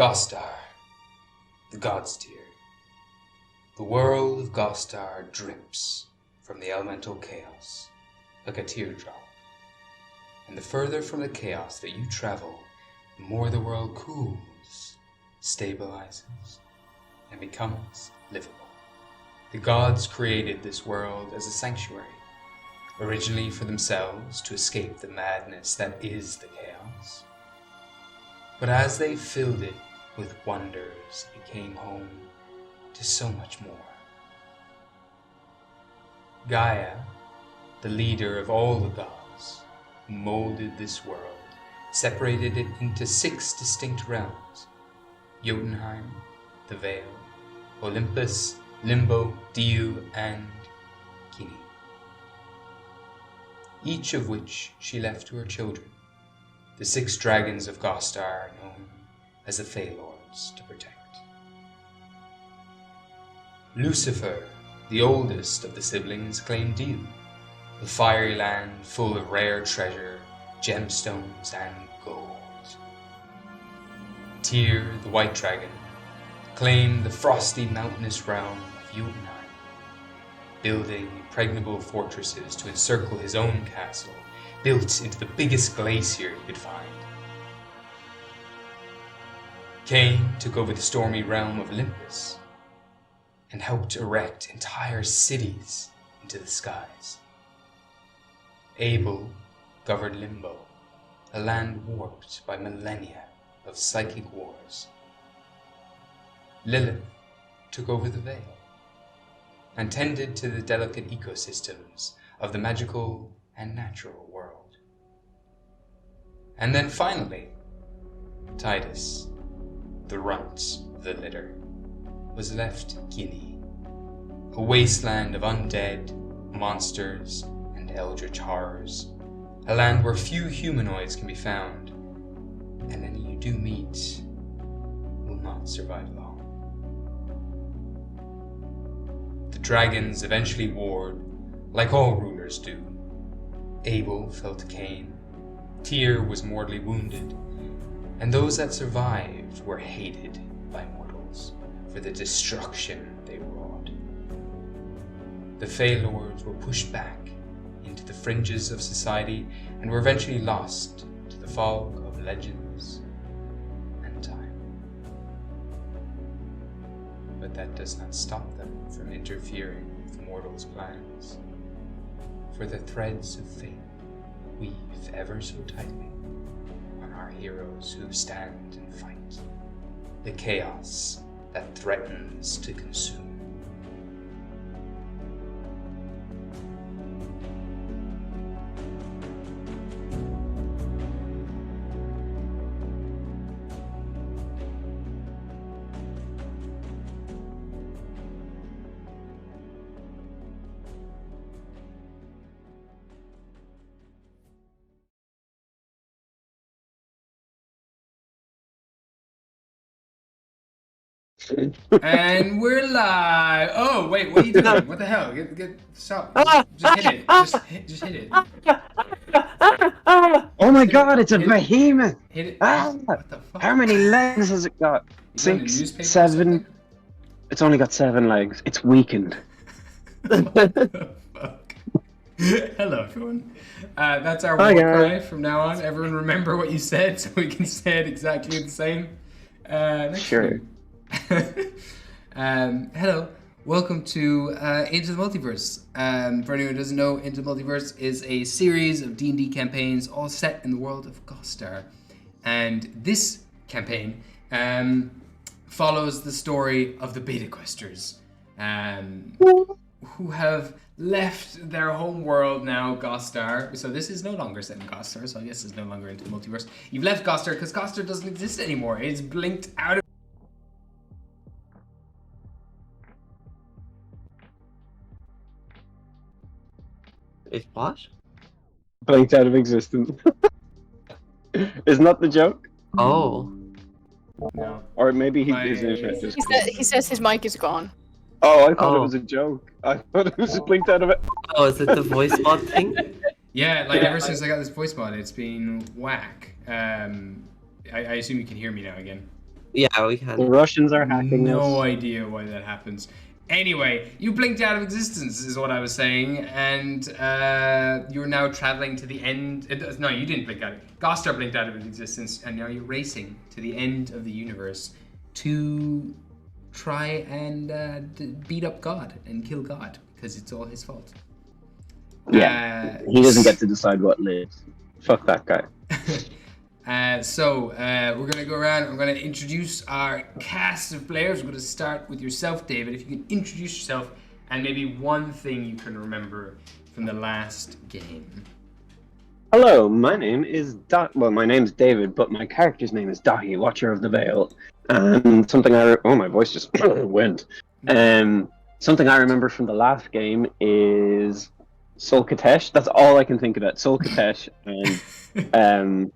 Gostar, the God's Tier. The world of Gostar drips from the elemental chaos like a teardrop. And the further from the chaos that you travel, the more the world cools, stabilizes, and becomes livable. The gods created this world as a sanctuary, originally for themselves to escape the madness that is the chaos. But as they filled it with wonders, it became home to so much more. Gaia, the leader of all the gods, who molded this world, separated it into 6 distinct realms: Jotunheim, the Vale, Olympus, Limbo, Diu, and Kini. Each of which she left to her children, the 6 dragons of Gostar, known as the Fey Lords, to protect. Lucifer, the oldest of the siblings, claimed Diu, the fiery land full of rare treasure, gemstones, and gold. Tyr, the white dragon, claimed the frosty mountainous realm of Jotunheim, building impregnable fortresses to encircle his own castle, built into the biggest glacier he could find. Cain took over the stormy realm of Olympus and helped erect entire cities into the skies. Abel governed Limbo, a land warped by millennia of psychic wars. Lilith took over the Vale and tended to the delicate ecosystems of the magical and natural world. And then finally, Titus, the runt of the litter, was left Guinea, a wasteland of undead, monsters, and eldritch horrors, a land where few humanoids can be found, and any you do meet will not survive long. The dragons eventually warred, like all rulers do. Abel fell to Cain, Tyr was mortally wounded, and those that survived were hated by mortals for the destruction they wrought. The Fey Lords were pushed back into the fringes of society and were eventually lost to the fog of legends and time. But that does not stop them from interfering with mortals' plans, for the threads of fate weave ever so tightly on our heroes who stand and fight the chaos that threatens to consume. And we're live. Oh wait, what are you doing? What the hell? Get stop. Just hit it. Just hit it. Oh my god, it's a behemoth! Hit it. Ah, What the fuck? how many legs has it got? You got a 6, newspaper or 7. something? It's only got 7 legs. It's weakened. What the fuck? Hello everyone. That's our Hi, war guys. cry from now on. Everyone remember what you said so we can say it exactly the same. Next Sure. one. Hello, welcome to Into the Multiverse. For anyone who doesn't know, Into the Multiverse is a series of D&D campaigns all set in the world of Gostar. And this campaign follows the story of the Beta Questers, who have left their home world now, Gostar. So this is no longer set in Gostar, so I guess it's no longer Into the Multiverse. You've left Gostar because Gostar doesn't exist anymore. It's blinked out of It's what? Blinked out of existence. Isn't that the joke? Oh. No. Or maybe My- his internet just... He says his mic is gone. Oh, I thought it Oh. was a joke. I thought it was blinked out of it. Oh, is it the voice mod thing? Yeah, like ever since I got this voice mod, it's been whack. I assume you can hear me now again. Yeah, we The can. Russians are hacking No us. idea why that happens. Anyway, you blinked out of existence, is what I was saying, and you're now traveling to the end. No, you didn't blink out. Gostar blinked out of existence, and now you're racing to the end of the universe to try and beat up God and kill God because it's all his fault. Yeah, he doesn't get to decide what lives. Fuck that guy. So we're gonna go around. I'm gonna introduce our cast of players. We're gonna start with yourself, David. If you can introduce yourself and maybe one thing you can remember from the last game. Hello, my name is my name's David, but my character's name is Dahi, Watcher of the Veil. And something my voice just went. Something I remember from the last game is Sol Katesh. That's all I can think about. Sol Katesh and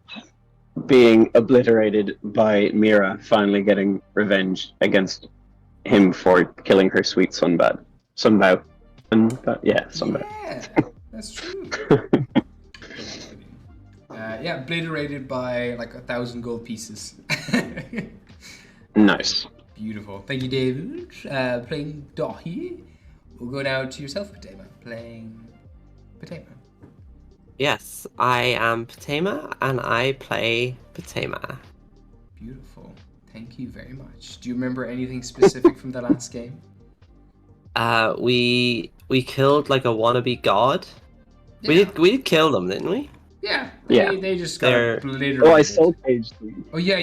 being obliterated by Mira, finally getting revenge against him for killing her sweet Sunbow. Sunbow. Yeah, that's true. Yeah, obliterated by like 1,000 gold pieces. Nice. Beautiful. Thank you, David. Playing Dahi. We'll go now to yourself, Patema. Playing Patema. Yes, I am Patema, and I play Patema. Beautiful. Thank you very much. Do you remember anything specific from the last game? We killed like a wannabe god. Yeah. We did kill them, didn't we? Yeah. Yeah. They just got They're- obliterated. Oh, I soul caged them. Oh yeah.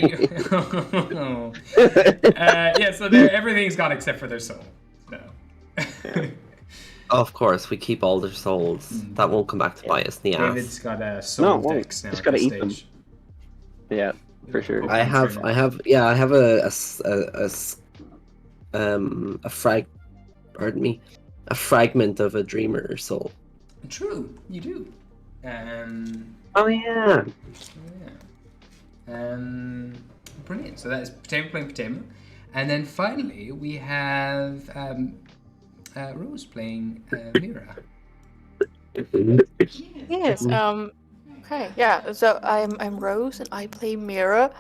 Yeah. So everything's gone except for their soul. No. Of course, we keep all their souls. That won't come back to bite us in the ass. David's got a soul well, dex now. just at gotta this eat them. stage. Yeah, for sure. I have a fragment of a dreamer soul. True, you do. Oh yeah. Yeah. Brilliant. So that is Patema playing Patema. And then finally we have Rose playing Mira. Yes. Okay. Yeah. So I'm Rose, and I play Mira,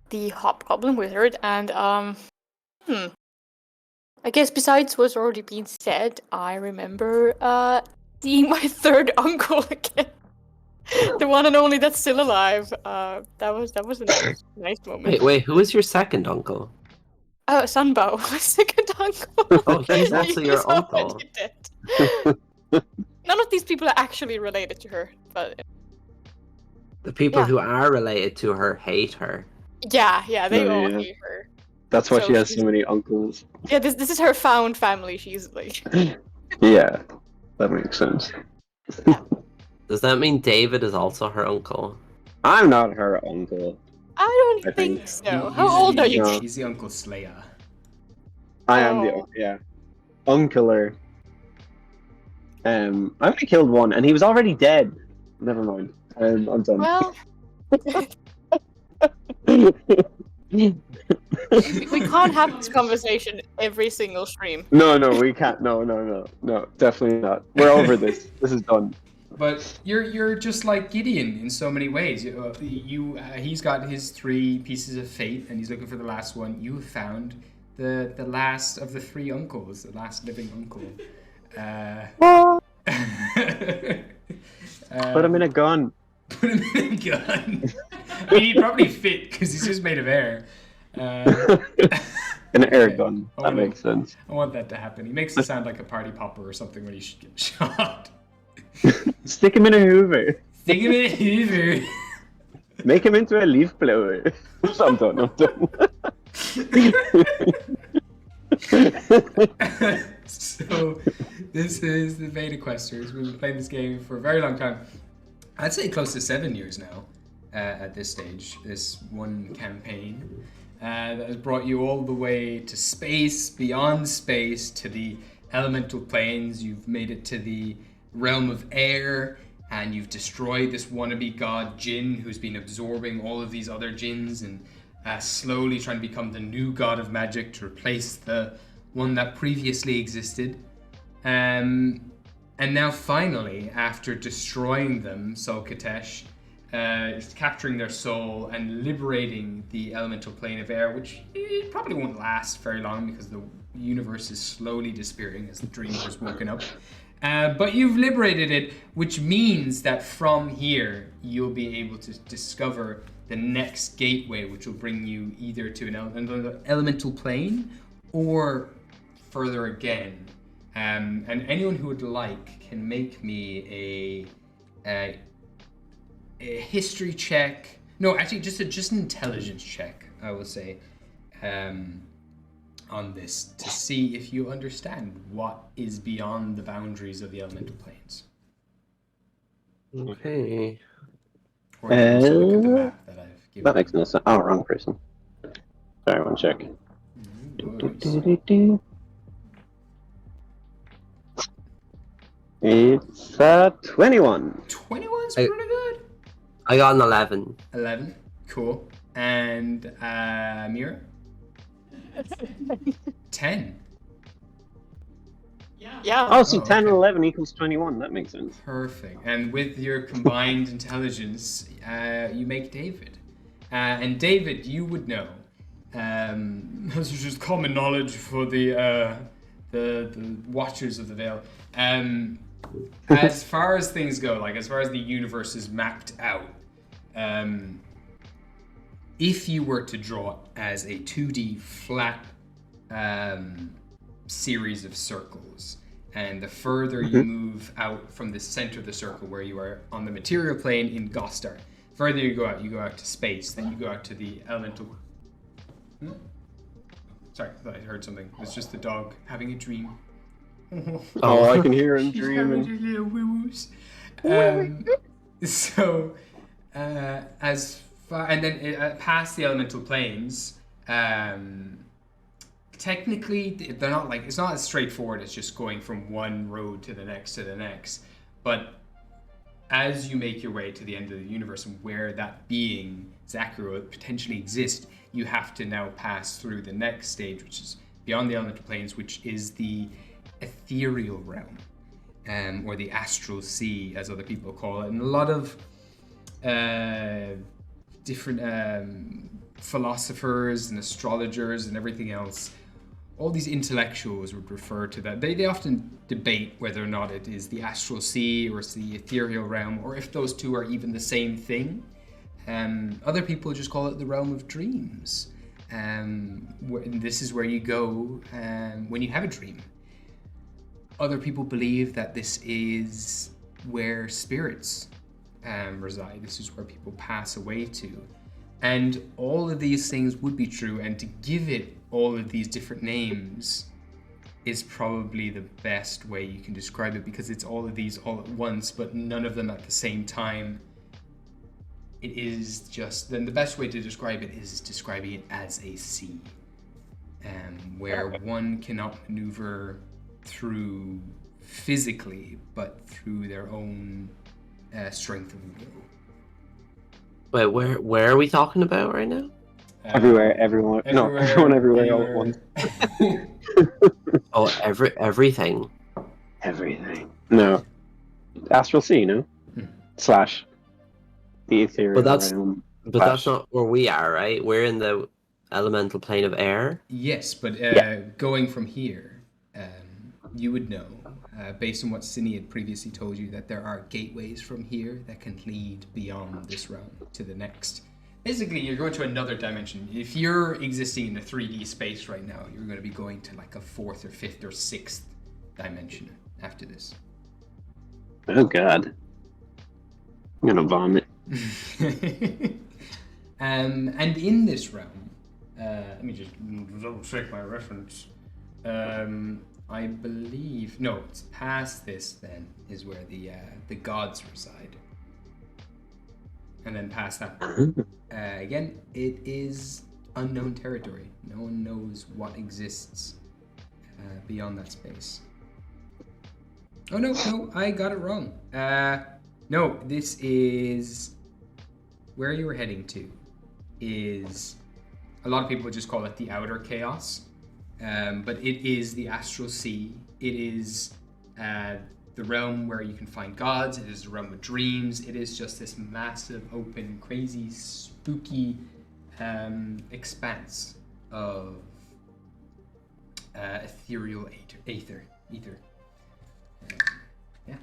the Hobgoblin Wizard, and I guess besides what's already been said, I remember seeing my third uncle again. The one and only that's still alive. That was a nice moment. Wait, who is your second uncle? Oh, Sunbow, my second uncle. Oh, he's also your He's already uncle. dead. None of these people are actually related to her, but The people Yeah. who are related to her hate her. yeah, they Oh, all yeah. hate her. That's why So she has she's- so many uncles. Yeah, this is her found family. She's like, Yeah, that makes sense. Does that mean David is also her uncle? I'm not her uncle. I don't I think- think so. How old are you? No. He's the Uncle Slayer. I am the Oh. uncler. I only killed one, and he was already dead. Never mind. I'm done. Well, we can't have this conversation every single stream. No, we can't. No, definitely not. We're over this. This is done. But you're just like Gideon in so many ways. He's got his 3 pieces of fate, and he's looking for the last one. You have found the last of the 3 uncles, the last living uncle. Put him in a gun. Put him in a gun. I mean, he'd probably fit because he's just made of air. An air gun. Oh, That no. makes sense. I want that to happen. He makes it sound like a party popper or something when he should get shot. Stick him in a Hoover. Stick him in a Hoover. Make him into a leaf blower. I'm done. So, this is the Beta Questers. We've been playing this game for a very long time. I'd say close to 7 years now at this stage. This one campaign that has brought you all the way to space, beyond space, to the elemental planes. You've made it to the realm of air, and you've destroyed this wannabe god Jinn who's been absorbing all of these other Jinns and slowly trying to become the new god of magic to replace the one that previously existed. And now finally, after destroying them, Sol Katesh, capturing their soul and liberating the elemental plane of air, which it probably won't last very long because the universe is slowly disappearing as the dreamer is woken up. But you've liberated it, which means that from here you'll be able to discover the next gateway, which will bring you either to an elemental plane or further again. And anyone who would like can make me a history check. No, actually, just an intelligence check, I will say, on this to see if you understand what is beyond the boundaries of the elemental planes. Okay. Or you can also look at the map that I've given. That makes no sense. Oh, wrong person. Sorry, one check. It's 21. 21's pretty good. I got an 11. 11, cool. And Mira? 10. Yeah. Oh, so Oh, 10 and okay. 11 equals 21. That makes sense. Perfect. And with your combined intelligence, you make David. And David, you would know. This is just common knowledge for the Watchers of the Veil. As far as things go, like as far as the universe is mapped out, if you were to draw it as a 2D flat series of circles, and the further you move out from the center of the circle where you are on the material plane in Gostar, further you go out to space, then you go out to the elemental... Sorry, I thought I heard something. It was just the dog having a dream. Oh, I can hear him She's dreaming. having her little woo-woos. So, as far... And then past the elemental planes... technically, they're not like, it's not as straightforward as just going from one road to the next, but as you make your way to the end of the universe and where that being, Zacharu, potentially exists, you have to now pass through the next stage, which is beyond the elemental planes, which is the ethereal realm, or the astral sea, as other people call it. And a lot of different philosophers and astrologers and everything else, all these intellectuals would refer to that. They often debate whether or not it is the astral sea or it's the ethereal realm, or if those two are even the same thing. Other people just call it the realm of dreams. This is where you go when you have a dream. Other people believe that this is where spirits reside. This is where people pass away to. And all of these things would be true, and to give it all of these different names is probably the best way you can describe it, because it's all of these all at once, but none of them at the same time. It is just, then the best way to describe it is describing it as a sea, where one cannot maneuver through physically, but through their own strength of will. Wait, where are we talking about right now? Everywhere, everyone everywhere all at once. Oh, everything. Everything. No. Astral Sea, no? Slash the ethereal realm. But that's not where we are, right? We're in the elemental plane of air. Yes, but going from here, you would know, based on what Cindy had previously told you, that there are gateways from here that can lead beyond this realm to the next. Basically, you're going to another dimension. If you're existing in a 3D space right now, you're going to be going to like a 4th or 5th or 6th dimension after this. Oh god. I'm gonna vomit. And in this realm, let me just double check my reference. I believe, no, it's past this then is where the gods reside. And then past that, again, it is unknown territory. No one knows what exists beyond that space. Oh no, I got it wrong. No, this is where you were heading to. Is a lot of people would just call it the outer chaos, but it is the astral sea. It is the realm where you can find gods. It is the realm of dreams. It is just this massive, open, crazy, spooky expanse of ethereal ether. Yeah.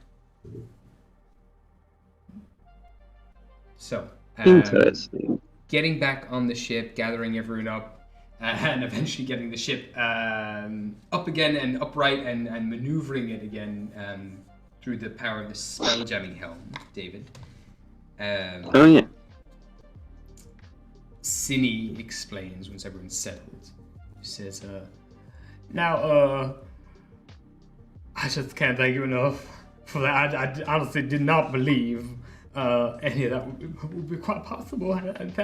So, Interesting. getting back on the ship, gathering everyone up, and eventually getting the ship up again and upright and maneuvering it again through the power of the spelljamming helm, David. Oh yeah. Cinny explains once everyone's settled. She says, now, I just can't thank you enough for that. I honestly did not believe any of that would be quite possible. And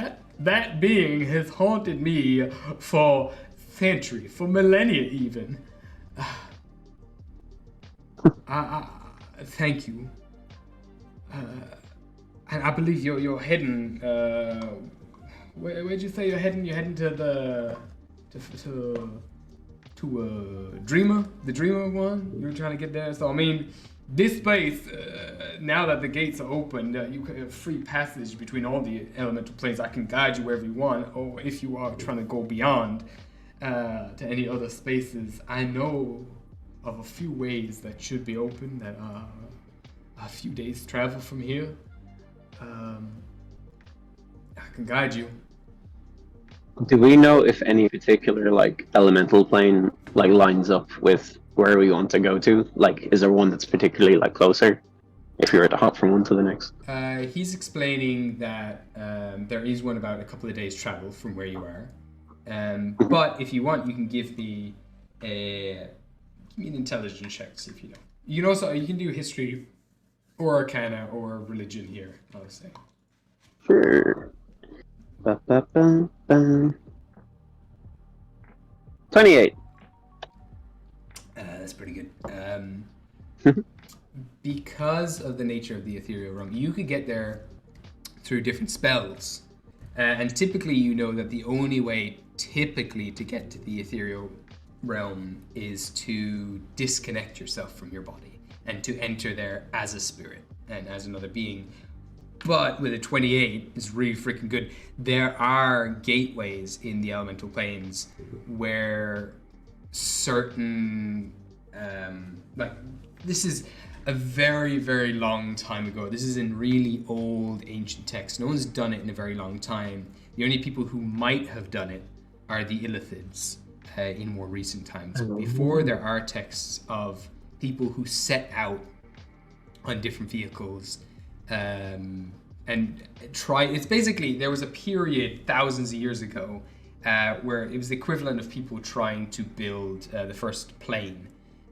that being has haunted me for centuries, for millennia even. I thank you. And I believe you're heading. Where'd you say you're heading? You're heading to the Dreamer, the Dreamer one. You were trying to get there. So I mean, this space, now that the gates are open, you can have free passage between all the elemental planes. I can guide you wherever you want, or if you are trying to go beyond to any other spaces, I know of a few ways that should be open that are a few days travel from here. I can guide you. Do we know if any particular like elemental plane like lines up with where we want to go to? Like, is there one that's particularly like closer? If you were to hop from one to the next. He's explaining that there is one about a couple of days travel from where you are. But if you want, you can give me an intelligence check, see if you know. You can also you can do history, or arcana, or religion here. I would say. Sure. 28. That's pretty good. Because of the nature of the ethereal realm, you could get there through different spells. And typically you know that the only way typically to get to the ethereal realm is to disconnect yourself from your body and to enter there as a spirit and as another being. But with a 28, it's really freaking good. There are gateways in the elemental planes where certain, this is a very, very long time ago. This is in really old ancient texts. No one's done it in a very long time. The only people who might have done it are the Illithids in more recent times. But before, there are texts of people who set out on different vehicles and try. It's basically, there was a period thousands of years ago where it was the equivalent of people trying to build the first plane.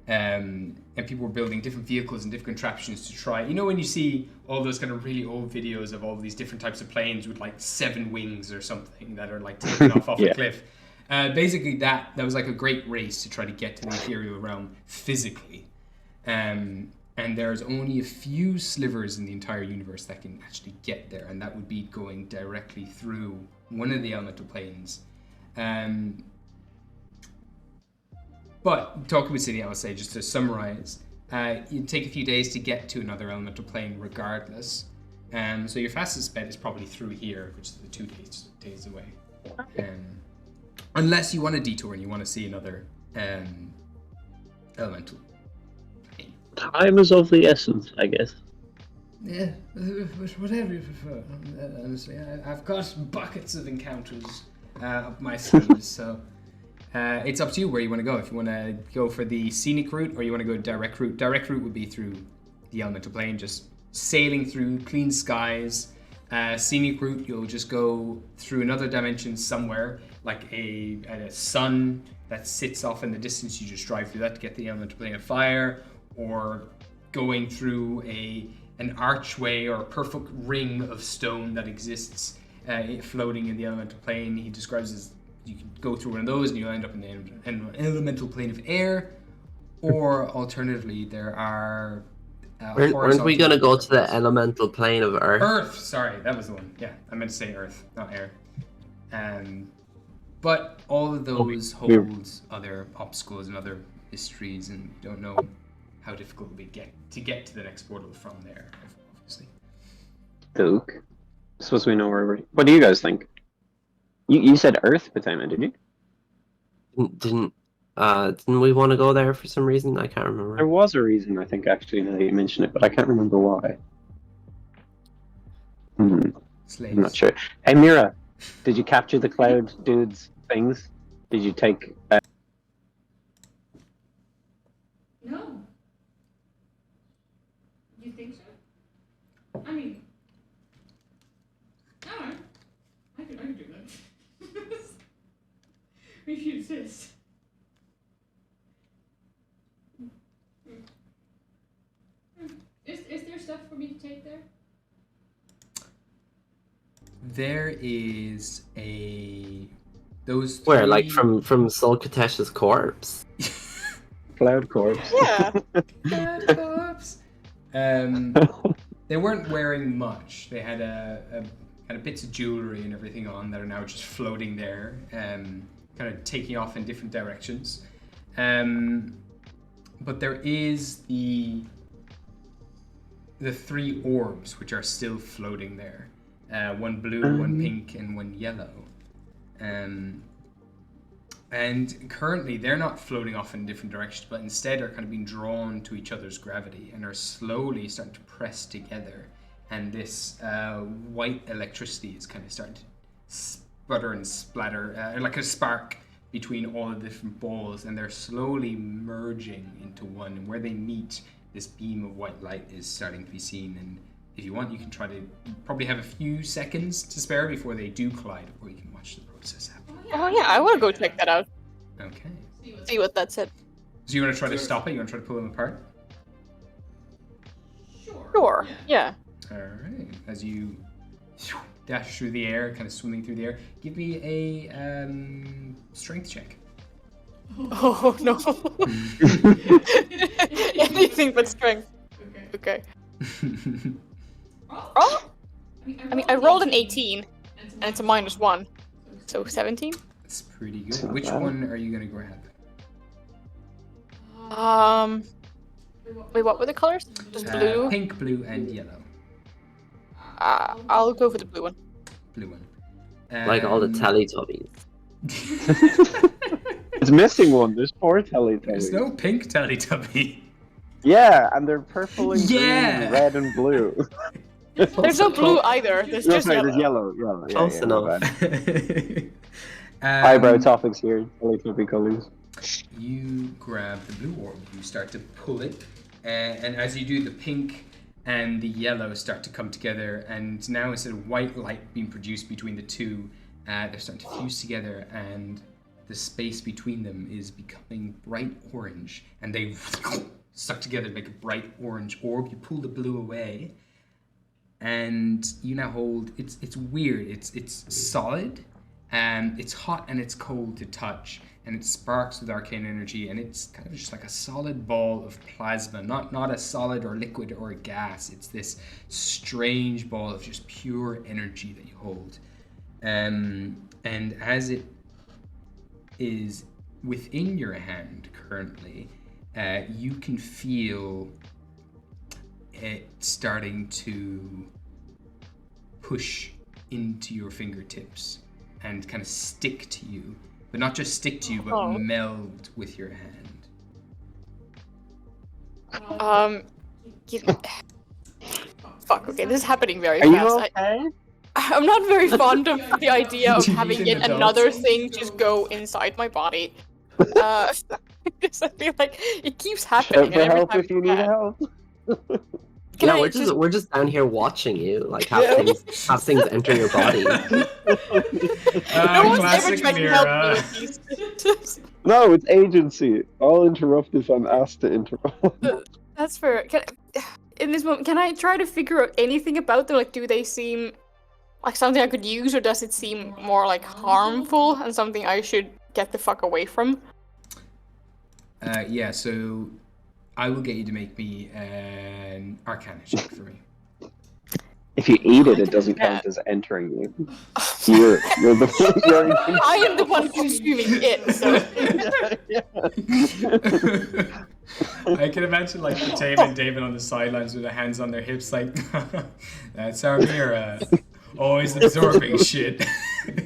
And people were building different vehicles and different contraptions to try. You know when you see all those kind of really old videos of all these different types of planes with like 7 wings or something that are like taken off a cliff. Basically that was like a great race to try to get to the ethereal realm physically. And there's only a few slivers in the entire universe that can actually get there, and that would be going directly through one of the elemental planes. But talking with Cindy, I would say, just to summarize, you'd take a few days to get to another elemental plane regardless. So your fastest bet is probably through here, which is the 2 days away. Unless you want a detour and you want to see another elemental. Time is of the essence, I guess. Yeah, whatever you prefer. Honestly, I've got buckets of encounters up my sleeves, so it's up to you where you want to go. If you want to go for the scenic route or you want to go direct route. Direct route would be through the elemental plane, just sailing through clean skies. Scenic route, you'll just go through another dimension somewhere, like a sun that sits off in the distance. You just drive through that to get the elemental plane of fire. Or going through an archway or a perfect ring of stone that exists floating in the elemental plane. He describes as you can go through one of those and you'll end up in the elemental plane of air. Or alternatively, there are Aren't we gonna go to the elemental plane of Earth? Earth, sorry, that was the one. Yeah, I meant to say Earth, not air. But all of those hold other obstacles and other mysteries, and you don't know how difficult it would be to get to the next portal from there, obviously. Duke. Suppose we know where we're... What do you guys think? You said Earth, Patema, did you? Didn't we want to go there for some reason? I can't There remember. was a reason, I think, actually, now that you mention it, but I can't remember why. Slaves. I'm not sure. Hey, Mira, did you capture the cloud dude's things? Did you take... No. You think so? I mean, alright. I can do that. If you insist. Is there stuff for me to take there? There is those three... Where, like from Solkatesh's corpse? Cloud corpse? Yeah. Cloud corpse. They weren't wearing much. They had a kind of bits of jewelry and everything on that are now just floating there, kind of taking off in different directions. But there is the three orbs which are still floating there. One blue, one pink, and one yellow. And currently they're not floating off in different directions, but instead are kind of being drawn to each other's gravity and are slowly starting to press together. And this white electricity is kind of starting to sputter and splatter, like a spark between all the different balls, and they're slowly merging into one. And where they meet, this beam of white light is starting to be seen. And if you want, you can try to probably have a few seconds to spare before they do collide, or you can watch the process happen. Oh yeah, I want to go check that out. Okay. See what that said. So you want to try to stop it? You want to try to pull them apart? Sure. Yeah. All right. As you dash through the air, kind of swimming through the air, give me a strength check. Oh no. Anything but strength. Okay. Oh. I mean, I rolled an 18, and it's a -1, so 17. That's pretty good. Which one are you gonna grab? Wait, what were the colors? Just blue. Pink, blue, and yellow. I'll go for the blue one. Blue one. Like all the Teletubbies. It's missing one. There's 4 Teletubbies. There's no pink Teletubby. Yeah, and they're purple and Yeah. green, red and blue. There's no blue either. There's No, just sorry, yellow. there's yellow. Yeah, Close yeah, my enough. bad. Eyebrow topics here. Teletubby colors. You grab the blue orb, you start to pull it, and as you do, the pink and the yellow start to come together, and now instead of white light being produced between the two, they're starting to fuse together, and the space between them is becoming bright orange, and they stuck together to make a bright orange orb. You pull the blue away, and you now hold, it's weird, it's solid, it's hot and it's cold to touch, and it sparks with arcane energy, and it's kind of just like a solid ball of plasma, not a solid or liquid or a gas. It's this strange ball of just pure energy that you hold. And as it is within your hand currently, you can feel it starting to push into your fingertips and kind of stick to you. But not just stick to you, but meld with your hand. Fuck, okay, this is happening very Are you fast. okay? I'm not very fond of the idea of Do you having need an yet adult? another thing just go inside my body. Because I feel like it keeps happening. Shout for and every help time if you it's need bad. help. Can Yeah, I we're just down here watching you, like have things enter your body. No one's ever Classic tried to help me Mira. with these. No, it's agency. I'll interrupt if I'm asked to interrupt. That's fair. In this moment, can I try to figure out anything about them? Like, do they seem like something I could use, or does it seem more like harmful and something I should get the fuck away from? Yeah, so I will get you to make me an Arcana check for me. If you eat it, it doesn't count as entering you. You're the I am the one consuming it, so I can imagine like Tame and David on the sidelines with their hands on their hips, like, that's our Mira. Always absorbing shit.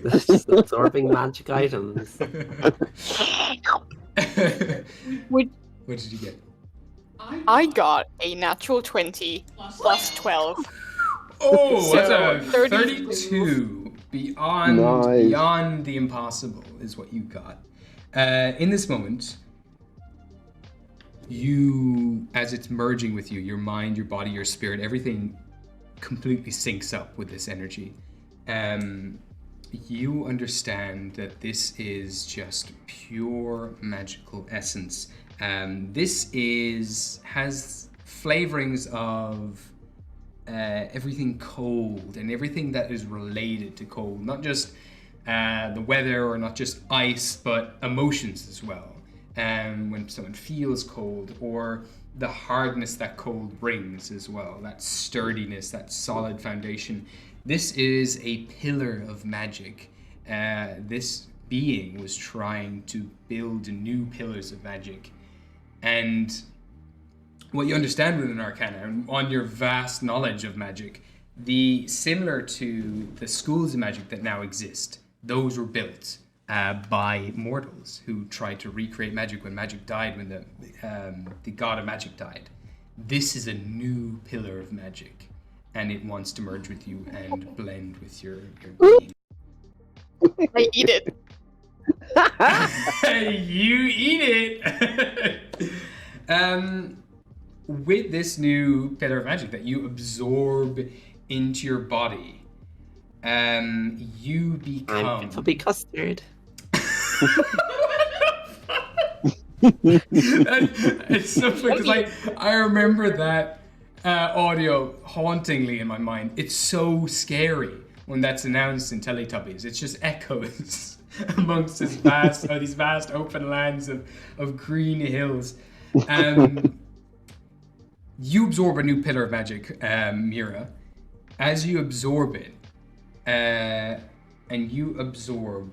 Just absorbing magic items. Would What did you get? I got a natural 20 plus 12. Oh, that's So, a 32. 32. Beyond, Nice. beyond the impossible is what you got. In this moment, you, as it's merging with you, your mind, your body, your spirit, everything completely syncs up with this energy. You understand that this is just pure magical essence. This has flavorings of everything cold and everything that is related to cold, not just the weather or not just ice, but emotions as well. When someone feels cold, or the hardness that cold brings as well, that sturdiness, that solid foundation. This is a pillar of magic. This being was trying to build new pillars of magic. And what you understand within Arcana, and on your vast knowledge of magic, similar to the schools of magic that now exist, those were built by mortals who tried to recreate magic when magic died, when the god of magic died. This is a new pillar of magic, and it wants to merge with you and blend with your being. I eat it. You eat it! With this new pillar of magic that you absorb into your body, you become... I'm Puppy Custard. It's so funny because, like, I remember that audio hauntingly in my mind. It's so scary when that's announced in Teletubbies. It's just echoes amongst these vast open lands of green hills. You absorb a new pillar of magic, Mira. As you absorb it, and you absorb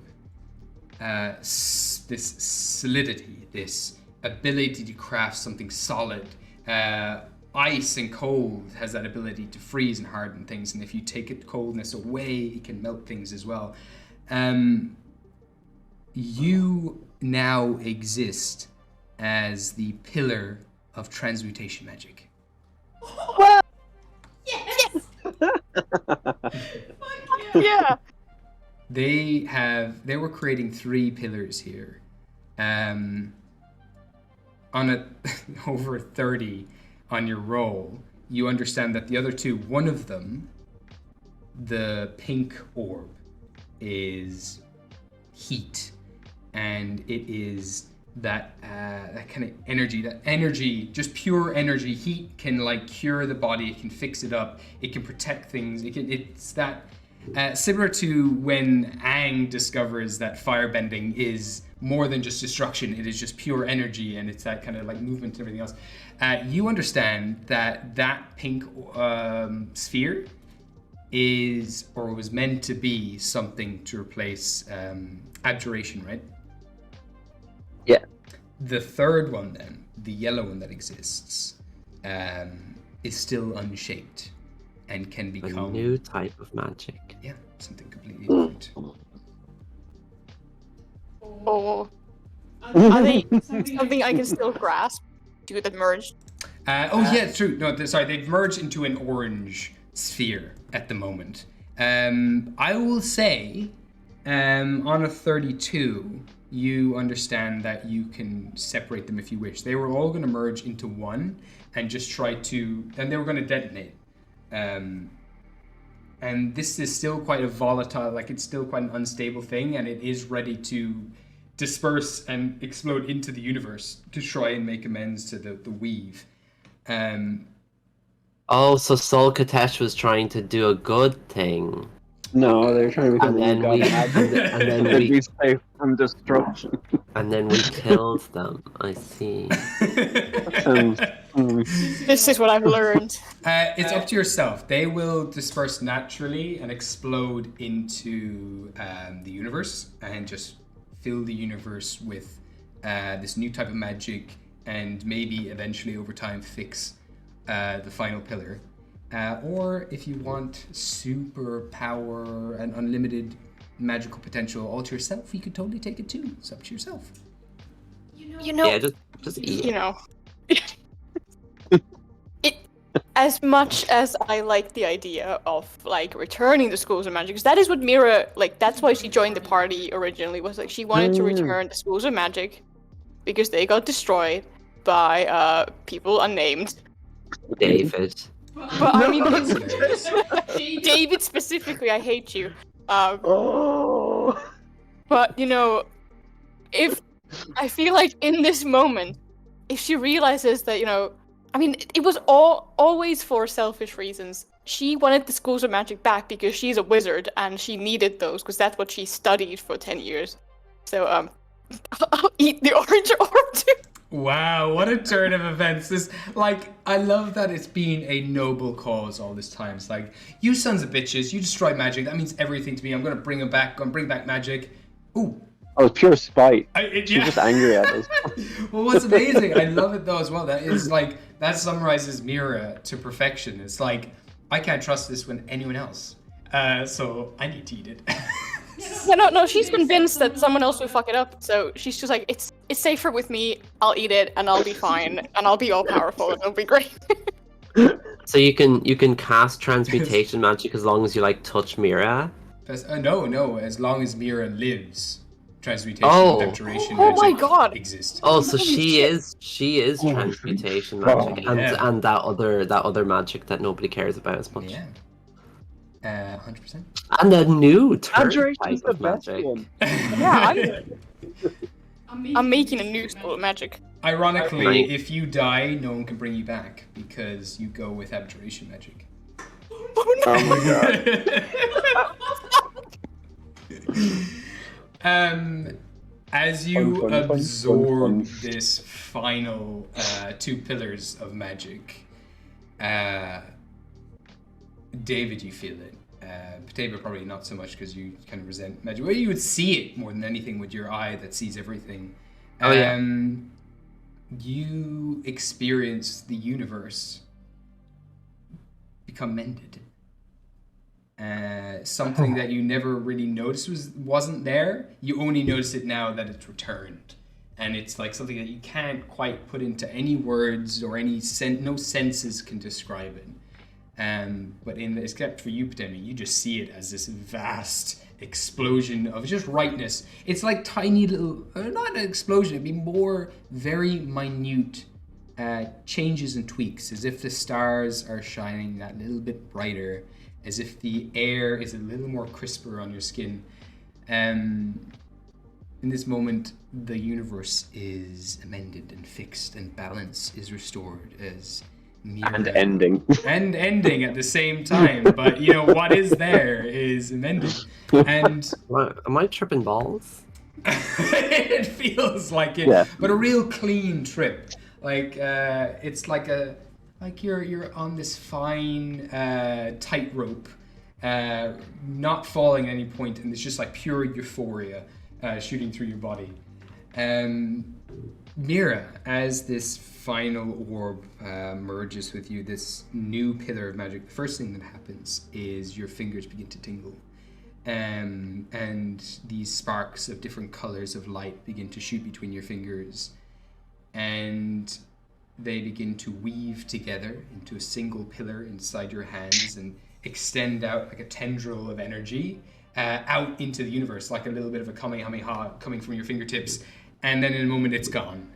this solidity, this ability to craft something solid. Ice and cold has that ability to freeze and harden things, and if you take its coldness away, it can melt things as well. You now exist as the pillar of transmutation magic. Yes! Yeah. They were creating 3 pillars here. On over 30 on your roll, you understand that the other 2, one of them, the pink orb, is heat, and it is that kind of energy, just pure energy. Heat can like cure the body, it can fix it up, it can protect things. It's that similar to when Aang discovers that firebending is more than just destruction, it is just pure energy, and it's that kind of like movement and everything else. You understand that pink sphere is, or was meant to be, something to replace abjuration, right? Yeah. The third one then, the yellow one that exists, is still unshaped and can become A new type of magic. Yeah, something completely different. Oh. Are they something I can still grasp? Do the merge? Yeah, true. No, they've merged into an orange sphere at the moment. I will say, on a 32, you understand that you can separate them if you wish. They were all going to merge into one and just try to, and they were going to detonate. And this is still quite a volatile, like it's still quite an unstable thing, and it is ready to disperse and explode into the universe to try and make amends to the weave. Oh, so Sol Katesh was trying to do a good thing. No, they're trying to become And then god we- of magic. and then They'd we- be safe from destruction. And then we killed them. I see. This is what I've learned. It's up to yourself. They will disperse naturally and explode into the universe and just fill the universe with this new type of magic and maybe eventually over time fix the final pillar. Or if you want super power and unlimited magical potential all to yourself, you could totally take it too. It's up to yourself. You know, Yeah, just eat. you know, it. As much as I like the idea of like returning the schools of magic, because that is what Mira like. That's why she joined the party originally. Was like she wanted to return the schools of magic because they got destroyed by people unnamed. David. But I mean, David. David specifically, I hate you. Oh. But you know, if I feel like in this moment, if she realizes that I mean, it was always for selfish reasons. She wanted the schools of magic back because she's a wizard and she needed those because that's what she studied for 10 years. So I'll eat the orange orb too. Wow, what a turn of events. This, like, I love that it's been a noble cause all this time. It's like, you sons of bitches, you destroy magic, that means everything to me. I'm gonna bring them back, gonna bring back magic. Ooh. Oh, it's pure spite. Yeah. She's just angry at us. Well, what's amazing, I love it though as well, that is like, that summarizes Mira to perfection. It's like, I can't trust this with anyone else. So I need to eat it. Yeah, no, she's convinced that someone else will fuck it up. So she's just like, it's safer with me. I'll eat it, and I'll be fine, and I'll be all powerful, and it'll be great. So you can cast transmutation magic as long as you like touch Mira. No, as long as Mira lives, transmutation Oh. and abjuration Oh my magic God. exist. Oh, so she is transmutation magic yeah. and that other magic that nobody cares about as much. Yeah. 100%. And a new third Abjuration's type the of best magic. one. Yeah, I'm making a new school of magic. Ironically, Right. if you die, no one can bring you back because you go with abjuration magic. Oh my god. As you Fun, fun, fun, absorb fun. this final 2 pillars of magic, David, you feel it. Pateva probably not so much because you kind of resent magic. Well, you would see it more than anything with your eye that sees everything. Oh, yeah. You experience the universe become mended. Something that you never really noticed wasn't there. You only notice it now that it's returned, and it's like something that you can't quite put into any words or any no senses can describe it. But except for you, Patemi, you just see it as this vast explosion of just rightness. It's like tiny little, not an explosion, it'd be more very minute changes and tweaks, as if the stars are shining that little bit brighter, as if the air is a little more crisper on your skin. In this moment, the universe is amended and fixed, and balance is restored as Mira... And ending. And ending at the same time, but what is there is amended. And Am I tripping balls? it feels like it, Yeah. but a real clean trip. Like it's like you're on this fine tightrope, not falling at any point, and it's just like pure euphoria shooting through your body. Mira, as this final orb merges with you, this new pillar of magic, the first thing that happens is your fingers begin to tingle. And these sparks of different colors of light begin to shoot between your fingers, and they begin to weave together into a single pillar inside your hands and extend out like a tendril of energy out into the universe, like a little bit of a kamehameha coming from your fingertips, and then in a moment it's gone.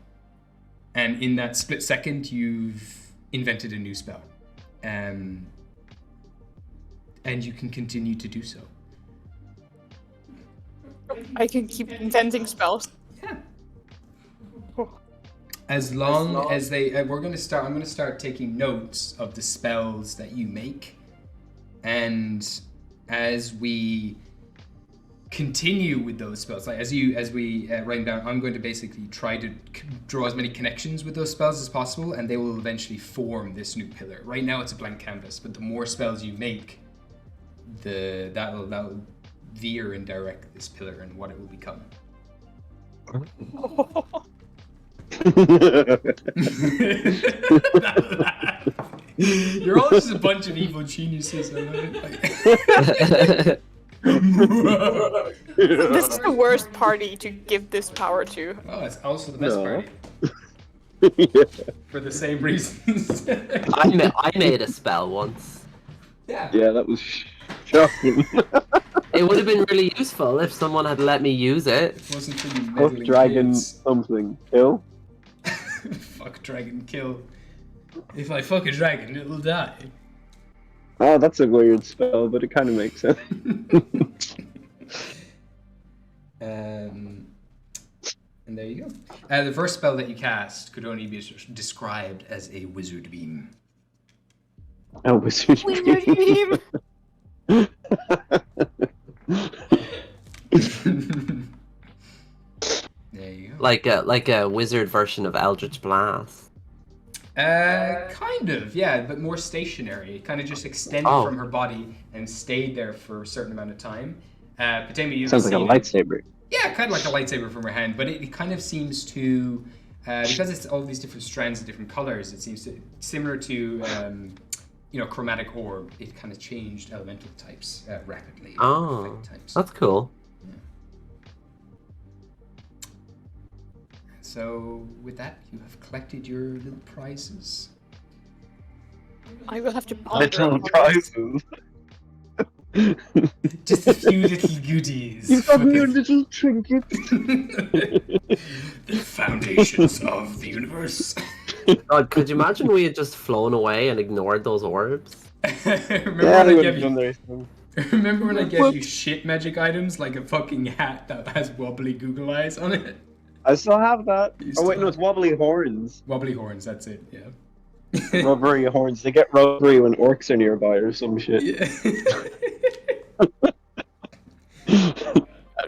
And in that split second, you've invented a new spell. And you can continue to do so. I can keep inventing spells. Yeah. As long as they, I'm going to start taking notes of the spells that you make, and as we continue with those spells, like as we write them down, I'm going to basically try to draw as many connections with those spells as possible, and they will eventually form this new pillar. Right now, it's a blank canvas, but the more spells you make, that'll veer and direct this pillar and what it will become. You're all just a bunch of evil geniuses. I love it. This is the worst party to give this power to. Oh, it's also the best No. party. Yeah. For the same reasons. I made a spell once. Yeah. Yeah, that was shocking. It would have been really useful if someone had let me use it. It wasn't for you Fuck meddling dragon kids. something. Kill? Fuck dragon kill. If I fuck a dragon, it'll die. Oh, that's a weird spell, but it kind of makes sense. And there you go. The first spell that you cast could only be described as a wizard beam. Oh, wizard. Wizard beam. There you go. Like a wizard version of Eldritch Blast. Kind of, yeah, but more stationary. It kind of just extended Oh. from her body and stayed there for a certain amount of time. Potema, you've Sounds like a seen it. lightsaber. Yeah, kind of like a lightsaber from her hand, but it kind of seems to, because it's all these different strands of different colors, it seems to, similar to, chromatic orb, it kind of changed elemental types rapidly. Oh, effect types. that's cool. So, with that, you have collected your little prizes. I will have to ponder Little upon this. prizes. Just a few little goodies. You've got for new the- little trinkets. The foundations of the universe. God, could you imagine we had just flown away and ignored those orbs? Remember Yeah, when they I would gave have done you? their thing. Remember when I gave you shit magic items like a fucking hat that has wobbly Google eyes on it? I still have that. You Oh wait, still no, it's wobbly horns. Wobbly horns. That's it. Yeah. Rubbery horns. They get rubbery when orcs are nearby or some shit. Yeah.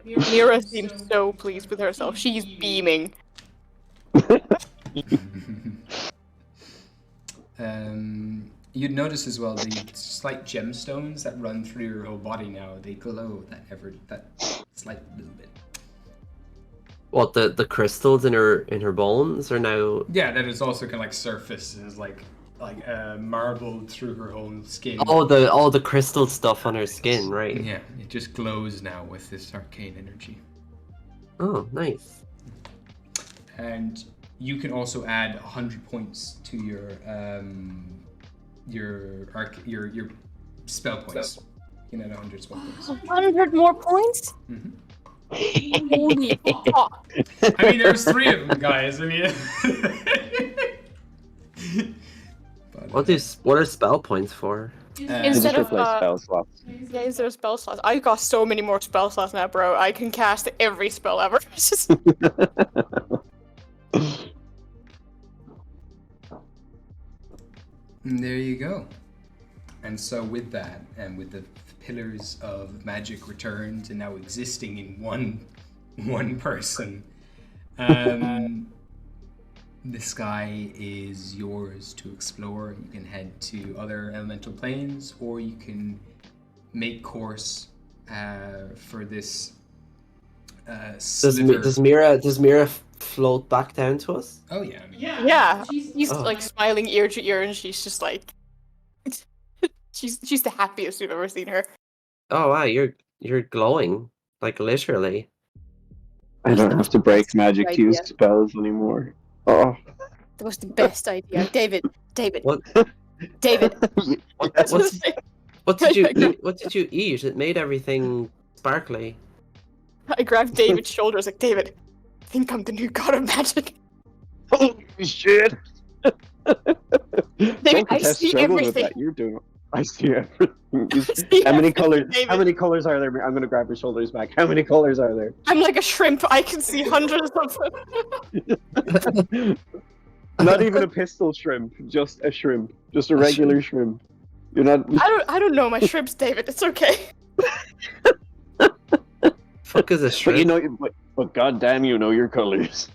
Mira seems so pleased with herself. She's beaming. You'd notice as well the slight gemstones that run through your whole body now. They glow that slight little bit. What, the crystals in her bones are now? Yeah, that is also kind of like surfaces, like marbled through her whole skin. All the crystal stuff on her skin, right? Yeah, it just glows now with this arcane energy. Oh, nice. And you can also add 100 points to your spell points. You can add 100 spell points. 100 more points? Mhm. Holy fuck. I mean, there's 3 of them, guys. I mean, but, What are spell points for? They Instead just of, replace spell slots. Yeah, is there a spell slots? I got so many more spell slots now, bro. I can cast every spell ever. It's just- and there you go. And so with that, and with the pillars of magic returned and now existing in one person, the sky is yours to explore. You can head to other elemental planes, or you can make course for this sliver. Does Mira float back down to us? Oh yeah, I mean, yeah, he's Oh. like smiling ear to ear, and she's just like, she's the happiest you've ever seen her. Oh wow, you're glowing, like literally. I don't have to break magic to use idea. spells anymore. Oh. That was the best idea, David. What? David. What did you eat? What did you eat? It made everything sparkly. I grabbed David's shoulders, like, David, I think I'm the new god of magic. Holy shit! David, I Tess see struggled with everything. that. You're doing. I see everything. see How many everything, colors? David. How many colors are there? I'm gonna grab your shoulders back. How many colors are there? I'm like a shrimp. I can see hundreds of them. Not even a pistol shrimp, just a shrimp, just a regular shrimp. You're not. I don't know my shrimps, David. It's okay. Fuck is a But shrimp? you know, but goddamn, you know your colors.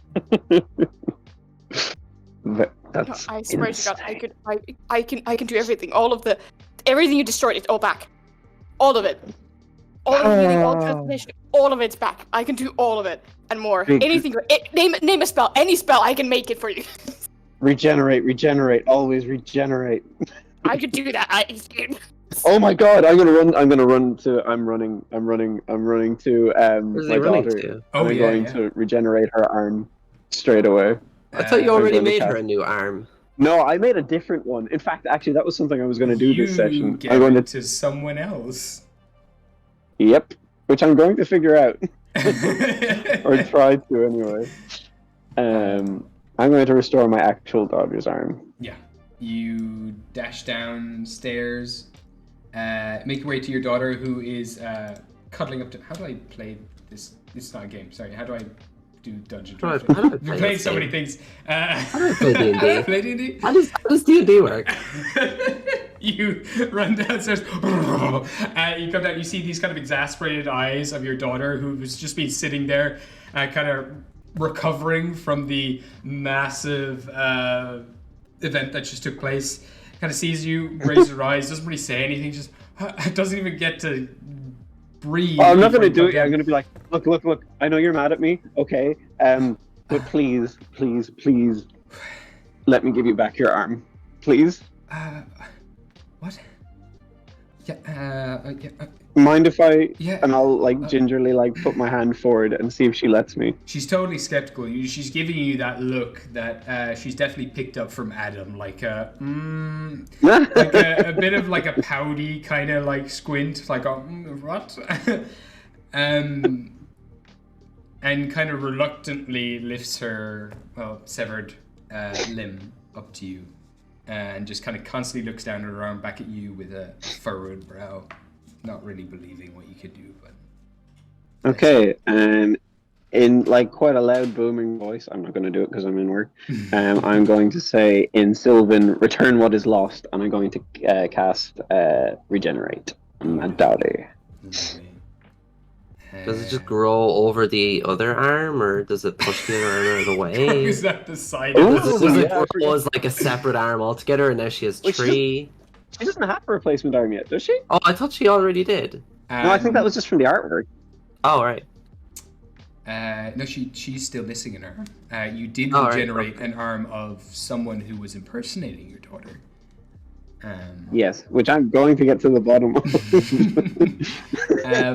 That's I swear to God, insane. I can do everything. All of the everything you destroyed, it's all back. All of it. all of the healing, all transformation, all of it's back. I can do all of it and more. Big- Anything. Name a spell. Any spell, I can make it for you. Regenerate, always regenerate. I could do that. Oh my god, I'm running to Where's my he running daughter. to? Oh, I'm yeah, going yeah. to regenerate her arm straight away. I thought you Uh, already I'm gonna made her cast- a new arm. No, I made a different one. In fact, actually, that was something I was going to do you this session. Give I'm going it to. to someone else. Yep, which I'm going to figure out, or try to anyway. I'm going to restore my actual daughter's arm. Yeah. You dash downstairs, make your way to your daughter, who is cuddling up to. How do I play this? It's not a game. Sorry. How do I do Dungeon How do I Dragons? play You're playing this so many game? things. How do I play D&D? How do I play D&D? How does D&D work? You run downstairs. You come down. You see these kind of exasperated eyes of your daughter, who's just been sitting there, kind of recovering from the massive event that just took place. Kind of sees you, raises her eyes, doesn't really say anything, just doesn't even get to breathe. Oh, I'm not before going to you do come it. I'm down. going to be like, look. I know you're mad at me, okay? But please, let me give you back your arm, please. What? Yeah. Mind if I? Yeah. And I'll like gingerly like put my hand forward and see if she lets me. She's totally skeptical. She's giving you that look that she's definitely picked up from Adam, like a bit of like a pouty kind of like squint, like a what? And kind of reluctantly lifts her severed limb up to you, and just kind of constantly looks down at her arm back at you with a furrowed brow, not really believing what you could do, but. Okay, and in like quite a loud booming voice, I'm not going to do it because I'm in work. I'm going to say in Sylvan, return what is lost, and I'm going to cast regenerate on my daughter. Lovely. Does it just grow over the other arm, or does it push the other arm out of the way? Is that the side Ooh, of Does the it yeah, I grow as like a separate arm altogether, and now she has Wait, three? She doesn't have a replacement arm yet, does she? Oh, I thought she already did. No, I think that was just from the artwork. Oh, right. No, she's still missing an arm. You did Oh, right, regenerate okay. an arm of someone who was impersonating your daughter. Yes, which I'm going to get to the bottom of.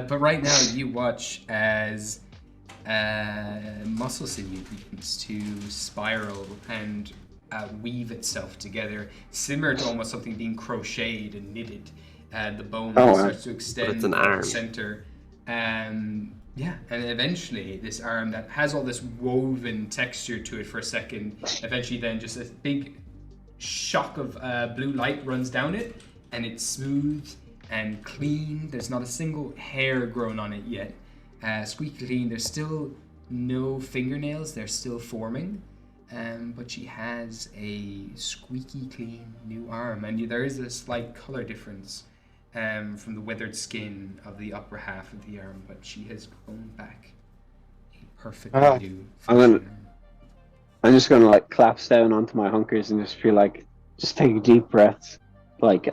But right now you watch as muscle sinew begins to spiral and weave itself together, similar to almost something being crocheted and knitted. The bone Oh, wow. starts to extend it's an at arm. the center. Yeah, and eventually this arm that has all this woven texture to it for a second, eventually then just a big shock of blue light runs down it, and it's smooth and clean. There's not a single hair grown on it yet. Squeaky clean. There's still no fingernails. They're still forming. But she has a squeaky clean new arm, and there is a slight color difference from the weathered skin of the upper half of the arm, but she has grown back a perfectly new I'm gonna- functioning arm. I'm just going to like collapse down onto my hunkers and just feel like, just take deep breaths. Like,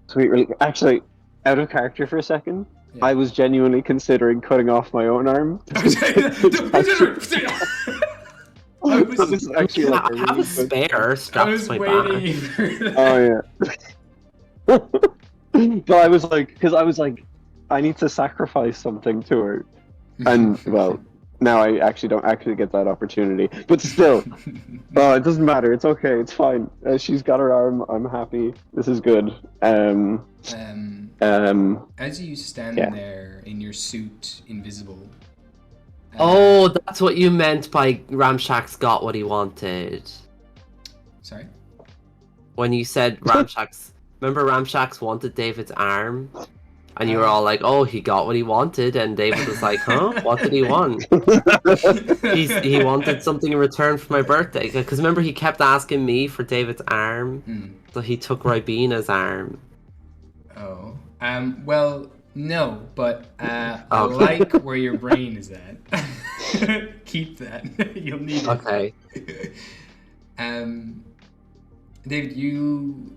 sweet relief. Actually, out of character for a second, Yeah. I was genuinely considering cutting off my own arm. I That was actually like a I have really a spare I strapped was to my back. waiting for that. Oh yeah. But I was like, I need to sacrifice something to her, and well, now I actually don't actually get that opportunity. But still, it doesn't matter. It's okay. It's fine. She's got her arm. I'm happy. This is good. As you stand Yeah. there in your suit, invisible. Oh, that's what you meant by Ramshack's got what he wanted. Sorry? When you said Ramshack's... Remember Ramshack's wanted David's arm? And you were all like, oh, he got what he wanted. And David was like, huh? What did he want? He wanted something in return for my birthday. Because remember, he kept asking me for David's arm. So he took Ribina's arm. Oh. Well, no, but I Oh. like where your brain is at. Keep that. You'll need it. Okay. David, you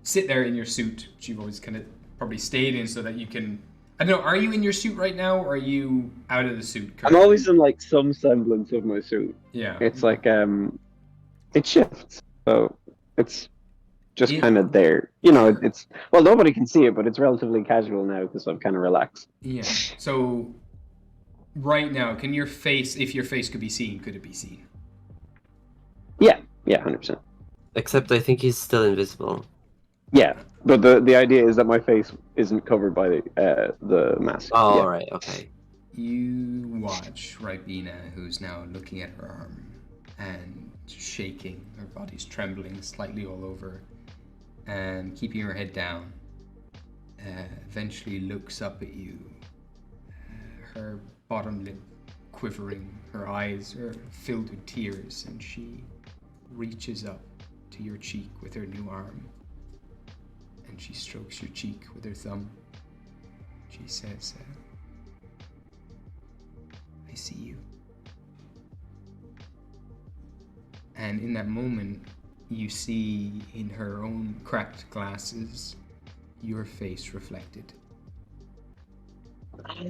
sit there in your suit, which you've always kind of probably stayed in so that you can. I don't know. Are you in your suit right now, or are you out of the suit? I'm currently? always in like some semblance of my suit. Yeah. It's like it shifts, so it's just It- kind of there. It's well, nobody can see it, but it's relatively casual now because I'm kind of relaxed. Yeah. So right now, can your face, if your face could be seen, could it be seen? Yeah, 100%. Except I think he's still invisible. Yeah, but the idea is that my face isn't covered by the mask. Oh, Yeah. all right, okay. You watch Ribena, who's now looking at her arm and shaking. Her body's trembling slightly all over and keeping her head down. Eventually looks up at you. Her bottom lip quivering. Her eyes are filled with tears, and she reaches up to your cheek with her new arm. And she strokes your cheek with her thumb. She says, I see you. And in that moment, you see in her own cracked glasses your face reflected.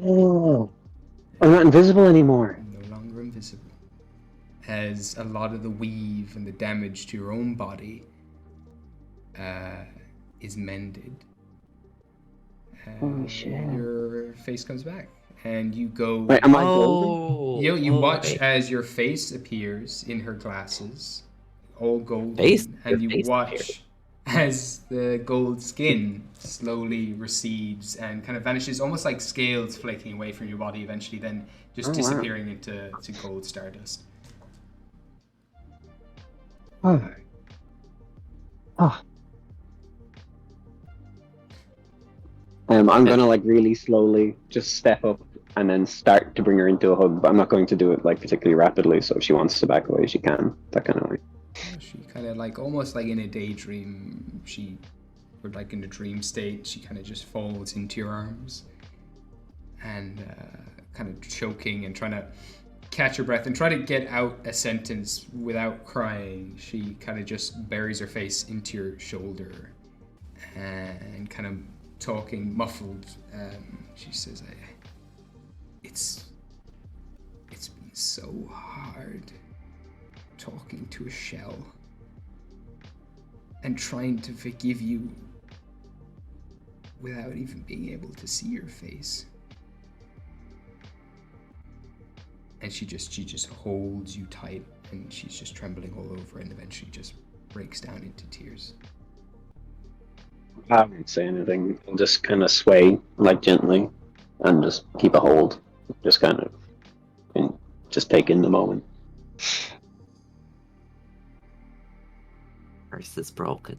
Oh, I'm not invisible anymore. No longer invisible. As a lot of the weave and the damage to your own body is mended. Holy shit. Your face comes back. And you go... Wait, am I golden? You watch wait. as your face appears in her glasses, all golden, Face? and Your you face watch appears. as the gold skin slowly recedes and kind of vanishes, almost like scales flaking away from your body, eventually then just Oh, wow. disappearing into gold stardust. Oh. Oh. I'm gonna like really slowly just step up and then start to bring her into a hug, but I'm not going to do it like particularly rapidly, so if she wants to back away, she can. That kind of way. She kind of like, almost like in a daydream, or like in a dream state, she kind of just falls into your arms and kind of choking and trying to catch her breath and try to get out a sentence without crying. She kind of just buries her face into your shoulder and kind of talking muffled. She says, it's been so hard talking to a shell and trying to forgive you without even being able to see your face. And she just holds you tight, and she's just trembling all over, and eventually just breaks down into tears. I won't say anything. I'll just kind of sway like gently and just keep a hold. Just kind of and just take in the moment. Curse is broken.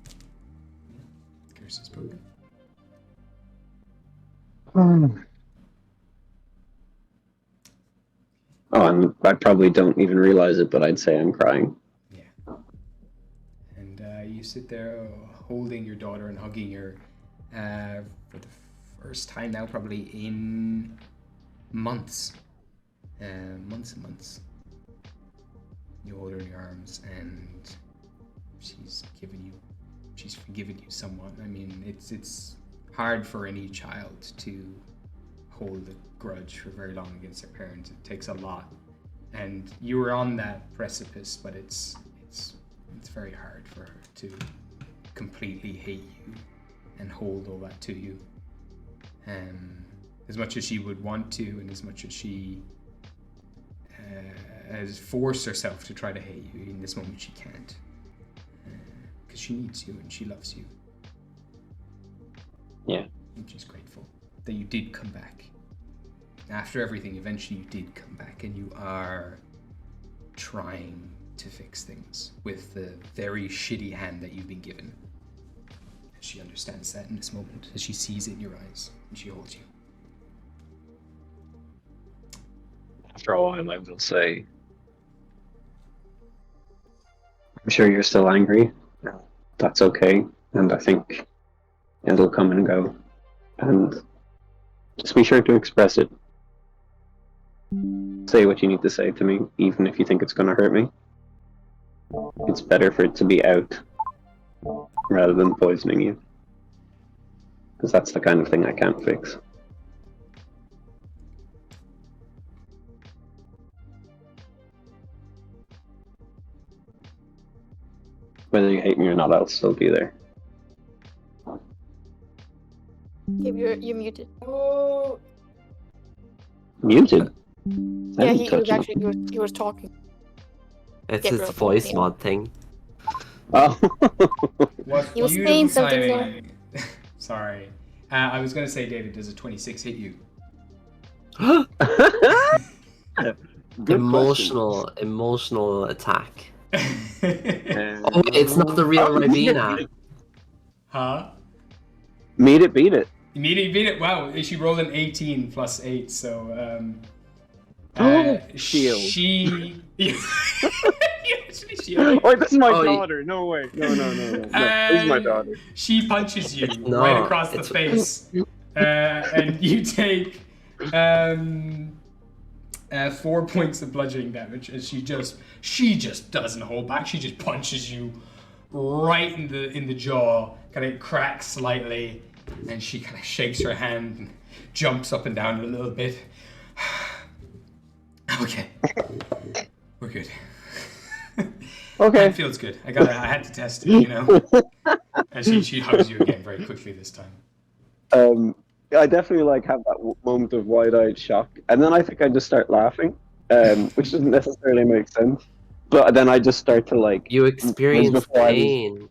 Curse is broken. Oh, and I probably don't even realize it, but I'd say I'm crying. Yeah. And you sit there holding your daughter and hugging her for the first time now, probably in months. Months and months. You hold her in your arms, and she's forgiven you somewhat. I mean, it's hard for any child to hold a grudge for very long against their parents. It takes a lot, and you were on that precipice, but it's very hard for her to completely hate you and hold all that to you. As much as she would want to, and as much as she has forced herself to try to hate you, in this moment she can't, because she needs you and she loves you. Yeah. And she's grateful that you did come back. After everything, eventually you did come back, and you are trying to fix things with the very shitty hand that you've been given. She understands that in this moment, as she sees it in your eyes, and she holds you. After a while, I will say, I'm sure you're still angry. That's okay, and I think it'll come and go. And just be sure to express it. Say what you need to say to me, even if you think it's going to hurt me. It's better for it to be out rather than poisoning you. because that's the kind of thing I can't fix. Whether you hate me or not, I'll still be there. Gabe, you're muted. Muted? Yeah, he was actually he was talking. It's Gabriel his voice told me. mod thing. Oh. What You were beautiful saying something timing. Sorry. I was going to say, David, does a 26 hit you? Good Emotional attack. question. Oh, it's not the real Ribena. Huh? Beat it. Beat it. Wow, she rolled an 18 plus 8, so Shield. She actually shield. Oh, this is my Oh, daughter. No way. No. This is my daughter. She punches you No, right across the it's- face, and you take 4 points of bludgeoning damage. And she just doesn't hold back. She just punches you right in the jaw. Kind of cracks slightly, and she kind of shakes her hand and jumps up and down a little bit. Okay, we're good. Okay. That feels good. I had to test it, you know. And she hugs you again very quickly this time. I definitely have that moment of wide-eyed shock, and then I think I just start laughing, which doesn't necessarily make sense. But then I just start to You experience pain.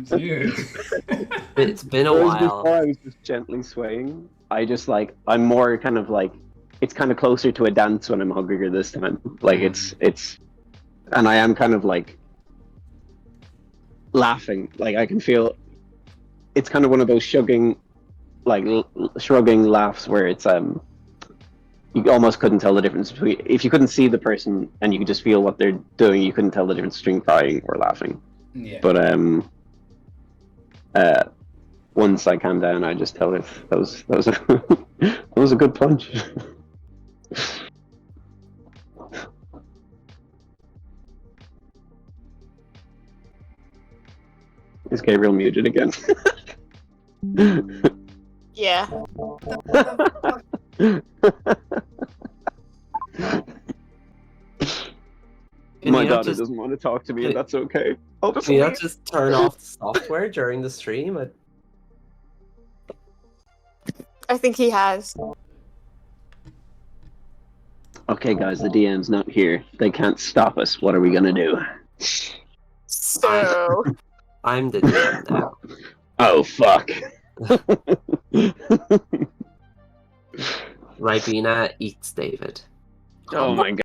Dude. It's been a Whereas while. before I was just gently swaying. I just I'm more kind of it's kind of closer to a dance when I'm hugging her this time. It's, and I am kind of laughing. I can feel. It's kind of one of those shrugging laughs where it's you almost couldn't tell the difference between, if you couldn't see the person and you could just feel what they're doing, you couldn't tell the difference between crying or laughing. Yeah. But once I calmed down, I just tell her that was that was a good punch. Is Gabriel muted again? Yeah. My you not daughter just- doesn't want to talk to me, and that's okay. I'll just Can you leave. not just turn off the software during the stream? I think he has. Okay, guys, the DM's not here. They can't stop us. What are we gonna do? So I'm the DM now. Oh, fuck. Ribena eats David. Oh my god.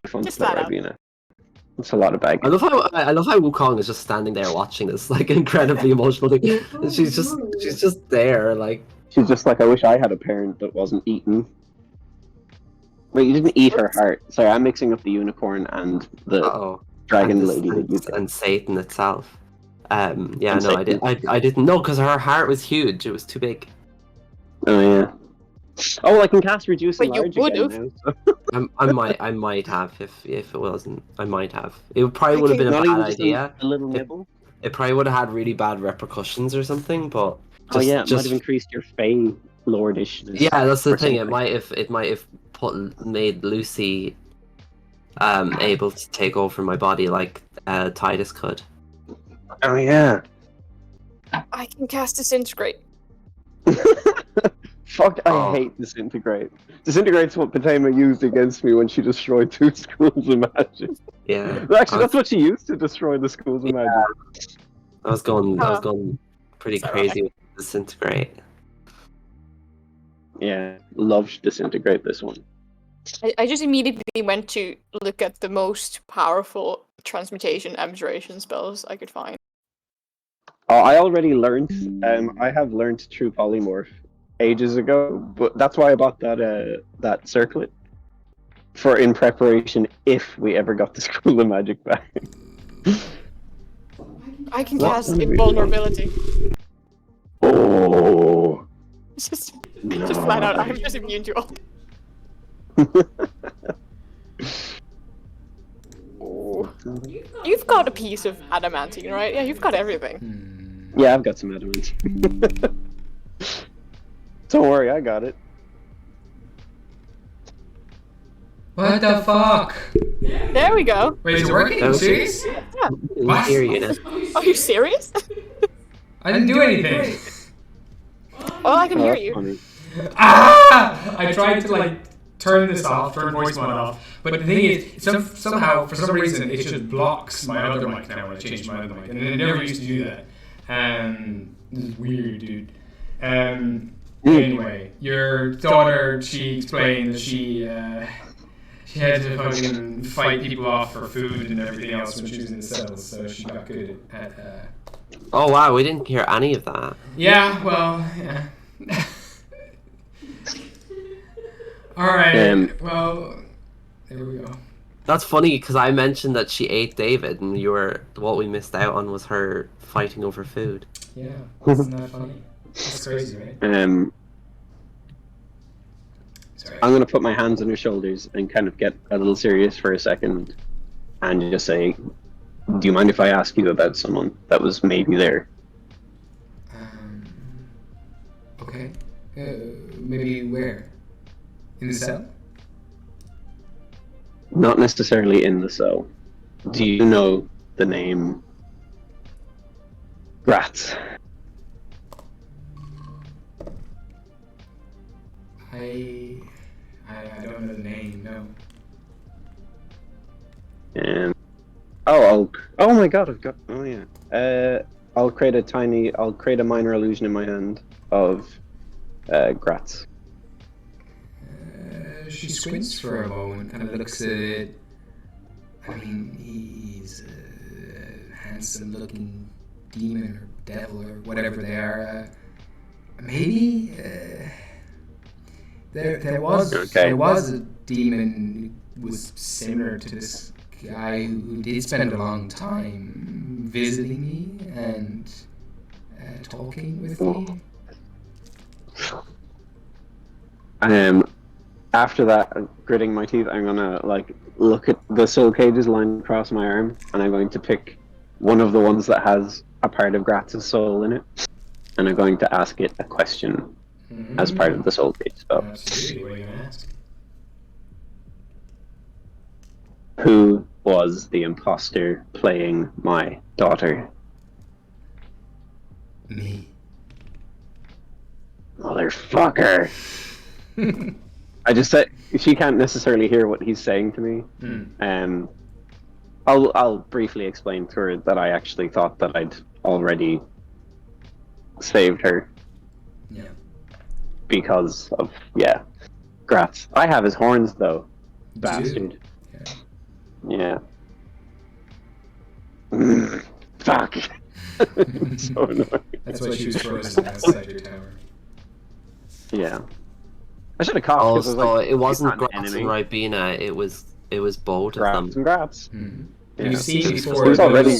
Fun Just stuff, flat out. Ribena. It's a lot of bag. I love how Wukong is just standing there watching this incredibly emotional thing. And she's just there She's just I wish I had a parent that wasn't eaten. Wait, you didn't eat her heart. Sorry, I'm mixing up the unicorn and the dragon and lady that you and Satan itself. Yeah, And no, Satan. I didn't know because her heart was huge. It was too big. Oh yeah. Oh, well, I can cast reduce But and you large would've. again now. So. I might have if it wasn't. I might have. It probably would have been a Not even bad just idea. a little nibble. It probably would have had really bad repercussions or something. But Oh yeah, it might have increased your Fey lordishness. Yeah, that's the or thing. something. It might have made Lucy able to take over my body like Titus could. Oh yeah. I can cast Disintegrate. Fuck, I Oh. hate Disintegrate. Disintegrate's what Patema used against me when she destroyed 2 schools of magic. Yeah. Actually, that's what she used to destroy the schools of magic. I was going pretty Sorry. crazy with Disintegrate. Yeah, loved Disintegrate this one. I just immediately went to look at the most powerful transmutation abjuration spells I could find. I already learned, I have learned True Polymorph ages ago, but that's why I bought that circlet. In preparation if we ever got the School of Magic back. I can What? cast Invulnerability. Oh. Just flat out, I'm just immune to all. You've got a piece of adamantine, right? Yeah, you've got everything. Yeah, I've got some adamant. Don't worry, I got it. What the fuck? There we go. Wait, is it working? Are you serious? Yeah. What? Hear you now. Are you serious? I didn't do anything. Oh, I can Oh, hear that's you. funny. Ah! I tried to like turn this off, turn voice mod off, but the thing is, somehow for some reason it just blocks my other mic now when I change my other mic, and it never used to do that. This is weird, dude. Anyway, your daughter, she explained that she had to fucking fight people off for food and everything else when she was in the cells, so she got good at. Oh wow, we didn't hear any of that. Yeah, well, yeah. Alright, well, there we go. That's funny because I mentioned that she ate David, and what we missed out on was her fighting over food. Yeah, isn't that funny? That's crazy, right? Sorry. I'm gonna put my hands on your shoulders and kind of get a little serious for a second, and just say, "Do you mind if I ask you about someone that was maybe there?" Okay. Maybe where? In the cell? Not necessarily in the cell. Do you know the name Gratz? I don't know the name, no. And oh my god, I've got I'll create a minor illusion in my hand of Gratz. She squints for a moment, kind of looks at it. I mean, he's a handsome-looking demon or devil or whatever they are. Maybe there was a demon who was similar to this guy who did spend a long time visiting me and talking with me. After that, gritting my teeth, I'm gonna look at the soul cages lying across my arm, and I'm going to pick one of the ones that has a part of Gratz's soul in it, and I'm going to ask it a question as part of the soul cage spell. Absolutely, what are you gonna ask? Who was the imposter playing my daughter? Me. Motherfucker! I just said she can't necessarily hear what he's saying to me. I'll briefly explain to her that I actually thought that I'd already saved her. Yeah. Because of Gratz. I have his horns though, bastard. Yeah. Fuck. So annoying. That's why she was frozen outside your tower. Yeah. I should have coughed. Oh, 'cause I was so like, it wasn't "He's not Gratz an and enemy." Ribena, it was both of Gratz them. and Gratz. Mm-hmm. Yeah. You've seen He before was already.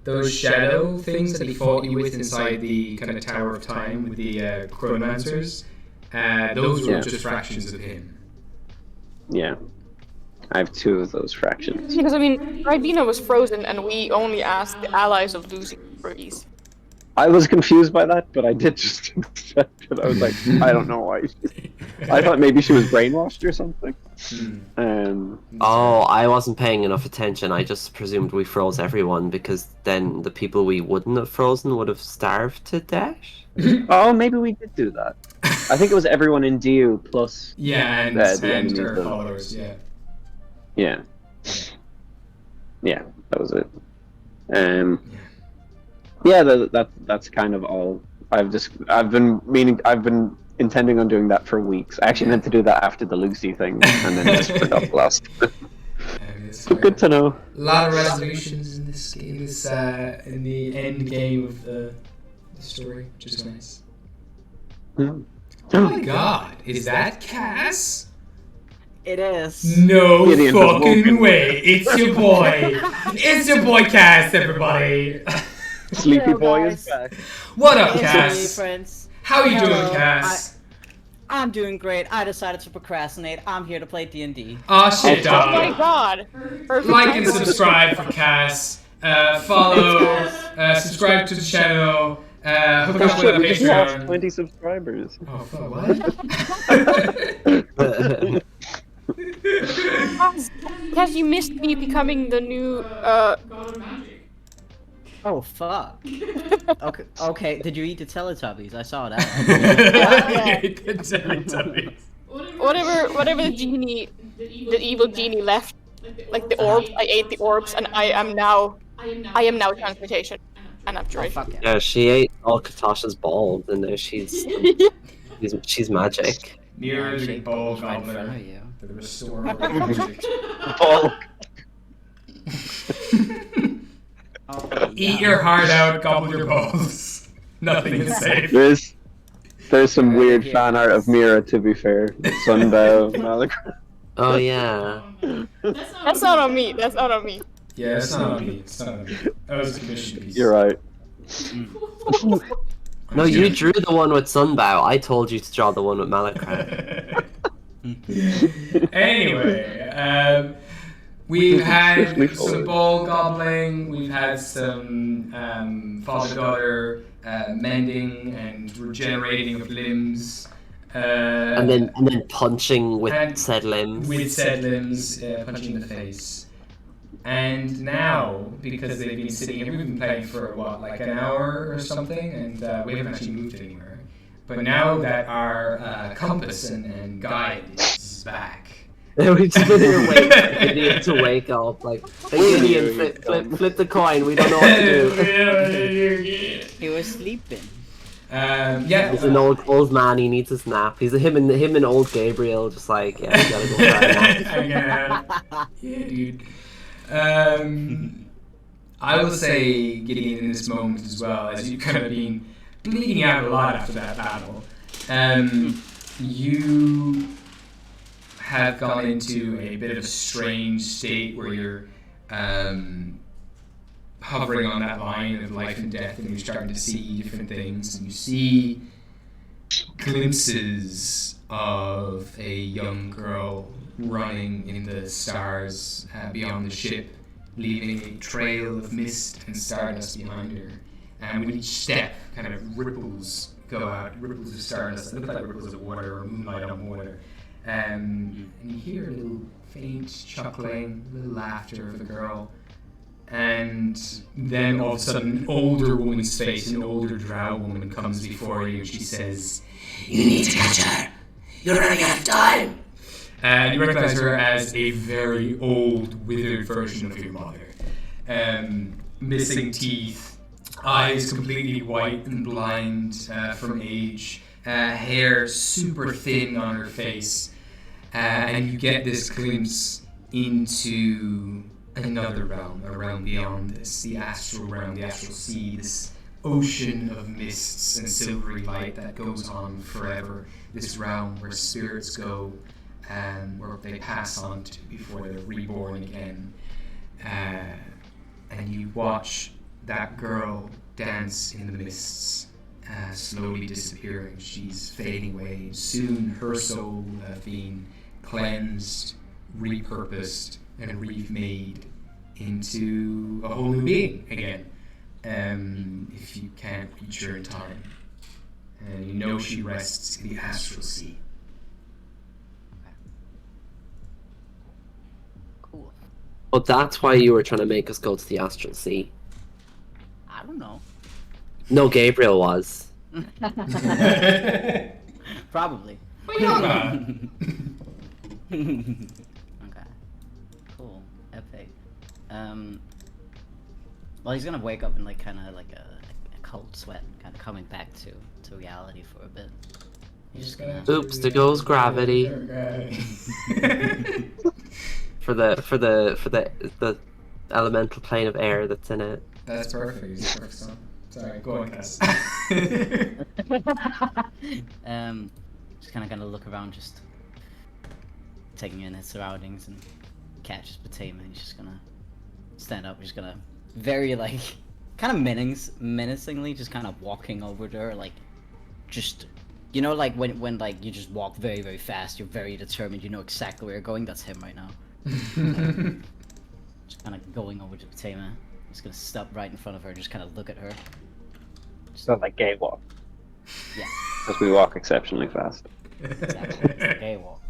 those shadow things that he fought you with inside the kind of Tower of Time with the Chronomancers. Those were just fractions of him. Yeah. I have two of those fractions. Because I mean, Ribena was frozen, and we only asked the allies of Lucy for these. I was confused by that, but I did just accept it. I was like, I don't know why. I thought maybe she was brainwashed or something. Oh, I wasn't paying enough attention. I just presumed we froze everyone because then the people we wouldn't have frozen would have starved to death. Oh, maybe we did do that. I think it was everyone in DU plus. Yeah, and, the and enemies her of- followers, yeah. Yeah. Yeah, that was it. Yeah, that's kind of all. I've been intending on doing that for weeks. I actually meant to do that after the Lucy thing, and then just forgot the last. But good to know. A lot of resolutions in this game, in the end game of the story, which is nice. Hmm. Oh my god, is that Cass? It is. No Gideon has fucking woken. way! It's your boy! It's your boy Cass, everybody! Sleepy Hello, boy guys. is back. What up, It's me, Cass? friends. How you doing, Hello. Cass? I'm doing great. I decided to procrastinate. I'm here to play D&D. Oh shit, Oh dog. my god. Perfect. Like and subscribe for Cass. Follow, subscribe to the channel. Hook up with a We just lost Patreon. 20 subscribers. Oh, fuck, what? Cass, you missed me becoming the new God of magic. Oh fuck. Okay. Did you eat the Teletubbies? I saw that. Yeah. The Teletubbies. whatever the genie, the evil genie left, like the orbs. I ate the orbs, and I am now transmutation and Oh abjuration. fuck yeah. Yeah, she ate all Katasha's balls, and now she's magic. Mirror the Shake ball balls right in front gobbler. of you. The restorer of magic. Paul. Oh, Eat yeah. your heart out, gobble your balls. Nothing is safe. There's some Right weird here. fan art of Mira, to be fair. Sunbow, Malachite. Oh yeah. That's not on me. That's not on me. Yeah, it's not on me. It's not on me. That was a commission piece. You're right. No, you drew the one with Sunbow. I told you to draw the one with Malachite. Anyway, we've had Swiftly some forward. ball gobbling, we've had some father-daughter mending and regenerating of limbs. And then punching with And said limbs. with said limbs, punching in the face. And now, because they've been sitting here, we've been playing for what, like an hour or something, and we haven't actually moved anywhere. But now that our compass and guide is back, We've just been here waiting for Gideon to wake up. Like, hey, Gideon, flip the coin. We don't know what to do. He was sleeping. yeah, He's an old man. He needs his nap. Him and old Gabriel. Just like, yeah, you gotta go for a nap. yeah, dude. I will say, Gideon, in this moment as well, as you've kind of been bleeding out a lot after that battle, you have gone into a bit of a strange state where you're hovering on that line of life and death, and you're starting to see different things, and you see glimpses of a young girl running in the stars beyond the ship, leaving a trail of mist and stardust behind her. And with each step, kind of ripples go out, ripples of stardust that look like ripples of water or moonlight on water. And you hear a little faint chuckling, a little laughter of the girl. And then all of a sudden, an older woman's face, an older drow woman comes before you, and she says, "You need to catch her. You're running out of time." And you recognize her as a very old, withered version of your mother. Missing teeth, eyes completely white and blind from age, hair super thin on her face. And you get this glimpse into another realm, a realm beyond this, the astral realm, the astral sea, this ocean of mists and silvery light that goes on forever, this realm where spirits go, where they pass on to before they're reborn again. And you watch that girl dance in the mists, slowly disappearing. She's fading away. Soon her soul will have been cleansed, repurposed, and remade into a whole new being again. If you can't reach her in time. And you know she rests in the astral sea. Cool. Well, that's why you were trying to make us go to the astral sea. I don't know. No, Gabriel was. Probably. Well, you're not. Okay. Cool. Epic. Well, he's gonna wake up in like kind of like a cold sweat, kind of coming back to reality for a bit. He's just gonna. Oops, there goes gravity. For the elemental plane of air that's in it. That's perfect. It's a perfect song. Sorry, go on, Cass. Just kind of gonna look around, just taking in his surroundings, and catch his potato. He's just gonna stand up. He's just gonna very like kind of menacingly, just kind of walking over to her, like just You know, like when like you just walk very, very fast, you're very determined, you know exactly where you're going. That's him right now. Just kind of going over to Patema. Just gonna stop right in front of her, just kind of look at her. It's not like gay walk. Yeah, Because we walk exceptionally fast. exactly. It's a gay walk.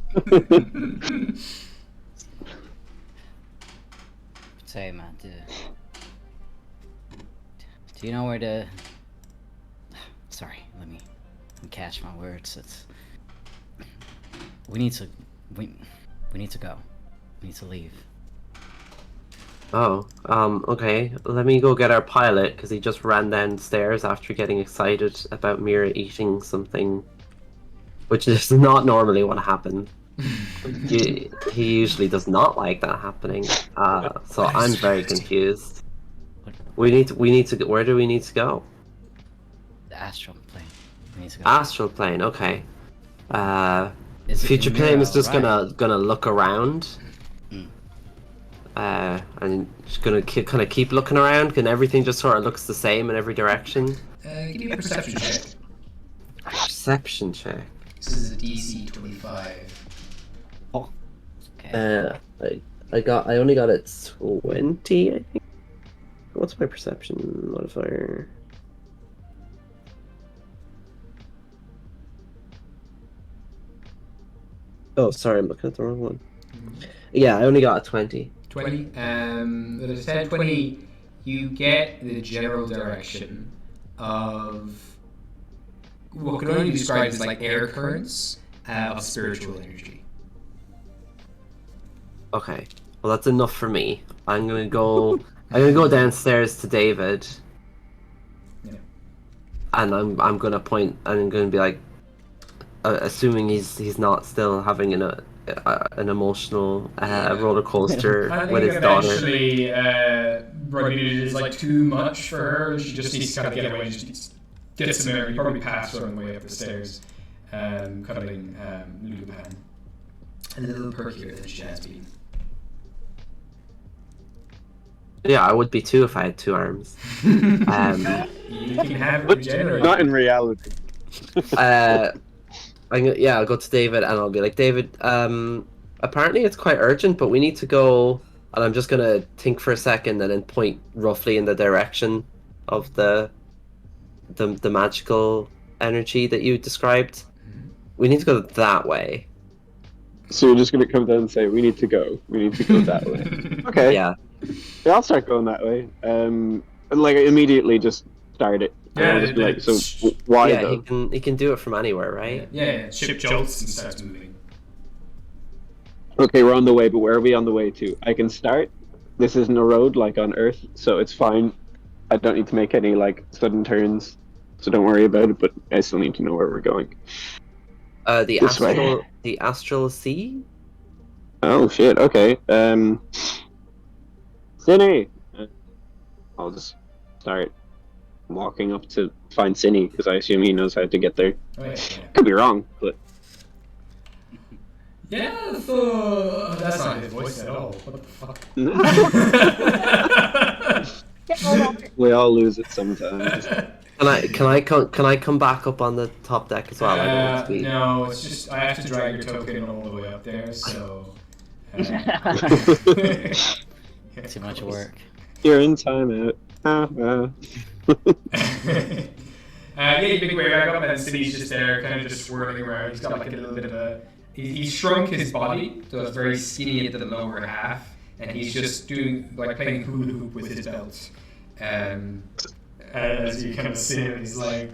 Patema, do you know where to? Sorry, let me catch my words. We need to go. We need to leave. Oh, okay. Let me go get our pilot, because he just ran downstairs after getting excited about Mira eating something, which is not normally what happened. he usually does not like that happening. So I'm very confused. We need to go. Where do we need to go? The astral plane. We need to go. Astral plane. Okay. Is it Future Mira, plane is just right? gonna look around. Mm. And just gonna kind of keep looking around, and everything just sort of looks the same in every direction. Give me a perception check. Perception check. This is a DC 25. Okay. I only got it 20, I think. What's my perception modifier? Oh, sorry, I'm looking at the wrong one. Yeah, I only got a 20. 20. With a 10, 20, you get the general direction of what can only be described as like air currents of spiritual energy. Okay, well that's enough for me. I'm gonna go downstairs to David. Yeah. And I'm gonna point. I'm gonna be like, assuming he's not still having an emotional roller coaster I with think his daughter. eventually, running it is like too much for her. She just needs to kind of get away. She needs to get some air. You probably pass her on the way up the stairs, cuddling Lulupan. And a little perkier than she has been. Yeah, I would be too if I had 2 arms. You can have it regenerate. Not in reality. I'll go to David and I'll be like, David, apparently it's quite urgent, but we need to go. And I'm just gonna think for a second and then point roughly in the direction of the magical energy that you described. We need to go that way. So you're just going to come down and say, we need to go. We need to go that way. Okay. Yeah. Yeah, I'll start going that way. And like immediately just start it. And I'll just be like, so why Yeah, though? he can do it from anywhere, right? Yeah, ship jolts and starts moving. Okay, we're on the way, but where are we on the way to? I can start. This isn't a road like on Earth, so it's fine. I don't need to make any like sudden turns, so don't worry about it. But I still need to know where we're going. The This way. astral sea. Oh shit. Okay. Cinny. I'll just start walking up to find Cinny because I assume he knows how to get there. Oh, yeah. Could be wrong, but Yeah, that's not his voice at all. What the fuck? we all lose it sometimes. Can I come back up on the top deck as well? I don't want to be... No, it's just I have to drag your token all the way up there, so. Too much work. You're in timeout. Yeah, you make your way back up, and Cindy's just there, kind of just swirling around. He's got like a little bit of a. He's shrunk his body, so it's very skinny at the lower half, and he's just doing like playing hula hoop with his belt. As you kind of see him, he's like,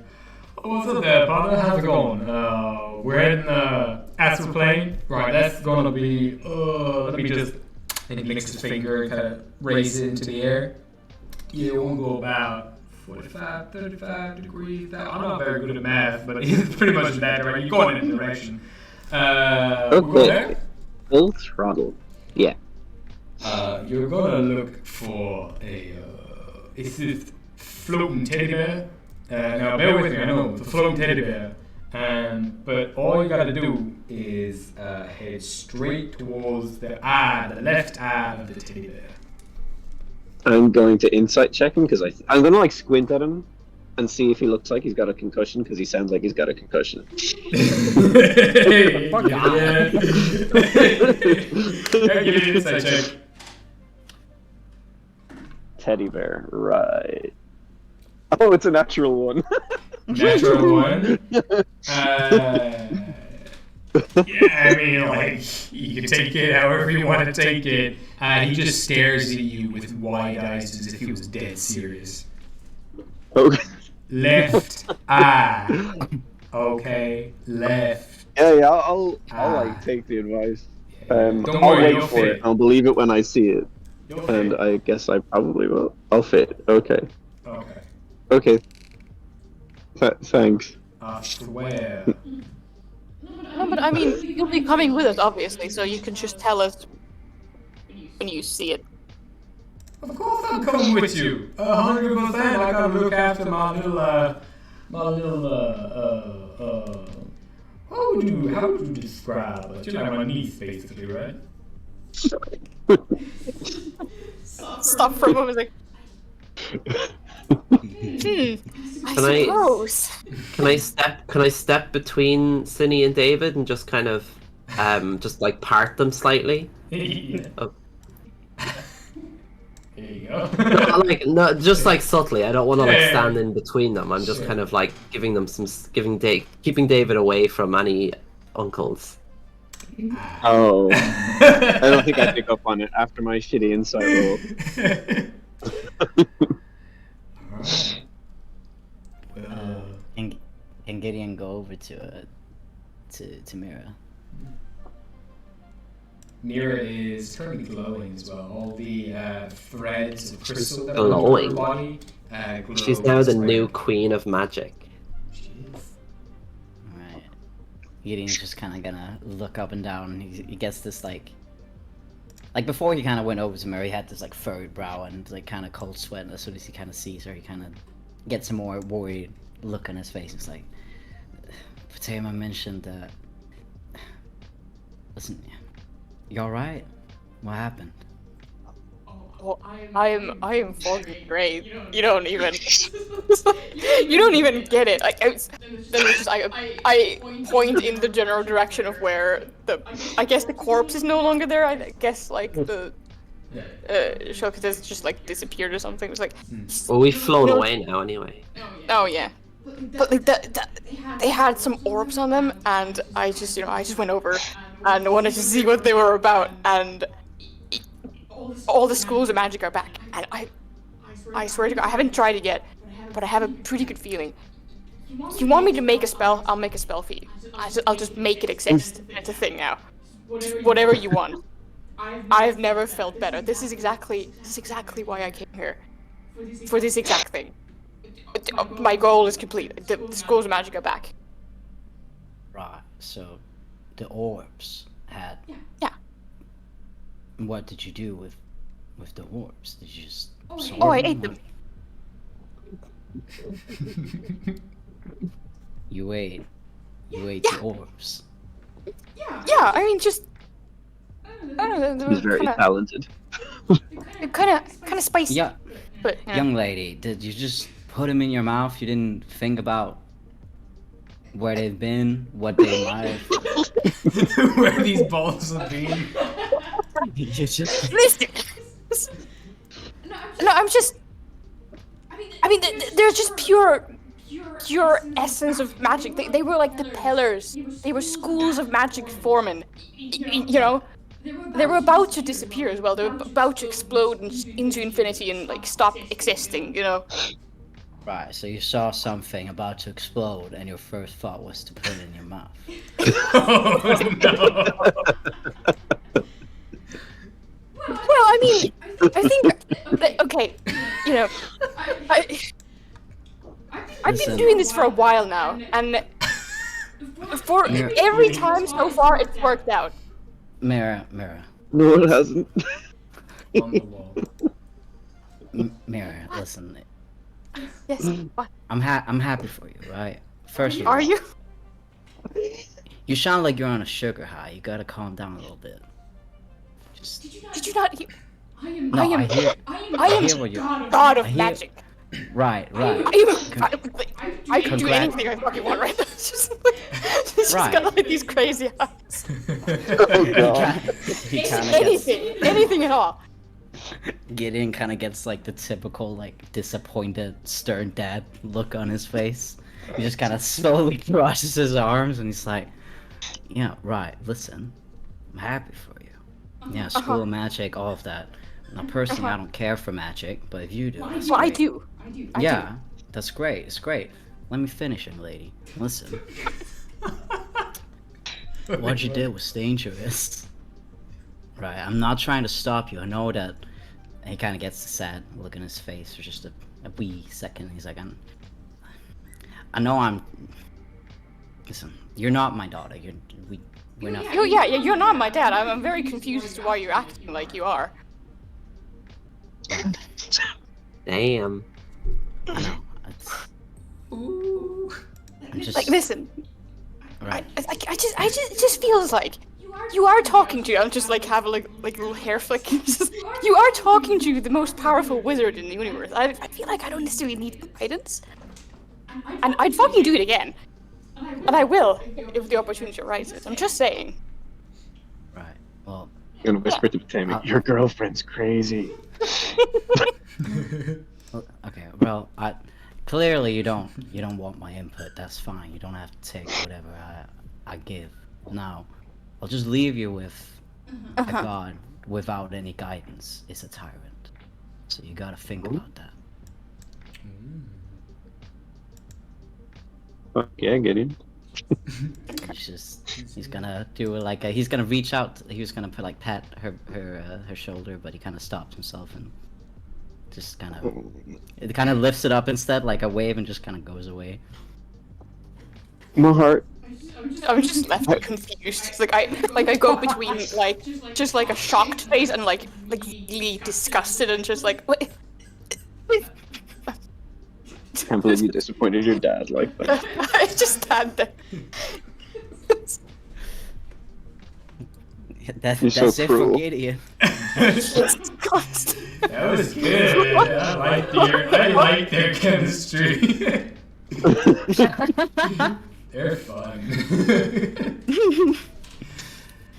"Oh, what's up there, brother? How's it going? We're in the astral plane. Right, that's gonna be. Let me just." And he licks his finger and kind of raises it into the air. Yeah, we'll go about 45, 35 degrees. I'm not very good at math, but it's pretty much that direction. You're going in that direction. We'll go there. Full throttle. Yeah. You're gonna look for a. It's this floating teddy bear. Now, bear with me, I know, it's a floating teddy bear. But all you gotta do is head straight towards the left eye of the teddy bear. I'm going to insight check him because I'm going to like squint at him and see if he looks like he's got a concussion, because he sounds like he's got a concussion. Yeah. Give me an insight check. Teddy bear, right. Oh, it's a natural one. Natural one. Yeah, I mean, like, you can take it however you want to take it. He just stares at you with wide eyes as if he was dead serious. Okay. Left eye. Okay, left. Yeah, I'll like take the advice. Don't I'll worry, wait you'll for fit. it. I'll believe it when I see it, You'll and fit. I guess I probably will. I'll fit. Okay. Okay. Okay. Thanks. I swear. No, but I mean, you'll be coming with us, obviously, so you can just tell us when you see it. Of course I'm coming with you. 100%. I gotta look after my little, how would you describe it? You're like my niece, basically, right? Stop for a moment, like, I suppose. Can I step between Cinny and David and just kind of just like part them slightly? Yeah. Oh. There you go. No, just like subtly. I don't want to like Yeah. stand in between them. I'm just Sure. kind of like giving them keeping David away from any uncles. Oh, I don't think I pick up on it after my shitty insight roll. Alright. Well, Can Gideon go over to Mira? Mira is currently glowing as well. All the threads of crystal that Glowing. run through her body glow. She's now the as new red. queen of magic. She is. Alright. Gideon's just kind of gonna look up and down. He gets this like before he kind of went over to Mira, he had this like furrowed brow and like kind of cold sweat. And as soon as he kind of sees her, he kind of gets a more worried look on his face. It's like, Fatima mentioned that. Listen, you all right? What happened? Oh, I am fucking great. You don't even get it. Like, then it's just I point in the general direction of where I guess the corpse is no longer there. I guess like the Shoka has just like disappeared or something. It was like, Well, we've flown away now anyway. oh yeah. But like they had some orbs on them, and I just went over and wanted to see what they were about, and all the schools of magic are back, and I swear to God, I haven't tried it yet, but I have a pretty good feeling. You want me to make a spell? I'll make a spell for you. I'll just make it exist. It's a thing now. Whatever you want. I've never felt better. This is exactly why I came here. For this exact thing. My goal is complete. The schools of magic are back. Right. So, the orbs had. Yeah. What did you do with the orbs? Did you just? Oh, I ate them. You ate the orbs. Yeah, I mean, just I don't know. He's very talented. Kind of spicy. Yeah, But young lady, did you just put them in your mouth? You didn't think about where they've been, what they might have. Where these balls have been. You just. listen. No, I'm just. I mean, they're just pure essence of magic. They were like the pillars. They were schools of magic forming. You know, they were about to disappear as well. They were about to explode into infinity and like stop existing. You know. Right, so you saw something about to explode, and your first thought was to put it in your mouth. Oh no. Well, I mean, I think that, okay, you know, I've been doing this for a while now, and for every time so far, it's worked out. Mira. No, it hasn't. On the wall. Mira, listen. Yes. What? I'm happy for you, right? First of all, Are you? you sound like you're on a sugar high. You gotta calm down a little bit. Just Did you not hear? no, I hear I am hear what you're. God of I hear- magic. Right. I can do Congrat- anything I fucking want right now. She's just Right. got like these crazy eyes. Oh god. He kind of gets Anything at all. Gideon kind of gets like the typical like disappointed stern dad look on his face. He just kind of slowly crosses his arms and he's like, "Yeah, right. Listen, I'm happy for you. Yeah, school of magic, all of that. Now, personally, I don't care for magic, but if you do, that's Well, I great. do. Yeah, that's great. It's great. Let me finish him, lady. Listen, what you did was dangerous. Right, I'm not trying to stop you. I know that." And he kind of gets a sad look in his face for just a wee second. He's like, I know I'm... Listen, you're not my daughter. We're not... You're not my dad. I'm very confused as to why you're acting like you are. Damn. I know. I'm just... Like, listen. Right. It just feels like you are talking to. I'll just like have a like little hair flick. You are talking to the most powerful wizard in the universe. I feel like I don't necessarily need guidance, and I'd fucking do it again, and I will if the opportunity arises. I'm just saying. Right. Well, I'm gonna whisper to Tammy, your girlfriend's crazy. okay. Well, clearly you don't want my input. That's fine. You don't have to take whatever I give. Now, I'll just leave you with a god without any guidance is a tyrant. So you gotta think about that. Yeah, get in. He's gonna do like he's gonna reach out. He was gonna put like pat her shoulder, but he kind of stops himself and just kind of lifts it up instead, like a wave, and just kind of goes away. My heart. I'm just left confused. Like I go between like just like a shocked face and like really disgusted and just like what? Can't believe you disappointed your dad like that. I just stand there. That's You're so it cruel. for Gideon. Disgusting. That was good. I like their chemistry. They're fun.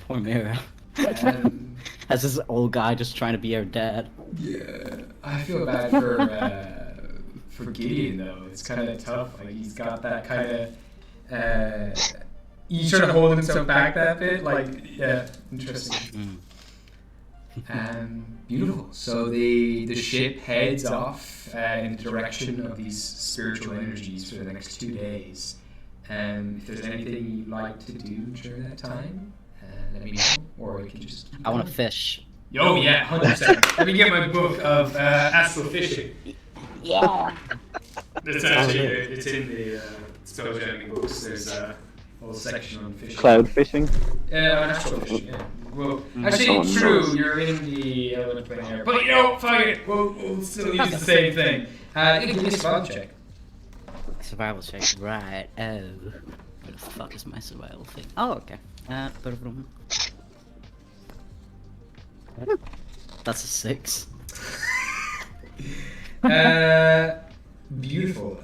Poor Mira. As this old guy just trying to be her dad. Yeah, I feel bad for Gideon though. It's kind of tough. Like he's got that kind of. He's trying to hold himself back that bit. Like, yeah, interesting. Beautiful. So the ship heads off in the direction of these spiritual energies for the next 2 days. If there's anything you'd like to do during that time, let me know, or we can just. I want to fish. Oh yeah, 100%. Let me get my book of astral fishing. Yeah. It's actually it's in the spelljamming books. There's a whole section on fishing. Cloud fishing? On astral fishing. Yeah. Well, actually, Oh, true. nice. You're in the element plane here, but you know, fuck it. We'll still use the same thing. Give me a survival check. Survival check. Right. Oh. Where the fuck is my survival thing? Oh, okay. That's a 6. Beautiful.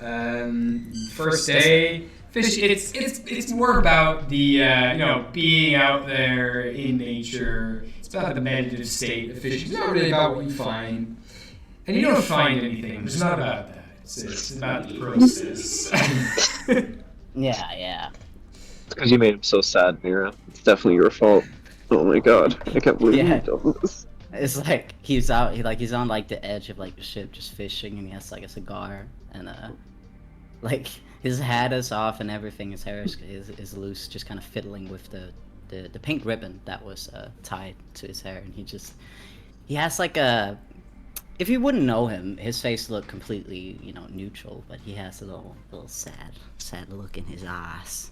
First day, fish. It's more about the being out there in nature. It's about the meditative state of fishing. It's not really about what you find, and you don't find anything. It's not about that. It's about the process. Yeah. It's because you made him so sad, Mira. It's definitely your fault. Oh my god. I can't believe Yeah. you've done this. It's like he's out. He's on like the edge of like the ship, just fishing, and he has like a cigar, and like his hat is off and everything. His hair is loose, just kind of fiddling with the pink ribbon that was tied to his hair, and he has like a. If you wouldn't know him, his face looked completely, neutral, but he has a little sad look in his eyes.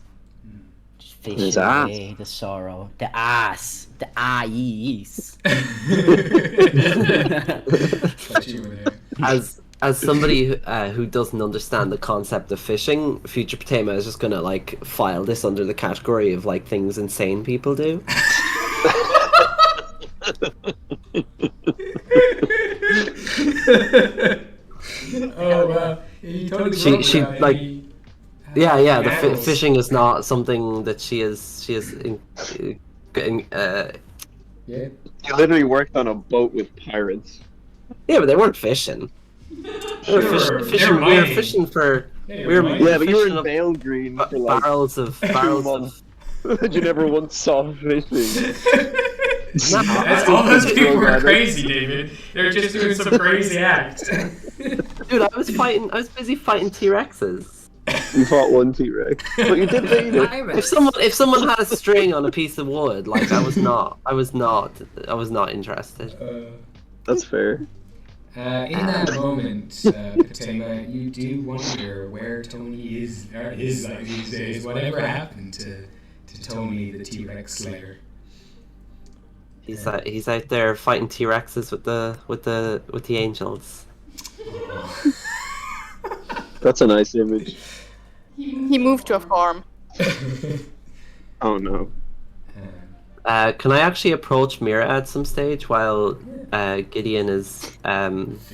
Just fishing His ass. away the sorrow, the eyes. As somebody who doesn't understand the concept of fishing, Future Potema is just gonna like file this under the category of like things insane people do. He totally She broke like any, yeah. The animals. fishing is not something that she is Yeah. You literally worked on a boat with pirates. Yeah, but they weren't fishing. We were Sure, fishing. they were We were mining. fishing for. Yeah, We were mining. Yeah, but you were fishing in up Vale Green for like barrels of 2 months. You never once saw fishing. That's all those people were crazy, David. They're just doing some crazy act. Dude, I was busy fighting T-Rexes. You fought one T-Rex, but you did beat it. If someone had a string on a piece of wood, like I was not interested. That's fair. In that moment, Patema, you do wonder where Tony is like these days. Whatever happened to Tony, the T-Rex Slayer? He's out there fighting T-Rexes with the angels. That's a nice image. He moved to a farm. Oh no. Can I actually approach Mira at some stage while Gideon is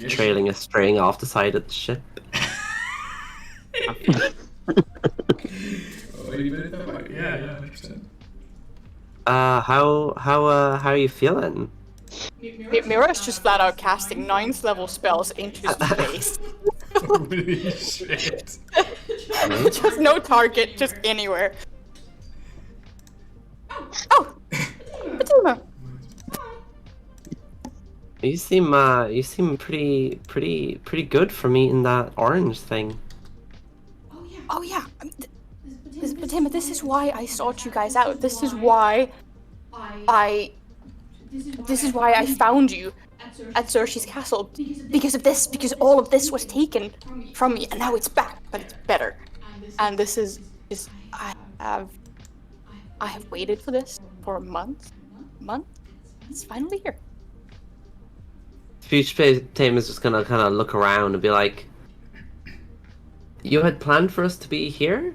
trailing a string off the side of the ship? Yeah, 100%. How are you feeling? Mira's just flat out casting 9th level spells into space. Holy shit. Just no target, just anywhere. Oh! Patema! You seem pretty good from eating that orange thing. Oh yeah, I mean, Patema, this is why I sought you guys out. This is why I found you at Cersei's castle. Because of this, because all of this was taken from me, and now it's back, but it's better. And this is I have waited for this for a month. It's finally here. Future Tame is just gonna kind of look around and be like, "You had planned for us to be here?"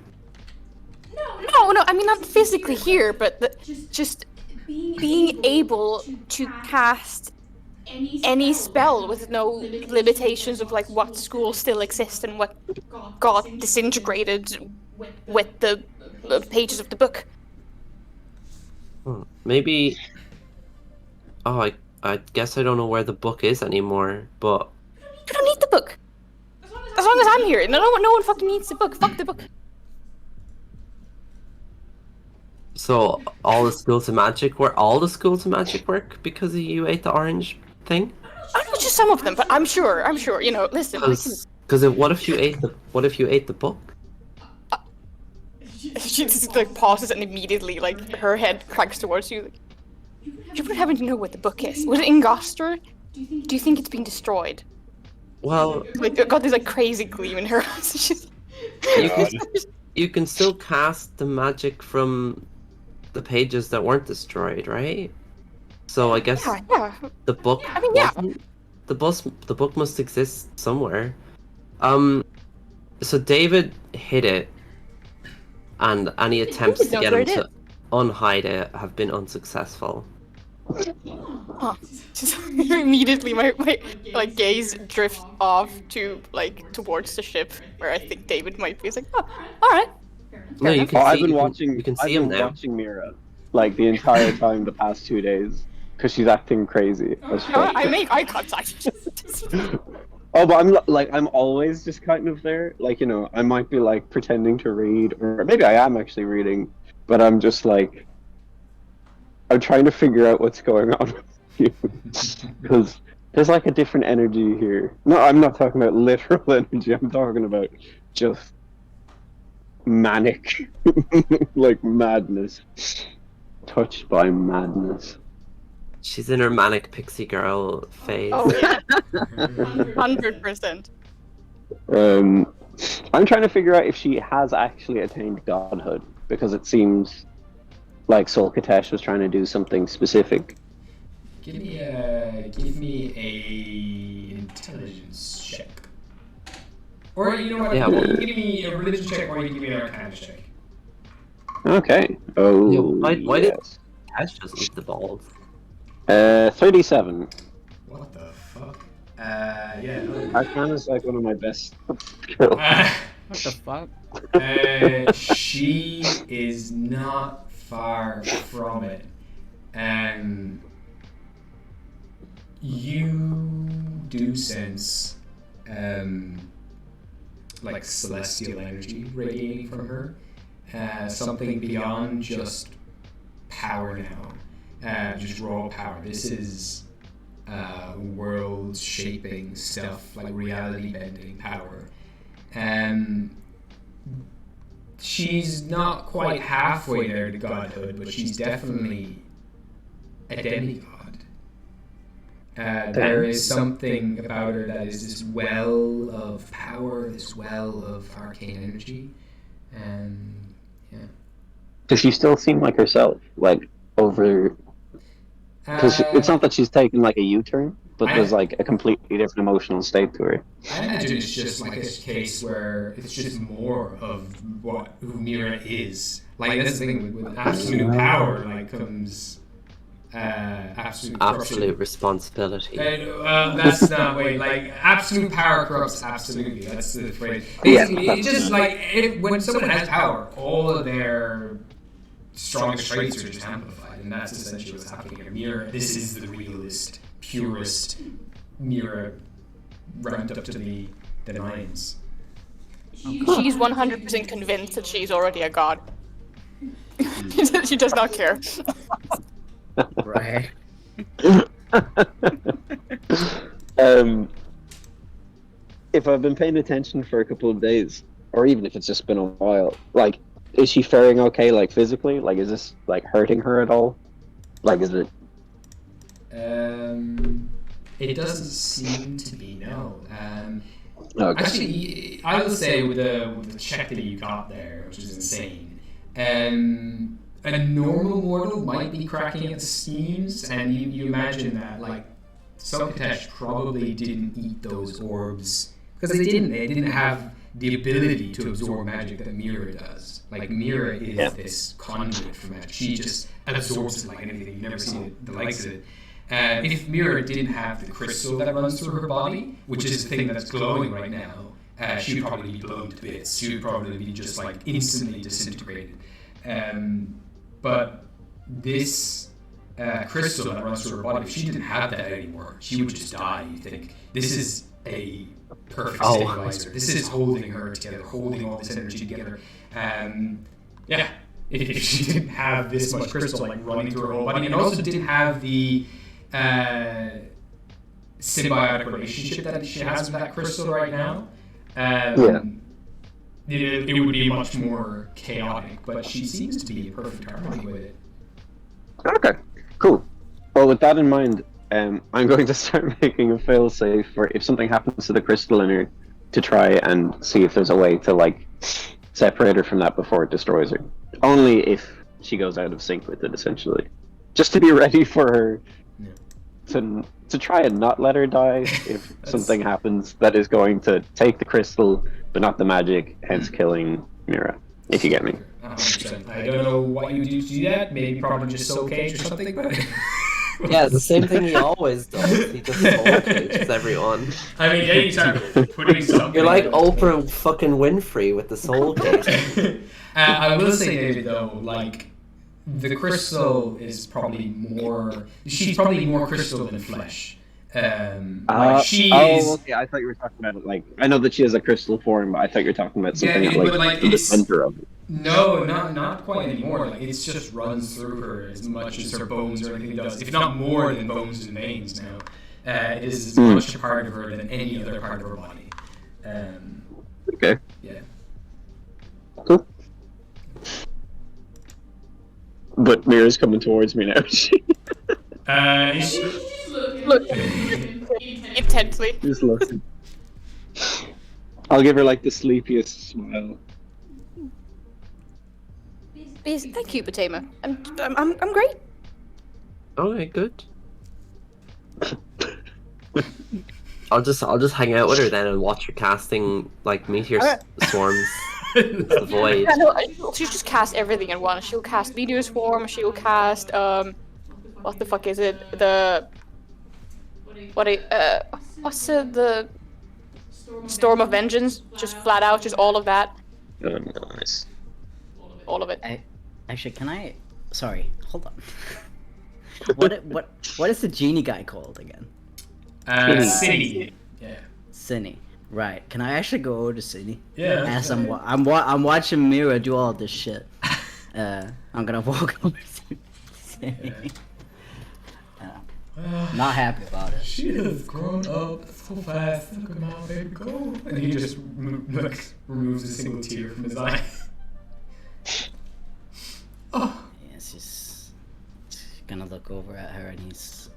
No, I mean not physically here, but just being able to cast any spell with no limitations of like what schools still exist and what got disintegrated with the pages of the book. Maybe. Oh, I guess I don't know where the book is anymore, but You don't need the book. As long as I'm here, no one fucking needs the book. Fuck the book. so all the schools of magic work because you ate the orange thing? I don't know, just some of them, but I'm sure. You know, listen. Because what if you ate the book? She just like pauses and immediately like her head cracks towards you. You would happen to know what the book is. Was it in Gostar? Do you think it's been destroyed? Well, Like it got this like crazy gleam in her eyes. She's... you can still cast the magic from the pages that weren't destroyed, right? So I guess Yeah. the book. I mean, yeah. The book must exist somewhere. So David hid it, and any attempts to get him to unhide it have been unsuccessful. Huh. Just immediately my like gaze drifts off to like towards the ship where I think David might be. He's like, oh, all right. No, you can see. I've been you watching. can see I've him been now. watching Mira like the entire time the past 2 days because she's acting crazy. I make eye contact. Oh, but I'm always just kind of there. Like, you know, I might be like pretending to read, or maybe I am actually reading, but I'm just like, I'm trying to figure out what's going on with you because there's like a different energy here. No, I'm not talking about literal energy. I'm talking about just manic, like madness, touched by madness. She's in her manic pixie girl phase. Oh yeah, 100%. I'm trying to figure out if she has actually attained godhood because it seems like Sol Katesh was trying to do something specific. Give me a intelligence check. Or you know what? Yeah, You well- can give me a religion check, or you can give me an arcana check. Okay. Oh, Yeah, why did yes. Ash just eat the balls? 37. What the fuck? Yeah. Arcana is like one of my best skills. What the fuck? She is not far from it. You do sense like celestial energy radiating from her. Something beyond just power now. Just raw power. This is world-shaping stuff, like reality-bending power. She's not quite halfway there to godhood, but she's definitely a demigod. There is something about her that is this well of power, this well of arcane energy. Yeah. Does she still seem like herself? Like, over... Because it's not that she's taken, like, a U-turn, but there's, like, a completely different emotional state to her. I imagine it's just like a case where it's just more of who Mira is. Like, that's the thing, with absolute power, like, comes absolute corruption. Absolute responsibility. That's not, wait, like, absolute power corrupts absolutely, that's the phrase. Basically, it's just like, when someone has power, all of their strongest traits are just amplified, and that's essentially what's happening here. Mira, this is the realist, purest Mira, ramped up to the nines. She's 100% convinced that she's already a god. She does not care. Right. If I've been paying attention for a couple of days, or even if it's just been a while, like, is she faring okay, like, physically? Like, is this, like, hurting her at all? Like, is it... It doesn't seem to be, no. Okay. Actually, I will say with the check that you got there, which is insane, a normal mortal might be cracking at the seams, and you imagine that, like, Sokatesh probably didn't eat those orbs, because they didn't have the ability to absorb magic that Mira does. Like, Mira is this conduit for magic. She just absorbs it like anything. You've never seen the likes of it. If Mira didn't have the crystal that runs through her body, which is the thing that's glowing right now, she would probably be blown to bits. She would probably be just, like, instantly disintegrated. But this crystal that runs through her body, if she didn't have that anymore, she would just die, you think. This is a perfect stabilizer. This is holding her together, holding all this energy together. If she didn't have this much crystal, like, running through her whole body, and also didn't have the symbiotic relationship that she has with that crystal right now, it would be much more chaotic, but she seems to be in perfect harmony with it. Okay, cool. Well, with that in mind, I'm going to start making a failsafe for if something happens to the crystal in her, to try and see if there's a way to, like, separate her from that before it destroys her. Only if she goes out of sync with it, essentially. Just to be ready for her to try and not let her die if something happens that is going to take the crystal, but not the magic, hence killing Mira, if you get me. 100%. I don't know what you do to do that. Maybe probably just soul cage or something, but... Yeah, the same thing he always does. He just soul cages everyone. I mean, anytime putting something... You're like Oprah fucking Winfrey with the soul cage. I will say, David, though, like, the crystal is probably more... She's probably more crystal than flesh. She is... okay, I thought you were talking about it, like... I know that she has a crystal form, but I thought you were talking about something like the center of it. No, not quite anymore. Like, it just runs through her as much as her bones or anything does. If not more than bones and veins now. It is as much a part of her than any other part of her body. Okay. Yeah. Cool. But Mira's coming towards me now. Is she? Look. Intensely. Just looking. I'll give her, like, the sleepiest smile. Thank you, Batema. I'm great. Okay, good. I'll just hang out with her then and watch her casting, like, meteor swarms into the void. Yeah, no, she'll just cast everything at once. She'll cast meteor swarm. She'll cast what the fuck is it? what's the Storm of Vengeance? Just flat out, just all of that. Oh, nice. All of it. Actually, can I? Sorry, hold on. What is the genie guy called again? City. Yeah. Cinny. Right. Can I actually go over to Cinny? Yeah. As I'm watching Mira do all this shit. I'm gonna walk over to Cinny. Not happy about it. She has grown up so fast. Look at my baby go. And he just removes a single tear from his eye. Oh. Yeah, it's just gonna look over at her, and he's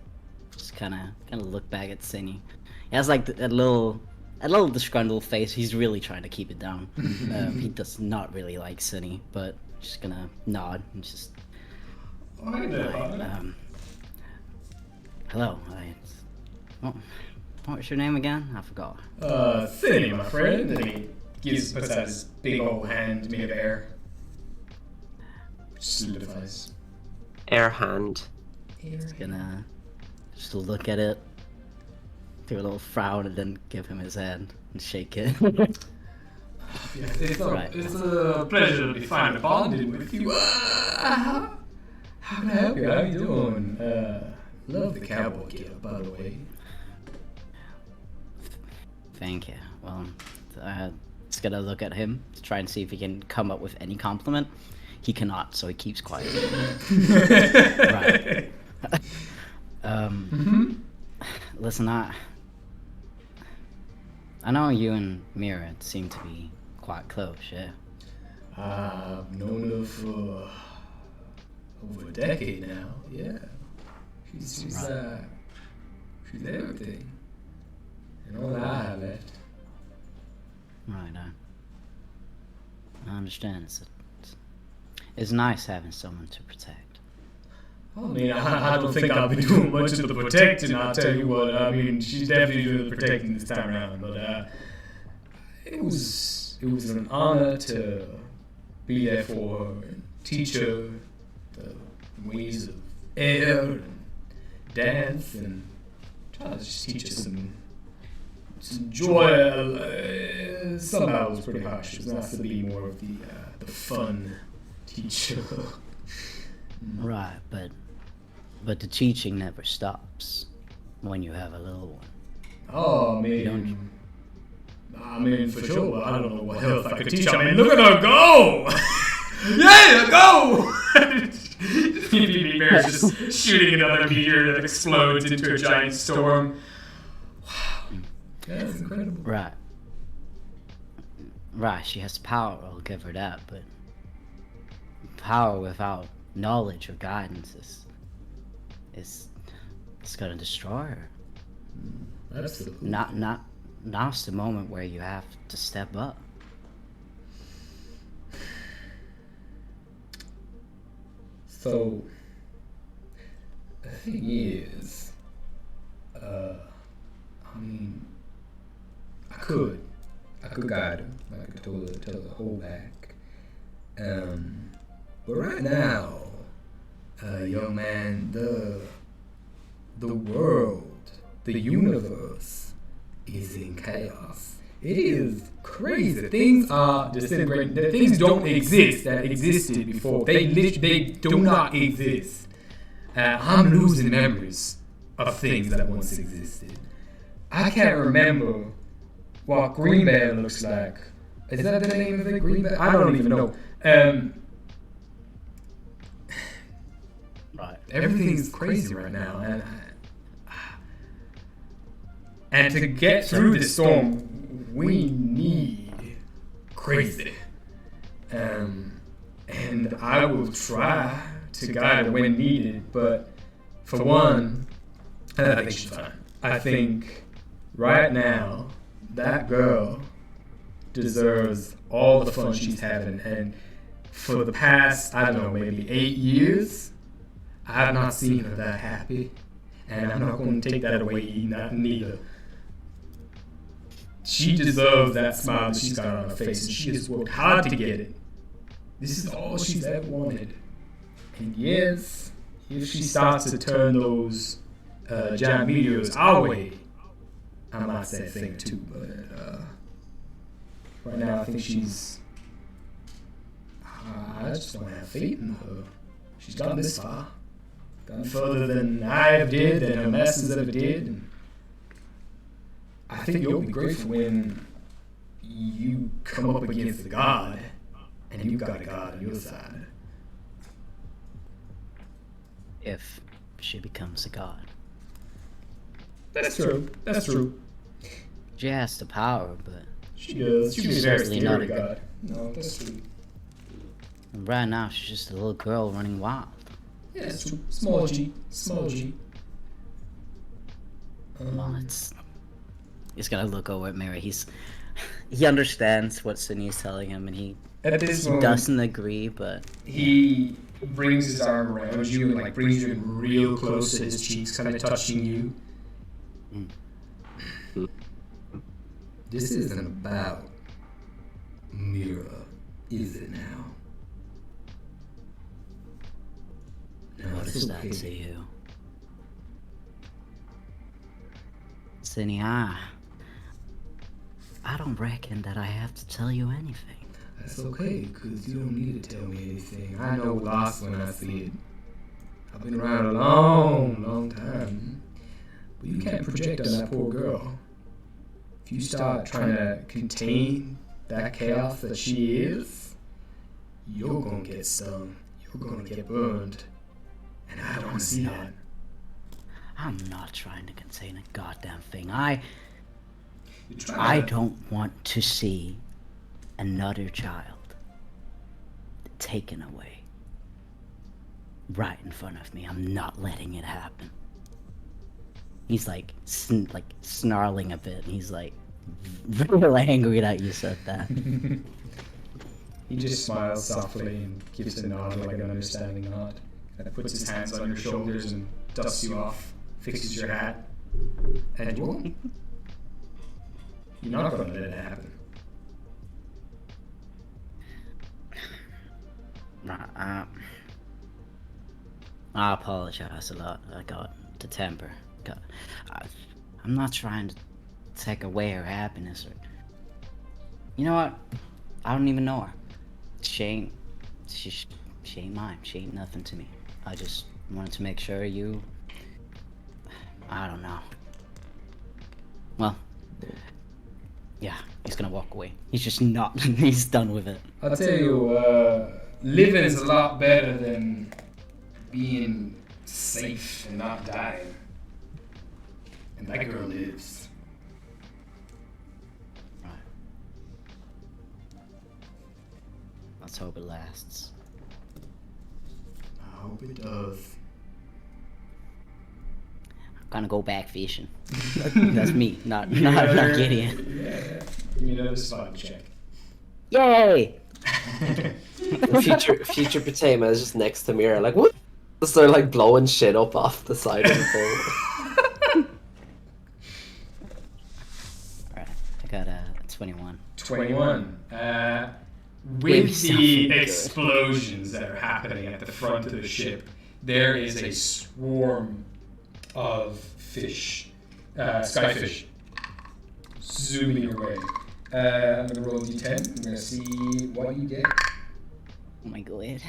just kind of look back at Cinny. He has like a little disgruntled face. He's really trying to keep it down. He does not really like Cinny, but just gonna nod and just. Hello. What was your name again? I forgot. Cinny, my friend. And he puts out his big old hand made of air. Which solidifies. Air hand. He's gonna just look at it, do a little frown, and then give him his hand and shake it. Yes, it's a pleasure to be finally bonded with you. How can I help you? How you doing? Love the cowboy getup, by the way. Thank you. Well, just gonna look at him to try and see if he can come up with any compliment. He cannot, so he keeps quiet. Right. Listen, I know you and Mira seem to be quite close, yeah? I've known her for over a decade now, yeah. She's everything. And all that I have left. Right, I understand. It's nice having someone to protect. I mean, I don't think I'll be doing much of the protecting, I'll tell you what. I mean, she's definitely doing the protecting this time around, but it was an honor to be there for her and teach her the ways of air and dance and try to just teach her some joy. Somehow it was pretty harsh. It was nice to be more of the fun teacher. Right, but the teaching never stops when you have a little one. Oh, I mean, for sure. I don't know what else I could teach. I mean, look at her go! Yeah, go! PvP Bear's just shooting another meteor that explodes into a giant storm. Wow. That's incredible. Right, she has power, I'll give her that, but power without knowledge or guidance is gonna destroy her. Absolutely. Now's the moment where you have to step up. So, the thing is, I mean, I could guide her. I could tell her to hold back. But right now, young man, the world, the universe is in chaos. It is crazy. Things are disintegrating. Things don't exist that existed before. They do not exist. I'm losing memories of things that once existed. I can't remember what Green Bear looks like. Is that the name of it? Green Bear? I don't even know. Right. Everything's crazy right now, and to get through this storm, we need crazy. And I will try to guide her when needed, but for one, I think she's fine. I think right now that girl deserves all the fun she's having, and for the past, I don't know, maybe 8 years, I have not seen her that happy, and I'm not going to take that away neither. She deserves that smile that she's got on her face, and she has worked hard to get it. This is all she's ever wanted. And yes, if she starts to turn those giant meteors our way, I might say a thing or two, but right now I think she's. I just don't have faith in her. She's gotten this far, gotten further than I ever did, than her masters ever did. And I think you'll be grateful when you come up against the god, and you've got a god on your side. If she becomes a god. That's true. That's true. She has the power, but She does. She's very certainly not scary a god. No, that's true. right now she's just a little girl running wild. Yeah, that's true. Small G. Small G. Well, he's gonna look over at Mary. He understands what Sydney's telling him, and he At this moment, doesn't agree, but he brings his arm around you and like brings you in real close to his cheeks, kind of touching you. This isn't about Mira, is it now? No, what it's does that okay. to you? Sydney, I don't reckon that I have to tell you anything. That's okay, because you don't need to tell me anything. I know lots when I see it. I've been around a long, long time. But you can't project on that poor girl. If you start trying to contain that chaos that she is, you're gonna get stung. You're gonna get burned. And I don't want to see that. I'm not trying to contain a goddamn thing. You're trying I to- don't want to see another child taken away right in front of me. I'm not letting it happen. He's like snarling a bit, and he's like really angry that you said that. He just smiles softly and gives a nod, like an understanding nod. And puts his hands on your shoulders and dusts you off, fixes your hat. And you won't. You're not going to let it happen. I apologize a lot. I got the temper. I'm not trying to take away her happiness. You know what? I don't even know her. She ain't mine. She ain't nothing to me. I just wanted to make sure you... I don't know. Well, yeah, he's gonna walk away. He's just not... he's done with it. I'll tell you, living's a lot better than being safe and not dying. And that girl lives. Right. Let's hope it lasts. I hope it does. I'm gonna go back fishing. That's me, not Gideon. Yeah. Give me another spot check. Yay! Future Potema is just next to Mira, like, what? Just they're like blowing shit up off the side of the boat. Alright, I got a 21. 21. Maybe With something the good. explosions that are happening at the front of the ship, there is a swarm of fish, skyfish, zooming your way. I'm gonna roll a d10. I'm gonna see what you get. Oh my god.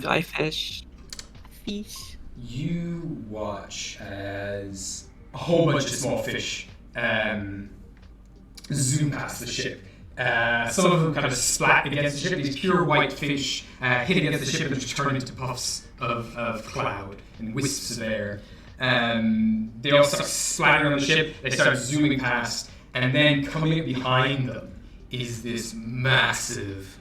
Guy fish. Fish. You watch as a whole bunch of small fish zoom past the ship. Some of them kind of splat against the ship. These pure white fish hit against the ship and just turn into puffs of cloud and wisps of air. They all start splattering on the ship. They start zooming past, and then coming up behind them is this massive,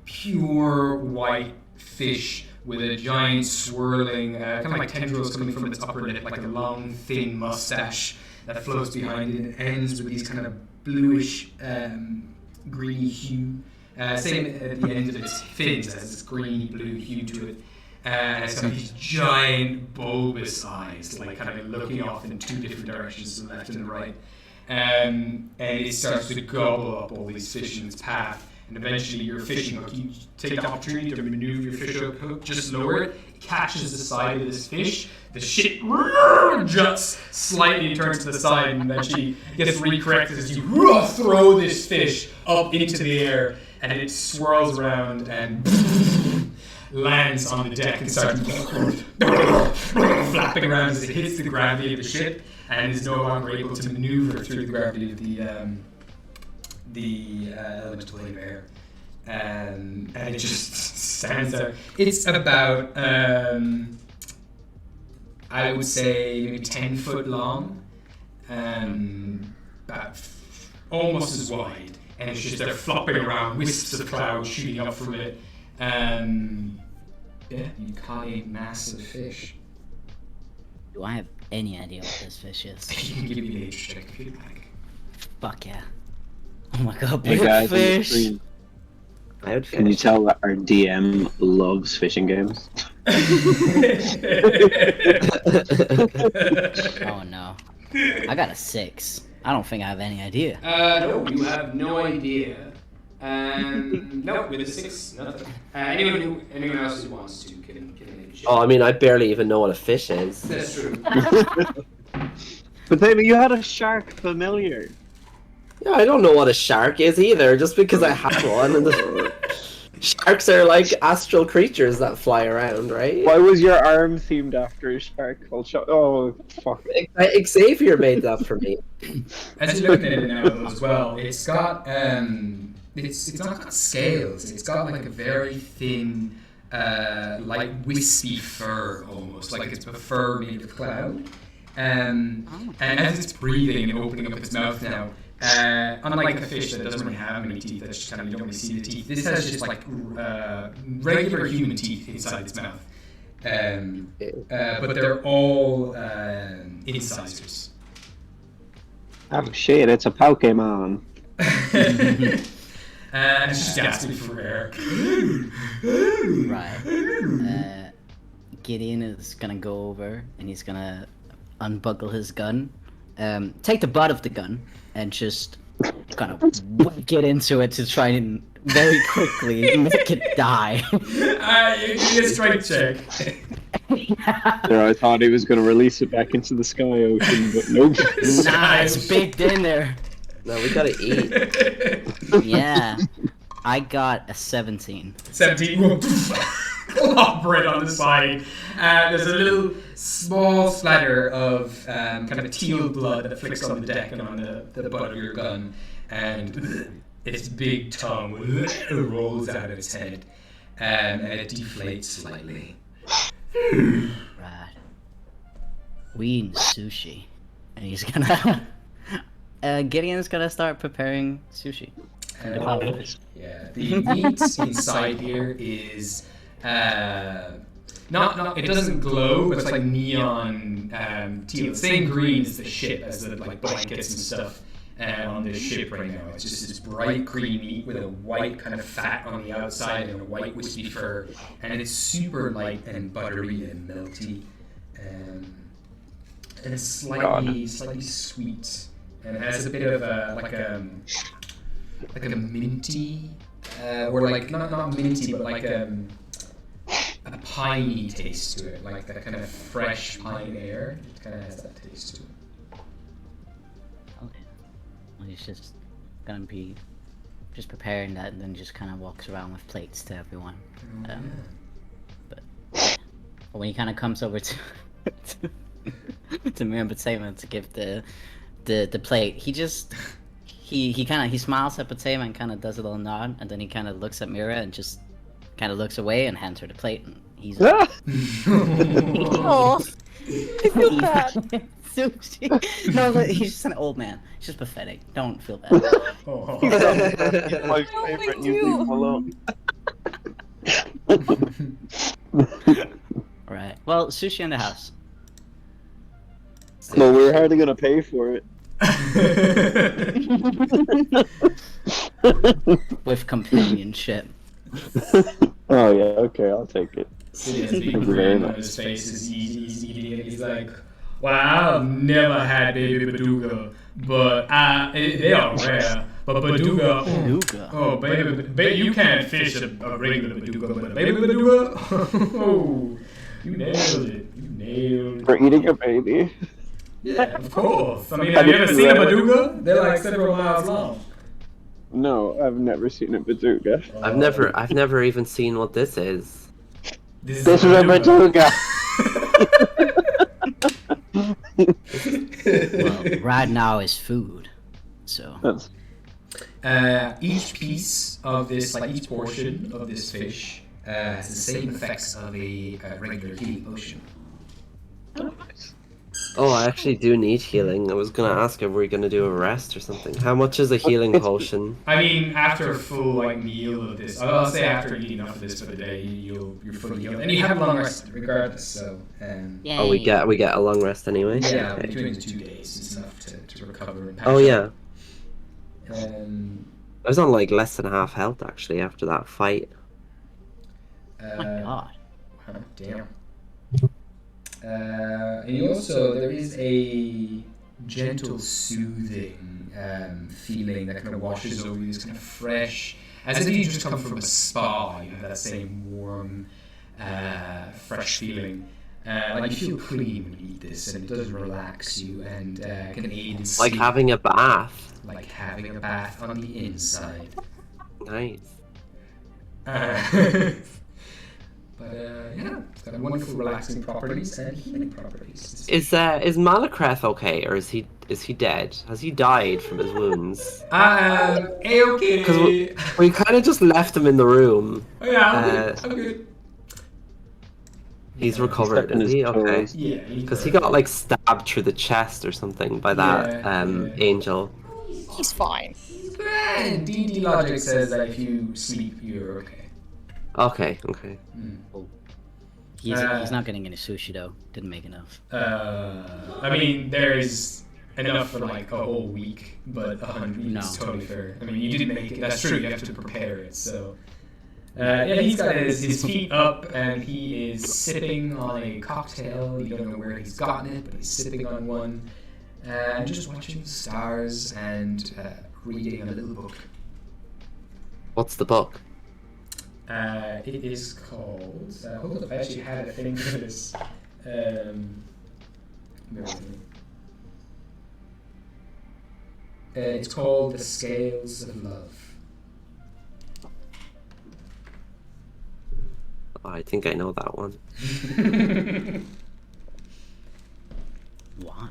pure white fish with a giant swirling, kind of like tendrils coming from its upper lip, like a long, thin mustache that flows behind it and ends with these kind of bluish, greeny hue. Same at the end of its fins, has this greeny blue hue to it. And it's got these giant bulbous eyes, like kind of looking off in two different directions, the left and the right. And it starts to gobble up all these fish in its path. and eventually your fishing hook, you take the opportunity to maneuver your fish hook, just lower it, catches the side of this fish, the shit juts slightly and turns to the side, and eventually gets recorrected as you throw this fish up into the air, and it swirls around and lands on the deck and starts flapping around as it hits the gravity of the ship and is no longer able to maneuver through the gravity of the elemental plane of air. And it just stands there. It's about, I would say, maybe 10 foot long, about almost as wide. And it's just there flopping around, wisps of cloud shooting up from it. Yeah, you caught a massive fish. Do I have any idea what this fish is? You can give me the nature check if you'd like. Fuck yeah. Oh my god, Hey big guys, on the fish! screen, I would can you tell that our DM loves fishing games? Oh no. I got a 6. I don't think I have any idea. No, you have no idea. No, with a 6, nothing. Anyone else who wants to can make a check. Oh, I mean, I barely even know what a fish is. That's true. But David, you had a shark familiar. Yeah, I don't know what a shark is either, just because I have one. And sharks are like astral creatures that fly around, right? Why was your arm themed after a shark called Shark? Oh, fuck. Xavier made that for me. As you're looking at it now as well, it's got it's not got scales. It's got like a very thin, like wispy fur almost, like it's a fur made of cloud. And as it's breathing and opening up its mouth now, unlike a fish that doesn't really have any teeth, that's just kind of, you don't really see the teeth. This has just like regular human teeth inside its mouth, but they're all incisors. Oh shit, it's a Pokemon. And it's just gasping for air. Right. Gideon is gonna go over and he's gonna unbuckle his gun, take the butt of the gun, and just kind of get into it to try and very quickly make it die. You need a strength check. Yeah, I thought he was going to release it back into the sky ocean, but nope. Nah, it's baked in there. No, we gotta eat. Yeah. I got a 17. 17. Bread on the side. There's a little small splatter of kind of teal blood that flicks on the deck and on the butt of your gun, and its big tongue rolls out of its head, and it deflates slightly. Right. We eating sushi. And he's gonna... Gideon's gonna start preparing sushi. Yeah, the meat inside here is... not it doesn't glow, but it's like neon teal. Same green as the ship, as the like blankets and stuff on this ship right now. It's just this bright green meat with a white kind of fat on the outside and a white wispy fur, and it's super light and buttery and melty, and it's slightly sweet, and it has a bit of a like a minty, or like not minty, but like a piney taste to it, like that kind of fresh pine air. It kind of has that taste to it. Okay. Well, he's just gonna be just preparing that, and then just kind of walks around with plates to everyone. But when he kind of comes over to to me and Batema to give the plate, he smiles at Batema and kind of does a little nod, and then he kind of looks at Mira and just kind of looks away and hands her the plate, and he's Oh, I feel bad. Sushi. No, but he's just an old man. He's just pathetic. Don't feel bad. He's my favorite. You leave him alone. Right. Well, sushi in the house. Well, we're hardly gonna pay for it. With companionship. Oh yeah, okay, I'll take it. See his big grin on his face as he's eating it. He's like, "Wow, I've never had baby beluga, but they are rare. But Beluga, Beluga. oh baby, you can't fish a regular Beluga, but a baby Beluga, oh, you nailed it. You nailed it. For eating a baby. Yeah, of course. I mean, have you ever seen a Beluga? They're like several miles long. No, I've never seen a bazooka. I've never even seen what this is. This is a bazooka. Well, right now is food, so. That's Each piece of this, like each portion of this fish, has the same effects of a regular healing potion. Oh, I actually do need healing. I was gonna ask if we're gonna do a rest or something. How much is a healing potion? I mean, after a full like meal of this, I'll say after eating enough of this for the day, you're fully healed, and you have a long rest regardless. So, Yay. Oh, we get a long rest anyway. yeah, Okay. between the 2 days, it's enough to recover and patch Oh yeah, up. I was on like less than half health actually after that fight. Oh my god. Wow, damn. And you also, there is a gentle, soothing feeling that kind of washes over you. It's kind of fresh, as if you just come from a spa. You have that same warm, fresh feeling. Like you feel clean when you eat this, and it does relax you and can aid in sleep. Like having a bath. Like having a bath on the inside. Nice. But yeah, it's got wonderful relaxing properties and healing properties. Is Malacreth okay, or is he dead? Has he died from his wounds? A-okay. Because we kind of just left him in the room. Oh, yeah, I'm good. He's recovered, Stepping is he? his Okay. toes. Yeah. Because he got like stabbed through the chest or something by that Yeah. angel. He's fine. And D&D logic says that if you sleep, you're okay. Okay. He's not getting any sushi though. Didn't make enough. I mean, there is enough for like a whole week, but 100 No. is totally fair. I mean, you didn't make it. That's true. You have to prepare it. So, yeah, he's got his feet up and he is sipping on a cocktail. You don't know where he's gotten it, but he's sipping on one and just watching the stars and reading a little book. What's the book? It is called. Hold up, I actually had a thing for this. Bear with me. It's called The Scales of Love. Oh, I think I know that one. Why?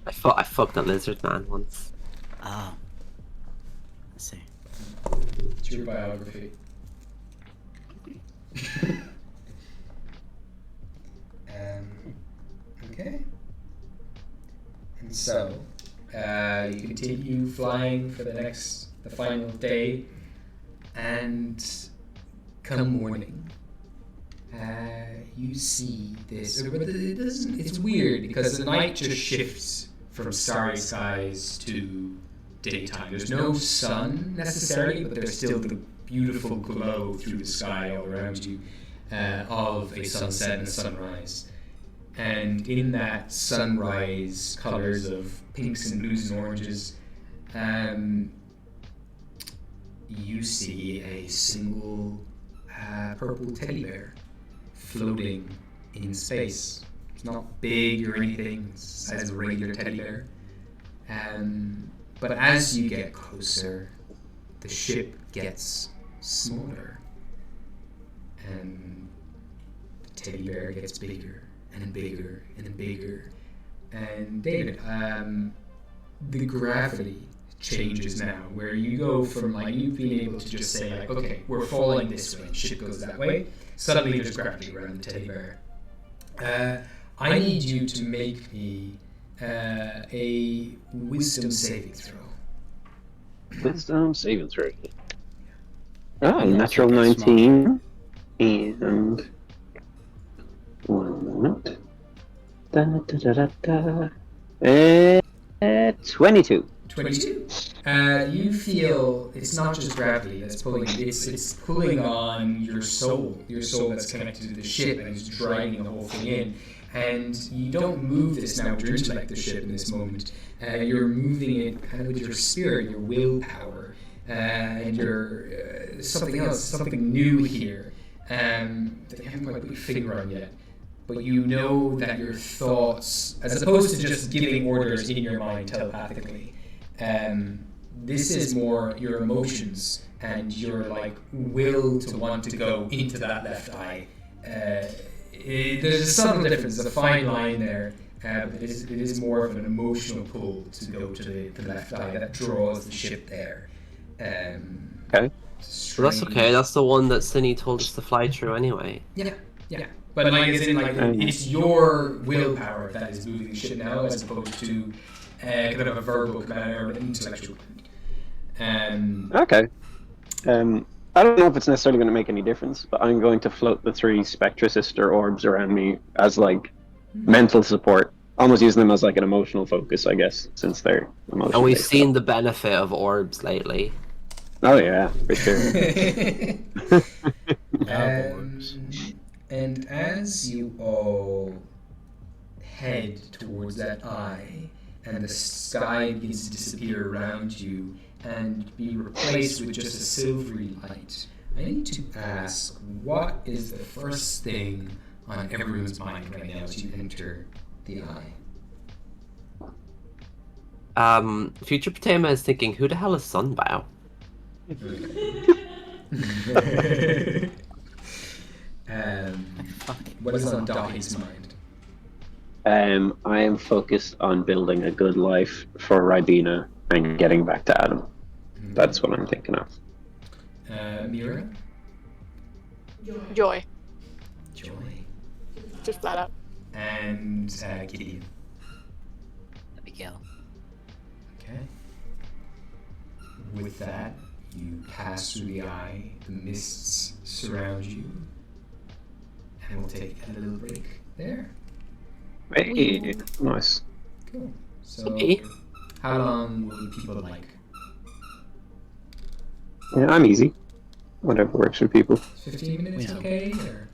I fucked a lizard man once. Oh. Let's see. It's your biography. Okay. And so, you continue flying for the final day, and come morning, you see this. But it doesn't. It's weird because the night just shifts from starry skies to daytime. There's no sun necessarily, but there's still the beautiful glow through the sky all around you of a sunset and a sunrise. And in that sunrise colors of pinks and blues and oranges, you see a single purple teddy bear floating in space. It's not big or anything, it's the size of a regular teddy bear. But as you get closer, the ship gets smaller, and the teddy bear gets bigger and bigger and bigger. And David, the gravity changes now, where you go from like you being able to just say like, okay, we're falling this way, and ship goes that way. Suddenly there's gravity around the teddy bear. I need you to make me a wisdom saving throw. Wisdom saving throw. Oh, natural 19. And 1 moment. 22. 22. You feel it's not just gravity that's pulling you, it's pulling on your soul that's connected to the ship and it's dragging the whole thing in. And you don't move this now with your intellect, the ship, in this moment. You're moving it kind of with your spirit, your willpower, and your something else, something new here that you haven't quite put your finger on yet. But you know that your thoughts, as opposed to just giving orders in your mind telepathically, this is more your emotions and your like will to want to go into that left eye. There's a subtle difference, there's a fine line there, but it is more of an emotional pull to go to the left eye that draws the ship there. Okay. Well, that's okay. That's the one that Cinny told us to fly through anyway. Yeah. But like, as in, like, it's your willpower that is moving the ship now, as opposed to kind of a verbal command or an intellectual command. Okay. I don't know if it's necessarily going to make any difference, but I'm going to float the 3 Spectra Sister orbs around me as like mental support, almost using them as like an emotional focus, I guess, since they're emotional. And we've seen the benefit of orbs lately. Oh yeah, for sure. And as you all head towards that eye, and the sky begins to disappear around you and be replaced with just a silvery light, I need to ask, what is the first thing on everyone's mind right now as you enter the eye? Future Potema is thinking, who the hell is Sunbow? What is on Dahi's mind? I am focused on building a good life for Ribena and getting back to Adam. That's what I'm thinking of. Mira? Joy. Joy. Just flat out. And Gideon. Abigail. Okay. With that, you pass through the eye, the mists surround you, and we'll take a little break there. Hey, nice. Cool. So, Okay. how long will people like? Yeah, I'm easy. Whatever works for people. 15 minutes, Yeah. okay? Or...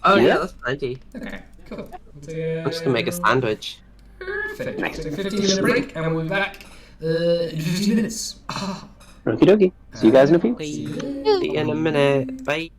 Oh Yeah. yeah, that's plenty. Okay, cool. We'll take I'm just gonna make a sandwich. Perfect. We'll take a 15-minute break, and we'll be back in 15 minutes. Okie dokie. See you guys in a few. See you in a minute. Bye.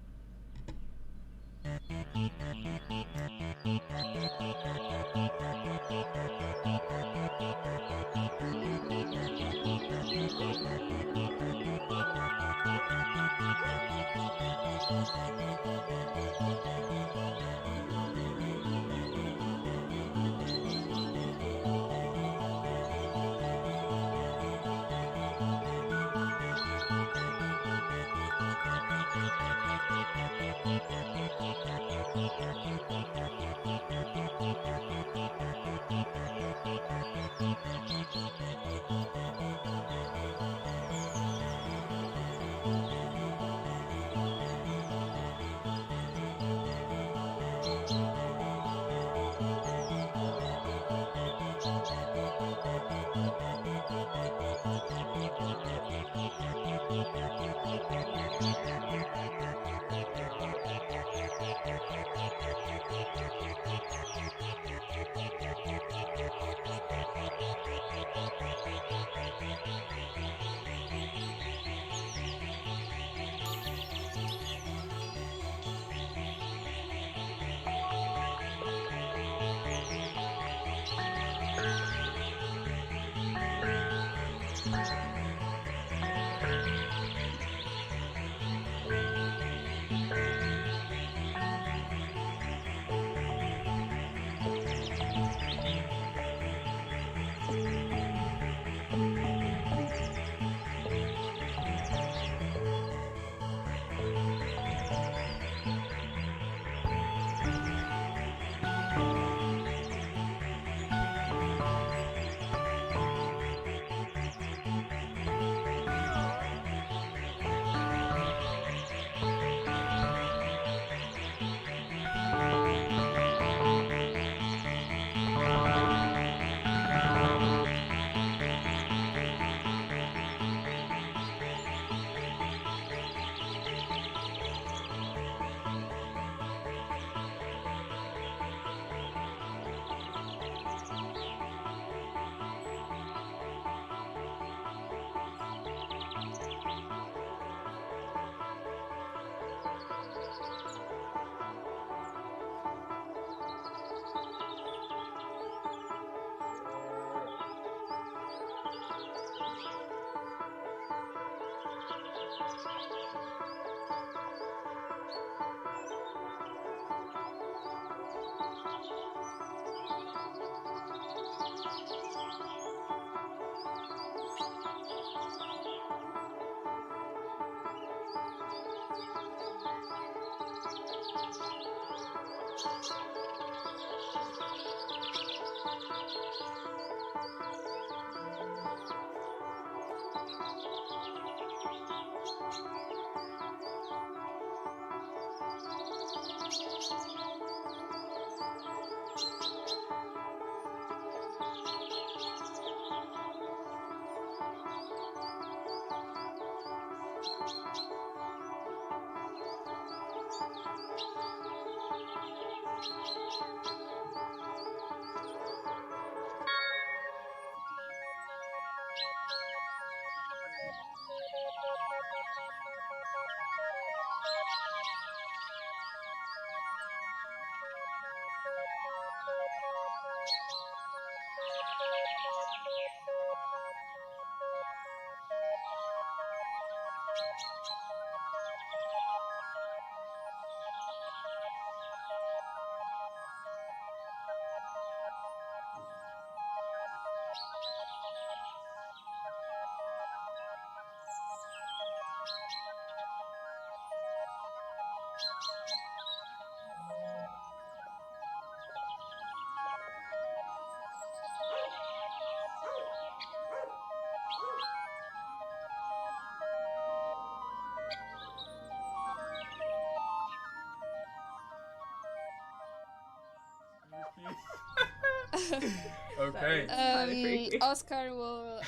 Okay. Oscar will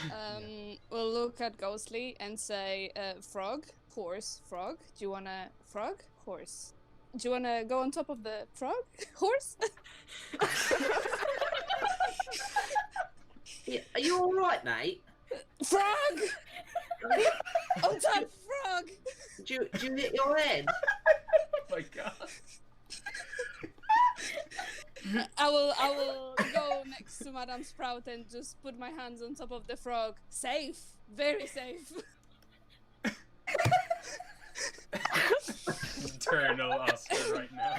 look at Ghostly and say, "Frog, horse, frog. Do you wanna frog, horse? Do you wanna go on top of the frog, horse?" Yeah, are you all right, mate? Frog! On top, frog! Do you hit your head? Oh my god. I will go next to Madame Sprout and just put my hands on top of the frog. Safe, very safe. Eternal Oscar right now.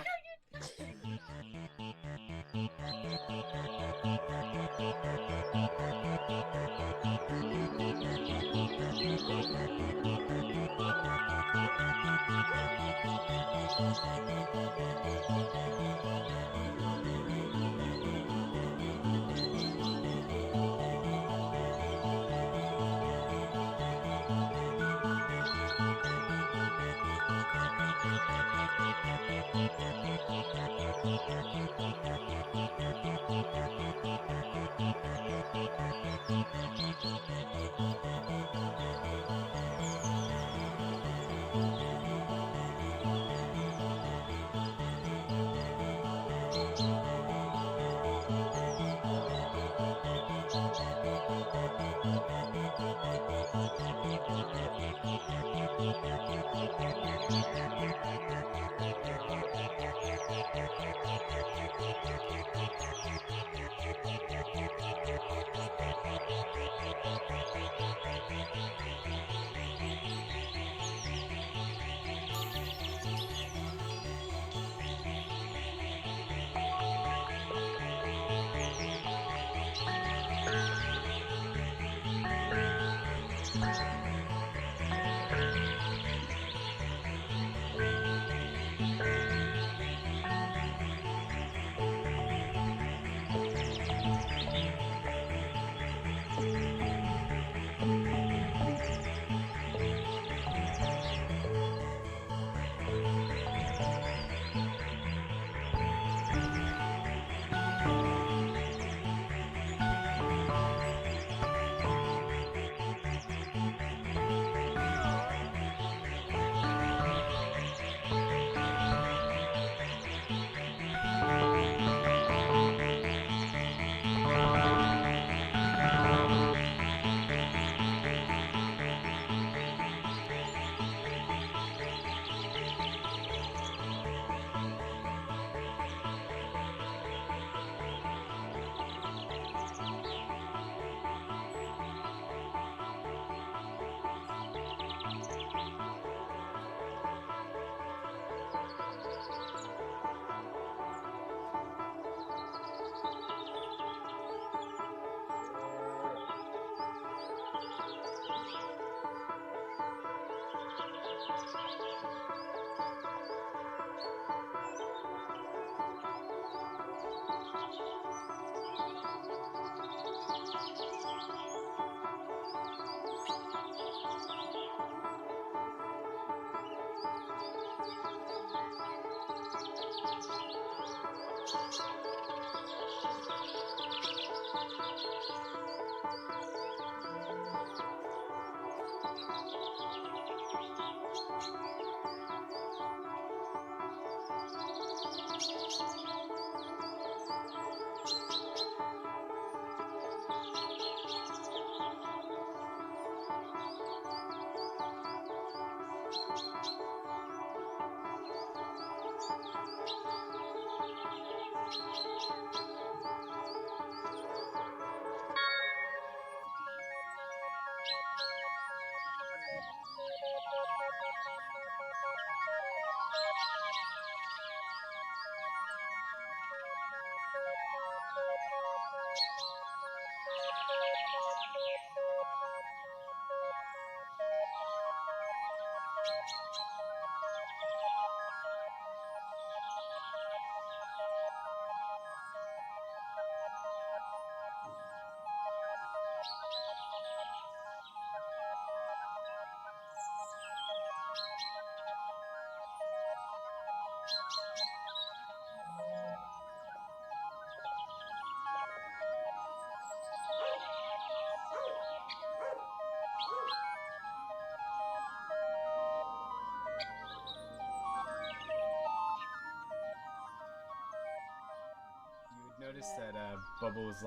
Notice that Bubbles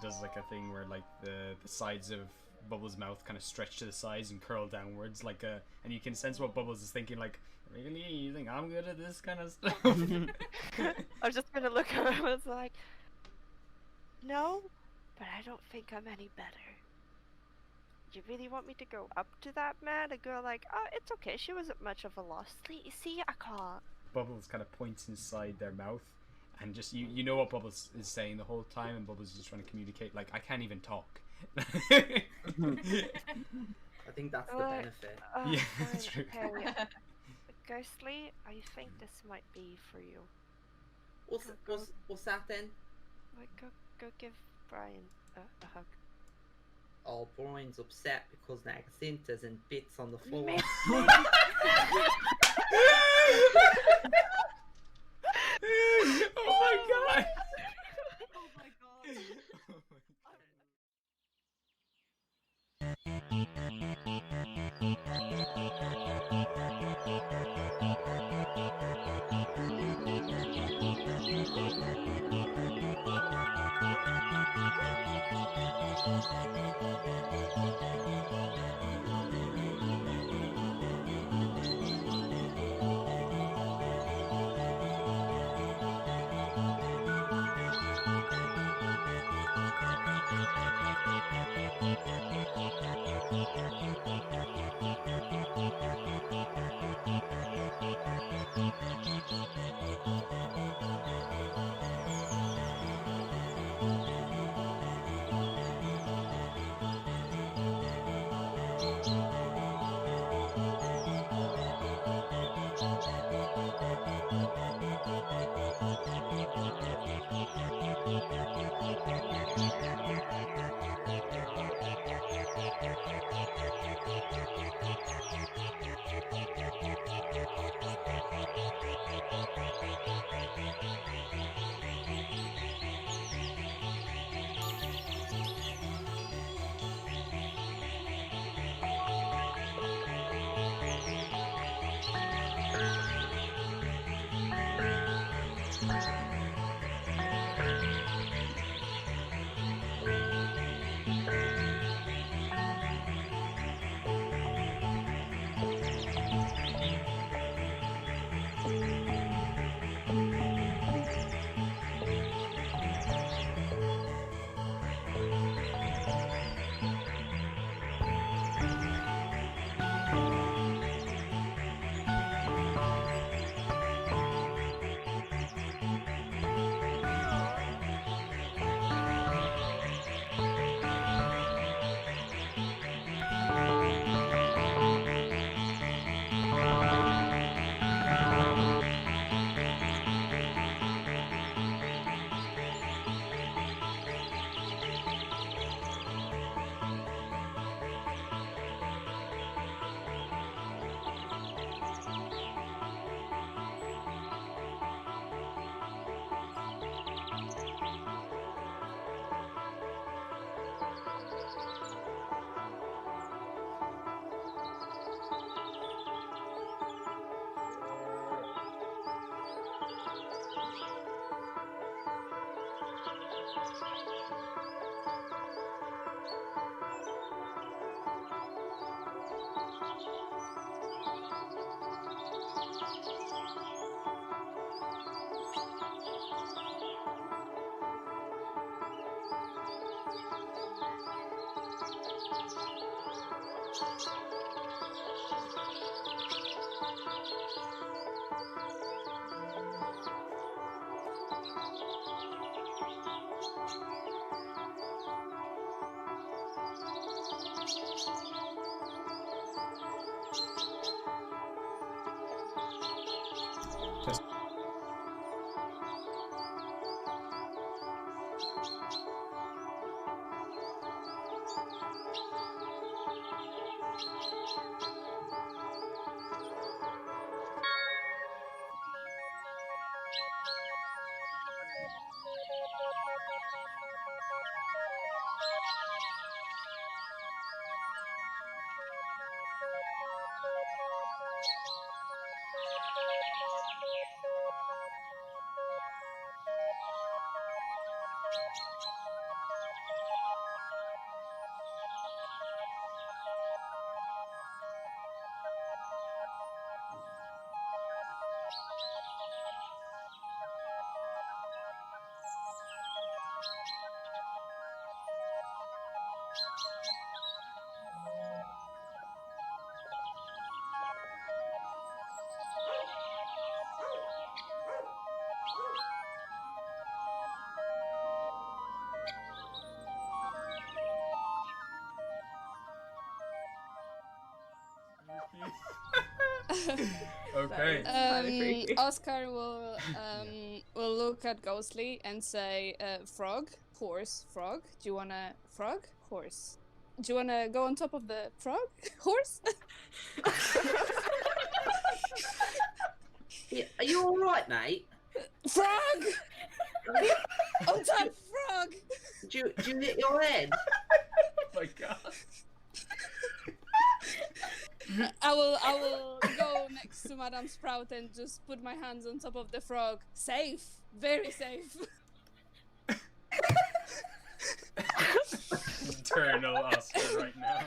does a thing where the sides of Bubbles' mouth kind of stretch to the sides and curl downwards and you can sense what Bubbles is thinking, really, you think I'm good at this kind of stuff? I was just gonna look at him and was like, no, but I don't think I'm any better. You really want me to go up to that man and go oh, it's okay, she wasn't much of a loss. See, I can't. Bubbles kind of points inside their mouth. And just you know what Bubbles is saying the whole time, and Bubbles is just trying to communicate. I can't even talk. I think that's the benefit. Yeah, that's true. Okay. Ghostly, I think this might be for you. What's that then? Go give Brian a hug. Oh, Brian's upset because the Xintas and bits on the floor. Oh my god! Oh my god! Okay. Oscar will look at Ghostly and say, "Frog, horse, frog. Do you wanna frog, horse? Do you wanna go on top of the frog, horse?" Yeah, are you all right, mate? Frog! On top, frog! Do you hit your head? Oh my god. I will go next to Madame Sprout and just put my hands on top of the frog. Safe, very safe. Eternal Oscar right now.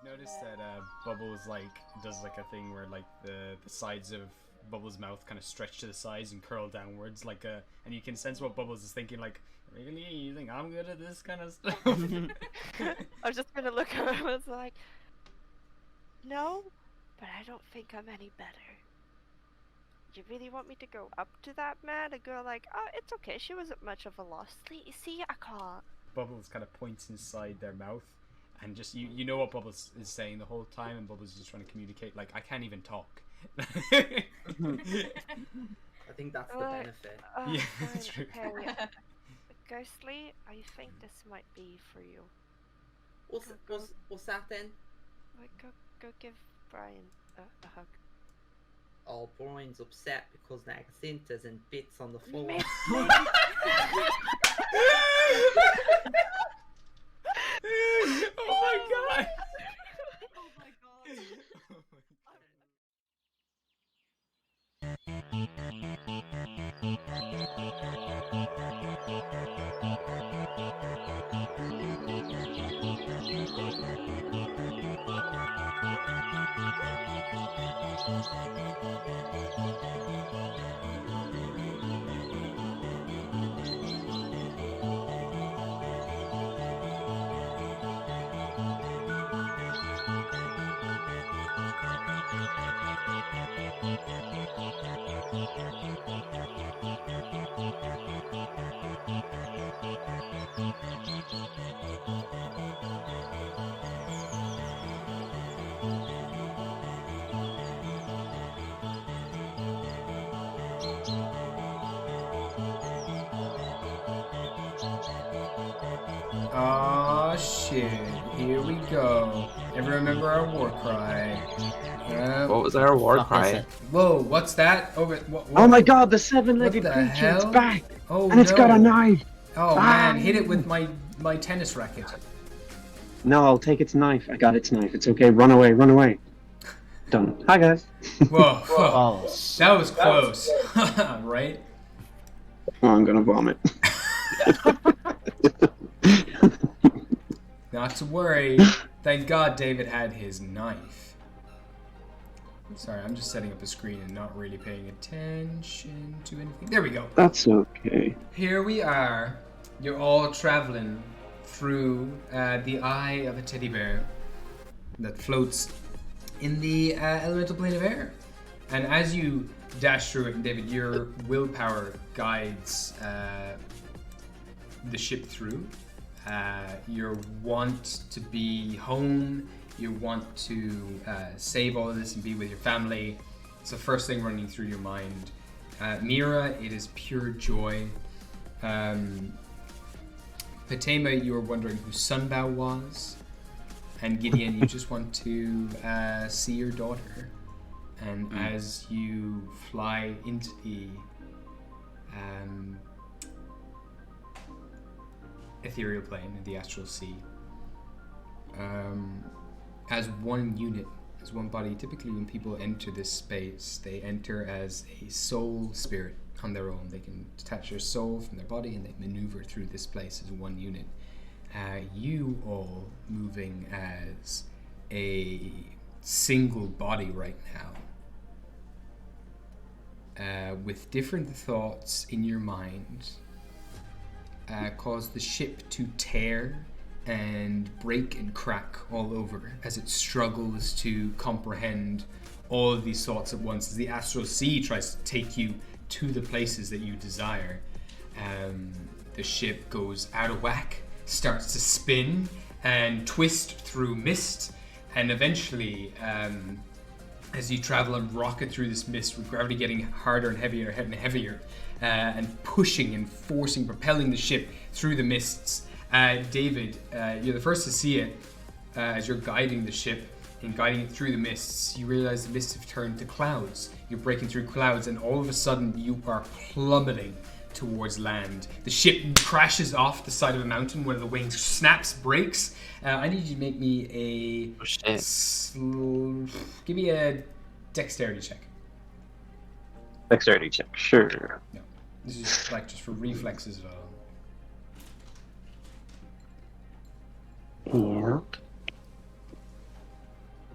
Notice that Bubbles does a thing where the sides of Bubbles' mouth kind of stretch to the sides and curl downwards and you can sense what Bubbles is thinking really, you think I'm good at this kind of stuff? I was just gonna look at him and was like, no, but I don't think I'm any better. You really want me to go up to that man? A girl oh, it's okay, she wasn't much of a loss. See, I can't. Bubbles kind of points inside their mouth. And just you know what Bubbles is saying the whole time, and Bubbles is just trying to communicate I can't even talk. I think that's the benefit. Yeah, that's true. Okay. Ghostly, I think this might be for you. What's that then? Go give Brian a hug. Oh, Brian's upset because Nagacinta's in bits on the floor. Oh my god! Oh my god. Aw, shit. Here we go. Ever remember our war cry? What was our war Fuck is cry? it? Whoa, what's that? What? Oh my god, the seven-legged What the creature, it's hell? back! Oh, And it's got no. a knife! Oh man, hit it with my tennis racket. No, I'll take its knife. I got its knife. It's okay. Run away, run away. Done. Hi, guys. Whoa, whoa. Oh, That was close. Right? Oh, I'm gonna vomit. Not to worry. Thank God David had his knife. Sorry, I'm just setting up a screen and not really paying attention to anything. There we go. That's okay. Here we are. You're all traveling through the eye of a teddy bear that floats in the elemental plane of air. And as you dash through it, David, your willpower guides the ship through. Your want to be home, you want to save all of this and be with your family. It's the first thing running through your mind. Mira, it is pure joy Patema, you were wondering who Sunbow was, and Gideon, you just want to see your daughter. And as you fly into the ethereal plane in the astral sea, as one unit, as one body, typically when people enter this space, they enter as a soul spirit on their own. They can detach their soul from their body and they maneuver through this place as one unit. You all moving as a single body right now, with different thoughts in your mind, cause the ship to tear and break and crack all over as it struggles to comprehend all of these thoughts at once, as the astral sea tries to take you to the places that you desire. The ship goes out of whack, starts to spin and twist through mist, and eventually, as you travel and rocket through this mist, with gravity getting harder and heavier and heavier, and pushing and forcing, propelling the ship through the mists. David, you're the first to see it. As you're guiding the ship and guiding it through the mists, you realize the mists have turned to clouds. You're breaking through clouds, and all of a sudden you are plummeting towards land. The ship crashes off the side of a mountain. One of the wings snaps, breaks. I need you to make me a give me a dexterity check. Dexterity check, sure. No, this is like just for reflexes at all. Yeah.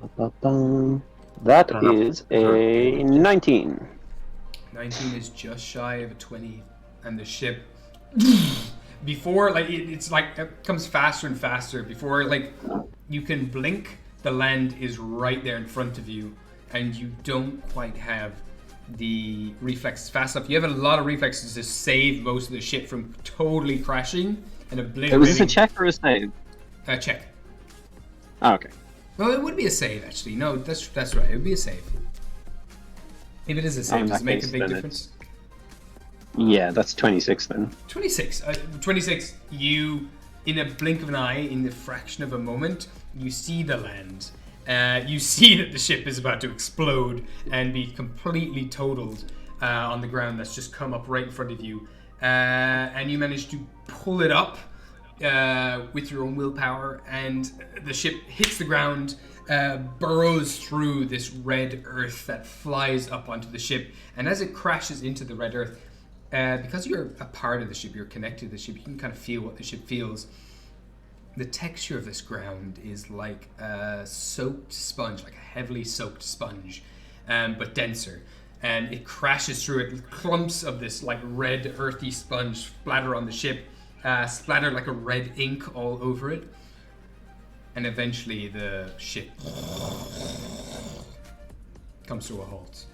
Ba-ba-bum. That is a 19. 19 is just shy of a 20, and the ship, before, like, it's like, it comes faster and faster. Before, like, you can blink, the land is right there in front of you, and you don't quite have the reflexes fast enough. You have a lot of reflexes to save most of the ship from totally crashing and obliterating. Was this a check or a save? Check. Oh, okay. Well, it would be a save, actually. No, that's right. It would be a save. If it is a save, does it make a big difference? Yeah, that's 26 then. 26. 26, you, in a blink of an eye, in the fraction of a moment, you see the land. You see that the ship is about to explode and be completely totaled on the ground that's just come up right in front of you. And you manage to pull it up with your own willpower, and the ship hits the ground, burrows through this red earth that flies up onto the ship, and as it crashes into the red earth, because you're a part of the ship, you're connected to the ship, you can kind of feel what the ship feels. The texture of this ground is like a soaked sponge, like a heavily soaked sponge, but denser. And it crashes through it. Clumps of this like red earthy sponge splatter on the ship, splatter like a red ink all over it. And eventually the ship comes to a halt.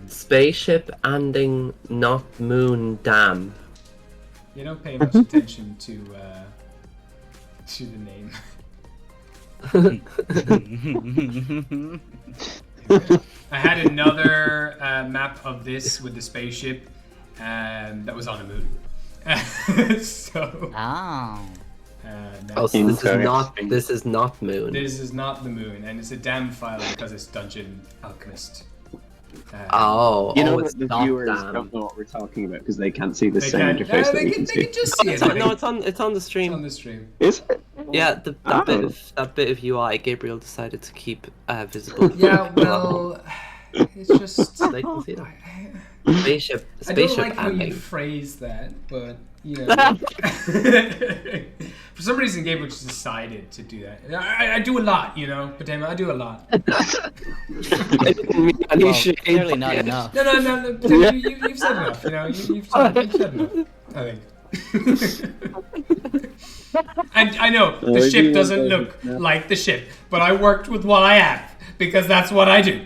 Spaceship ending, not moon, damn. You don't pay much attention to the name. I had another map of this with the spaceship that was on a moon. So. Oh, so this is not moon. This is not the moon, and it's a damn file because it's Dungeon Alchemist. You know that the viewers don't know what we're talking about because they can't see the same interface that we can see. They can just see it. No, it's on the stream. It's on the stream. Is it? Yeah, that bit of UI, Gabriel decided to keep visible. Yeah, well, it's just they can see that. Spaceship I don't like how ending. you phrase that, but you know. For some reason, Gabriel just decided to do that. I do a lot, you know, Patema, I do a lot. Clearly not enough. No, Patema, you've said enough, you know, you've said enough, I think. And I know, the ship doesn't look like the ship, but I worked with what I have, because that's what I do.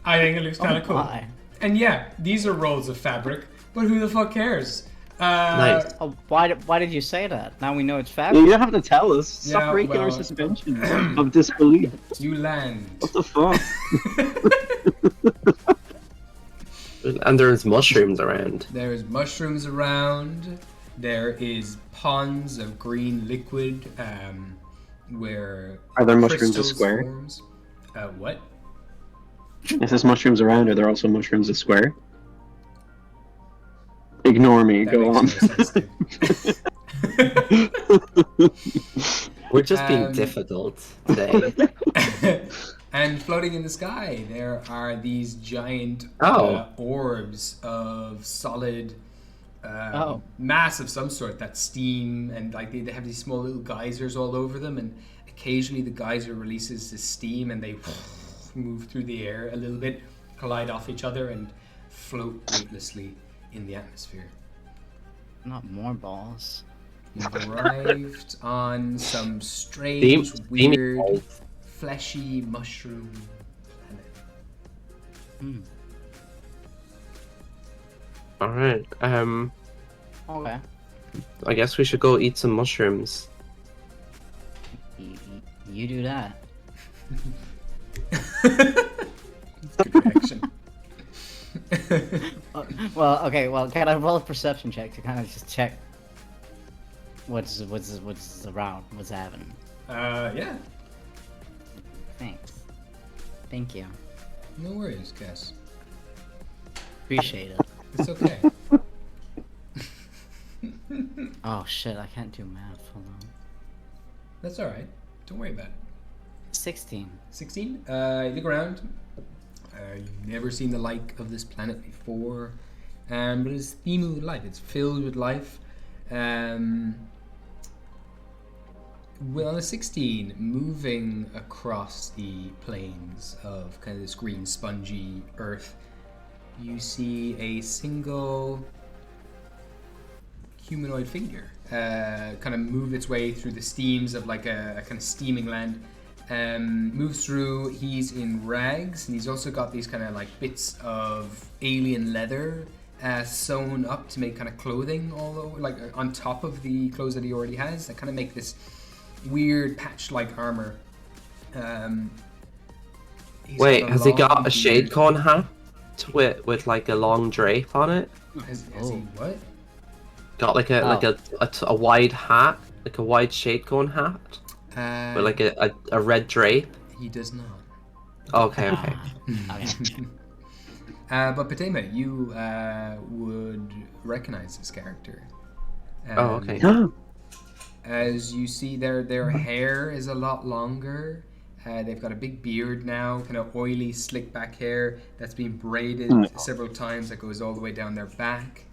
I think it looks kind of cool. My. And yeah, these are rolls of fabric, but who the fuck cares? Nice. Oh, why did you say that? Now we know it's fabric. You don't have to tell us. Stop breaking our suspension of disbelief. You land. What the fuck? And there's mushrooms around. There's mushrooms around. There is ponds of green liquid where Are there mushrooms a crystals square? forms. What? If there's mushrooms around, are there also mushrooms a square? Ignore me. That Go on. makes no sense. We're just being difficult today. And floating in the sky, there are these giant orbs of solid mass of some sort that steam, and like they have these small little geysers all over them, and occasionally the geyser releases the steam and they move through the air a little bit, collide off each other, and float weightlessly in the atmosphere. Not more balls. You've arrived on some strange, weird, fleshy mushroom planet. Alright, Okay. I guess we should go eat some mushrooms. You do that. Good reaction. Well, okay. Well, can I roll a perception check to kind of just check what's around, what's happening? Yeah. Thanks. Thank you. No worries, Cass. Appreciate it. It's okay. Oh shit! I can't do math. Hold on. That's all right. Don't worry about it. 16. 16. You look around. You've never seen the like of this planet before, but it's teeming with life. It's filled with life. Well, on a 16, moving across the plains of kind of this green, spongy earth, you see a single humanoid figure kind of move its way through the steams of like a kind of steaming land. Moves through. He's in rags, and he's also got these kind of like bits of alien leather sewn up to make kind of clothing all over, like on top of the clothes that he already has, that kind of make this weird patch-like armor. Wait, has he got a shade cone hat with like a long drape on it? Has he what? Got like a wide hat, like a wide shade cone hat, with like a red drape. He does not. Okay. But Patema, you would recognize this character. Okay. As you see, their hair is a lot longer. They've got a big beard now, kind of oily, slick back hair that's been braided several times that goes all the way down their back.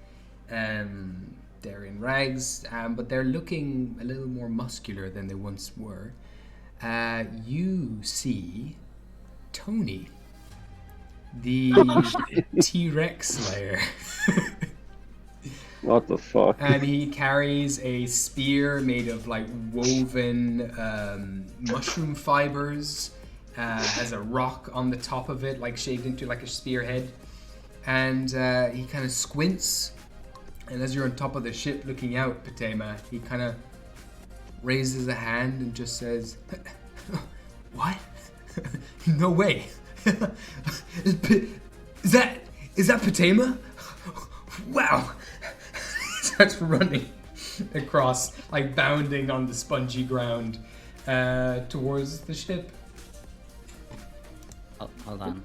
They're in rags, but they're looking a little more muscular than they once were. You see Tony, the T-Rex Slayer. What the fuck? And he carries a spear made of like woven mushroom fibers, has a rock on the top of it, like shaped into like a spearhead. And he kind of squints, and as you're on top of the ship looking out, Patema, he kind of raises a hand and just says, "What? No way! Is that Patema? Wow!" Starts running across, like bounding on the spongy ground towards the ship. Oh, hold on.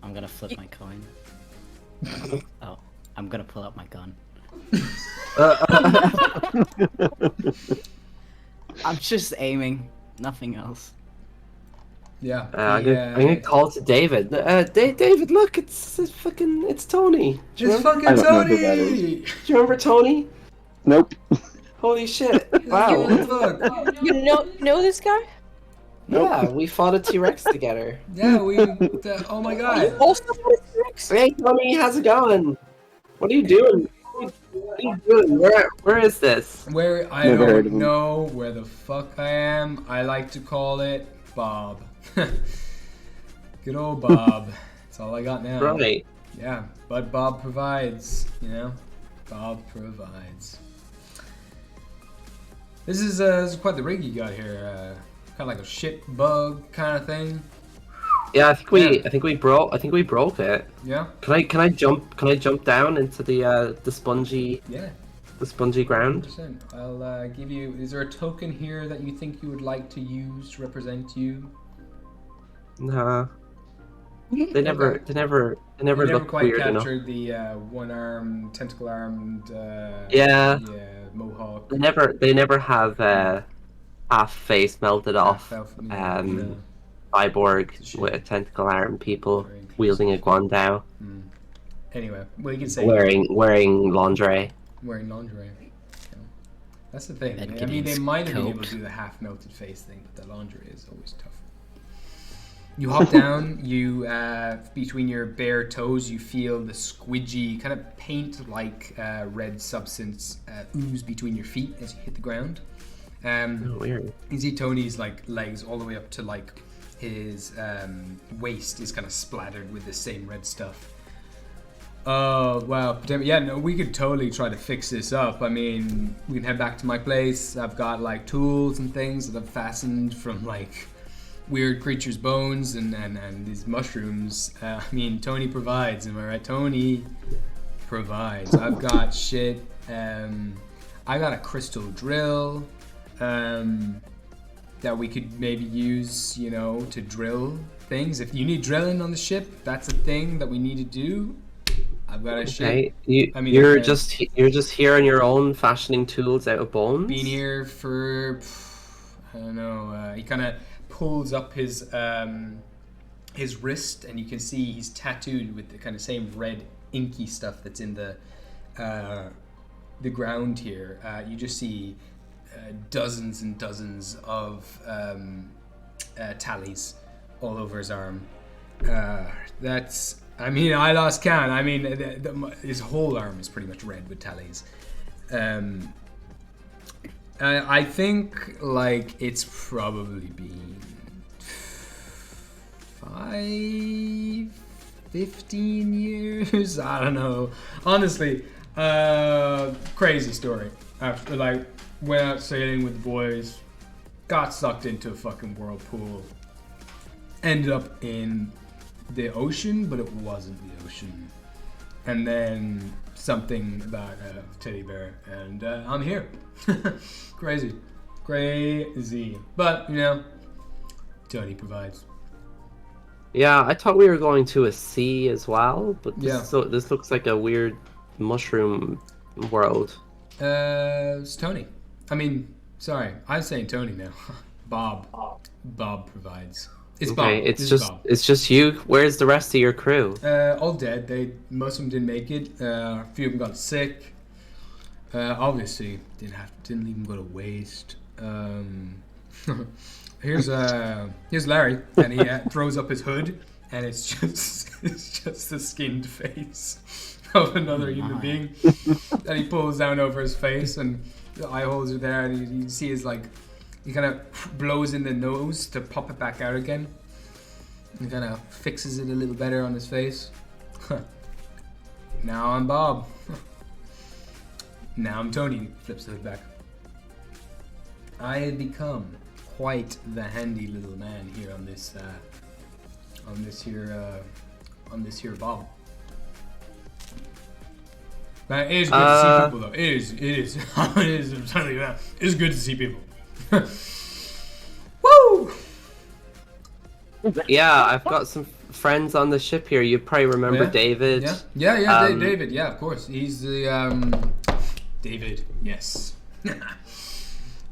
I'm gonna flip my coin. Oh, I'm gonna pull out my gun. I'm just aiming, nothing else. Yeah. I'm gonna call to David. David, look, it's Tony. It's fucking I don't know who Tony! that is. Do you remember Tony? Nope. Holy shit! Wow. You know this guy? Yeah, we fought a T-Rex together. Yeah, oh my god. Also T-Rex? Hey Tony, how's it going? What are you doing? What are you doing? Where is this? Where I Never heard don't of him. know where the fuck I am. I like to call it Bob. Good old Bob. That's all I got now. Right. Yeah, but Bob provides, you know? Bob provides. This is quite the rig you got here. Kind of like a ship bug kind of thing. Yeah, I think we broke it. Yeah. Can I jump down into the spongy Yeah. ground? 100%. I'll give you. Is there a token here that you think you would like to use to represent you? Nah. They Okay. never You never look quite weird enough. captured the one-armed, tentacle-armed. Yeah. Yeah, mohawk. They never have half face melted off. Half-elf, no. Cyborg Shit. with a tentacle arm people Very inclusive. wielding a guandao, Anyway, well, you can say wearing lingerie. wearing lingerie. Yeah. That's the thing. Ed I mean, they Giddings might have been able coped. to do the half-melted face thing, but the lingerie is always tough. You hop down. You between your bare toes, you feel the squidgy kind of paint-like red substance ooze between your feet as you hit the ground. Weird. You see Tony's like legs all the way up to like his waist is kind of splattered with the same red stuff. Oh wow, yeah, no, we could totally try to fix this up. I mean, we can head back to my place. I've got like tools and things that I've fastened from like weird creatures' bones and these mushrooms. I mean, Tony provides. Am I right? Tony provides. I've got shit. I got a crystal drill. That we could maybe use, you know, to drill things. If you need drilling on the ship, that's a thing that we need to do. I've got a ship. You're just here on your own, fashioning tools out of bones. Been here for I don't know. He kind of pulls up his wrist, and you can see he's tattooed with the kind of same red inky stuff that's in the ground here. You just see dozens and dozens of tallies all over his arm. I mean, I lost count. I mean, his whole arm is pretty much red with tallies. I think, like, it's probably been 15 years? I don't know. Honestly, crazy story. After, like, went out sailing with the boys, got sucked into a fucking whirlpool, ended up in the ocean, but it wasn't the ocean. And then something about a teddy bear, and I'm here. Crazy. But, you know, Tony provides. Yeah, I thought we were going to a sea as well, but this looks like a weird mushroom world. It's Tony. I mean, sorry, I'm saying Tony now. Bob provides. It's okay, Bob. It's just you. Where's the rest of your crew? All dead. Most of them didn't make it. A few of them got sick. Obviously, didn't even go to waste. Here's Larry, and he throws up his hood, and it's just the skinned face of another human being that he pulls down over his face, and the eye holes are there, and you see his like, he kind of blows in the nose to pop it back out again. He kind of fixes it a little better on his face. Now I'm Bob. Now I'm Tony. Flips the hood back. I had become quite the handy little man here on this here Bob. But it is good to see people, though. It is. It is. I'm telling you that. It is good to see people. Woo! Yeah, I've got some friends on the ship here. You probably remember David. Yeah. David. Yeah, of course. He's the David. Yes.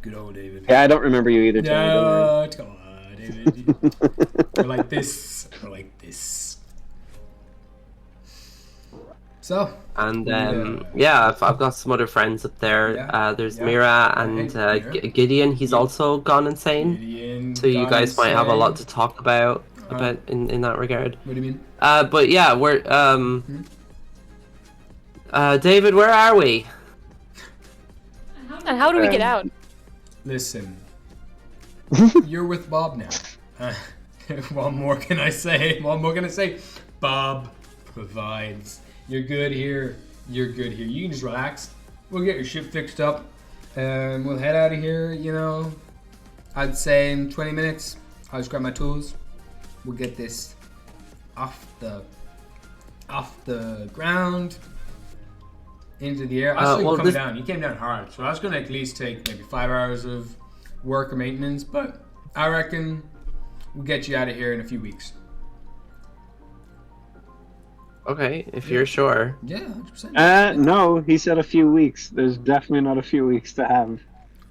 Good old David. Yeah, I don't remember you either, Tony. No, come on, David. Or like this. So. And I've got some other friends up there. There's Mira and Gideon. He's also gone insane. So you guys might have a lot to talk about in that regard. What do you mean? But yeah, we're David, where are we? And how do we get out? Listen, you're with Bob now. What more can I say? Bob provides. You're good here. You can just relax. We'll get your ship fixed up, and we'll head out of here. You know, I'd say in 20 minutes. I'll just grab my tools. we'll get this off the ground into the air. I saw you coming down. You came down hard, so that's gonna at least take maybe 5 hours of work or maintenance. But I reckon we'll get you out of here in a few weeks. Okay, if you're sure. Yeah, 100%. No, he said a few weeks. There's definitely not a few weeks to have.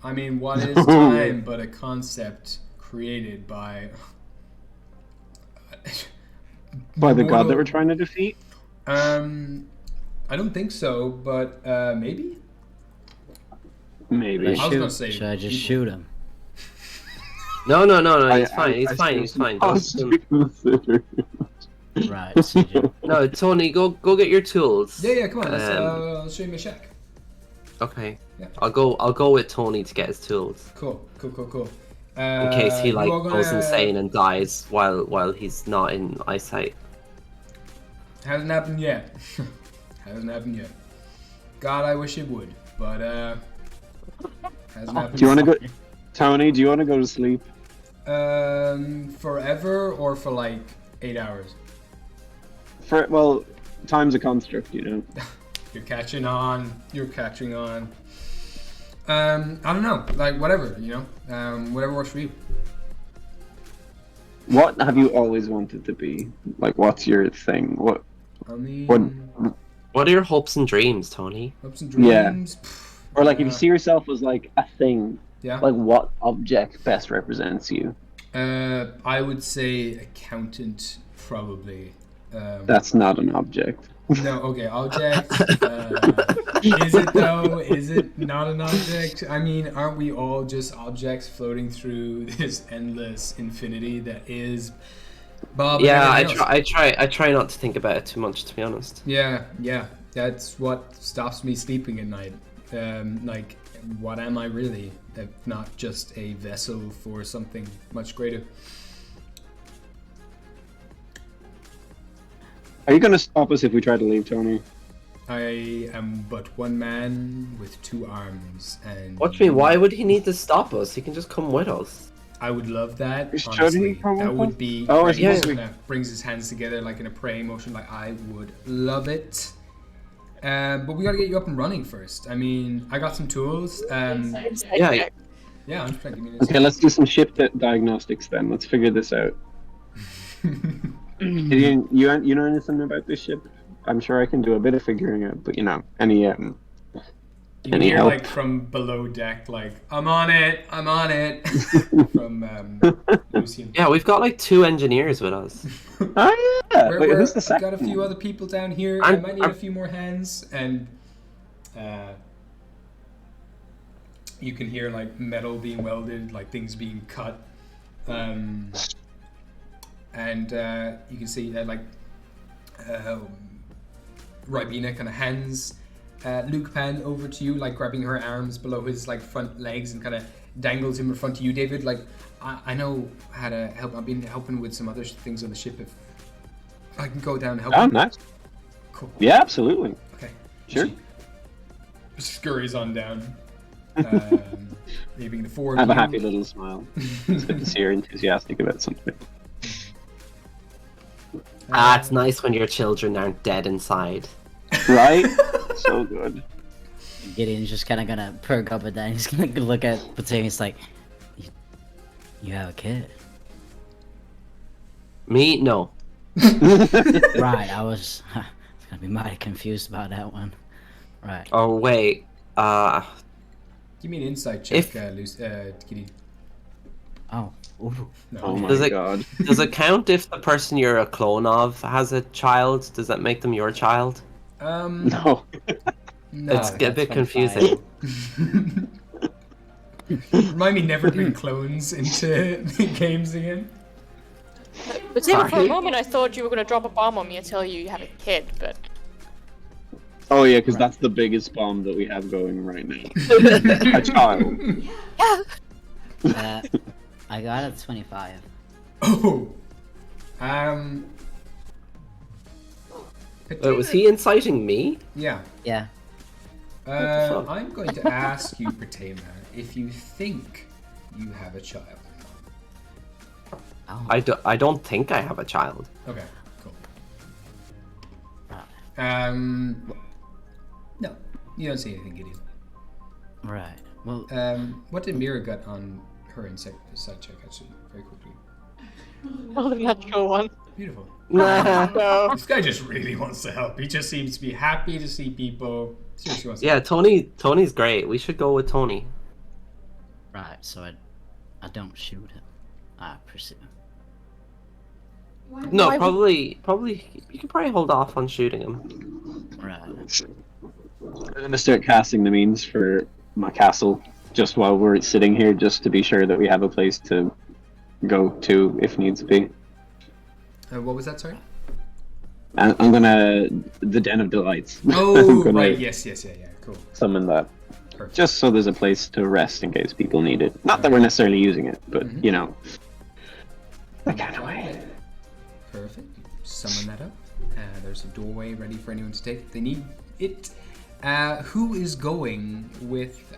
I mean, what is time but a concept created by the god that we're trying to defeat? I don't think so, but maybe. Maybe. I was gonna say. Should I just shoot him? No. He's fine. He's fine. Right, CJ. No, Tony, go get your tools. Yeah. Come on. I'll show you my shack. Okay. Yeah. I'll go with Tony to get his tools. Cool. In case he you all goes insane and dies while he's not in eyesight. Hasn't happened yet. God, I wish it would, but hasn't happened. Do you want to go, Tony? Do you want to go to sleep? Forever or for like 8 hours? Time's a construct, you know. You're catching on. I don't know. Like whatever, you know. Whatever works for you. What have you always wanted to be? Like, what's your thing? What? I mean, What are your hopes and dreams, Tony? Hopes and dreams. Yeah. Or like, if you see yourself as like a thing, yeah. Like, what object best represents you? I would say accountant, probably. That's not an object. No, okay, object. Is it though? Is it not an object? I mean, aren't we all just objects floating through this endless infinity that is Bob? Yeah, I try not to think about it too much, to be honest. Yeah. That's what stops me sleeping at night. Like, what am I really? If not just a vessel for something much greater. Are you going to stop us if we try to leave, Tony? I am but one man with 2 arms, and... What do you mean? Why would he need to stop us? He can just come with us. I would love that, Should honestly. he come That with would us? be... Oh, great. yeah. He kinda brings his hands together like in a praying motion. Like, I would love it. But we gotta get you up and running first. I mean, I got some tools. Yeah. I'm just trying to give me Okay, let's do some ship diagnostics then. Let's figure this out. You know anything about this ship? I'm sure I can do a bit of figuring out, but you know, any You can hear, help? like, from below deck, like, I'm on it! From Lucian. Yeah, we've got like 2 engineers with us. Oh yeah! Wait, who's the I've second? got a few other people down here. I might need a few more hands, and you can hear like metal being welded, like things being cut, and you can see Ribena kind of hands Luke Pan over to you, like grabbing her arms below his like front legs and kind of dangles him in front of you, David. Like, I know how to help. I've been helping with some other things on the ship. If I can go down and help. Oh, you. nice. Cool. Yeah, absolutely. Okay. Sure. She scurries on down, leaving the 4 of I have you. a happy little smile. It's good to see you're enthusiastic about something. It's nice when your children aren't dead inside. Right? So good. Gideon's just kind of gonna perk up at that. He's gonna look at Potato. He's like, "You have a kid." Me? No. Right. I was gonna be mighty confused about that one. Right. Oh wait. Give me an insight check, Gideon. Oh. Ooh. No, Oh my Does it- god. Does it count if the person you're a clone of has a child? Does that make them your child? No. No. It's a bit that's confusing. Remind me never to bring clones into games again. But Tim, for a Sorry. moment I thought you were going to drop a bomb on me and tell you have a kid, but... Oh yeah, because that's the biggest bomb that we have going right now. A child. I got a 25. Oh! Wait, was he inciting me? Yeah. Yeah. the fuck? I'm going to ask you, Pratema, if you think you have a child. Oh. I don't think I have a child. Okay, cool. Right. No, you don't see anything, Gideon. Right. Well, What did Mira get on her insight check, actually, very quickly? Oh, the natural one. Beautiful. No. This guy just really wants to help. He just seems to be happy to see people. Seriously wants to Yeah, Tony's great. We should go with Tony. right. So I don't shoot him. I pursue. No, Why would- probably you can probably hold off on shooting him. Right. I'm gonna start casting the means for my castle just while we're sitting here, just to be sure that we have a place to go to if needs be. What was that, sorry? And I'm gonna the Den of Delights. Oh, I'm gonna right, yes, yeah, cool. summon that. Perfect. Just so there's a place to rest in case people need it. Not that we're necessarily using it, but you know, that kind of way. Perfect. Summon that up. There's a doorway ready for anyone to take if they need it. Who is going with